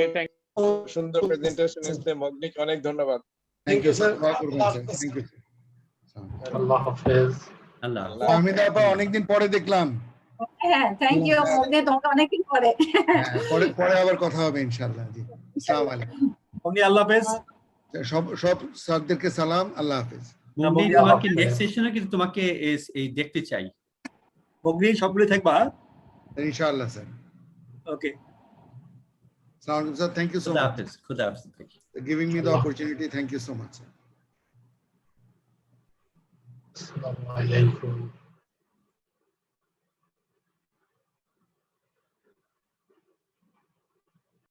সুন্দর প্রেজেন্টেশন এসেছে, মগনিক অনেক ধন্যবাদ। Thank you sir, thank you. আল্লাহ হাফেজ। আল্লাহ। ফাহমিদা আপা অনেকদিন পরে দেখলাম। হ্যাঁ, থ্যাংক ইউ মগনি, তোমাকে অনেকদিন পরে। পরে আবার কথা হবে ইনশাআল্লাহ। জি, আসসালামু আলাইকুম। মগনি আল্লাহ হাফেজ, সব স্যারদেরকে সালাম, আল্লাহ হাফেজ। মগনি তোমাকে নেক্সট সেশনে কিন্তু তোমাকে এই দেখতে চাই। মগনি সবগুলো থাকবা ইনশাআল্লাহ স্যার। ওকে, আসসালামু আলাইকুম sir, thank you so much. খুদা হাফেজ। Giving me the opportunity, thank you so much sir. Assalamu alaikum.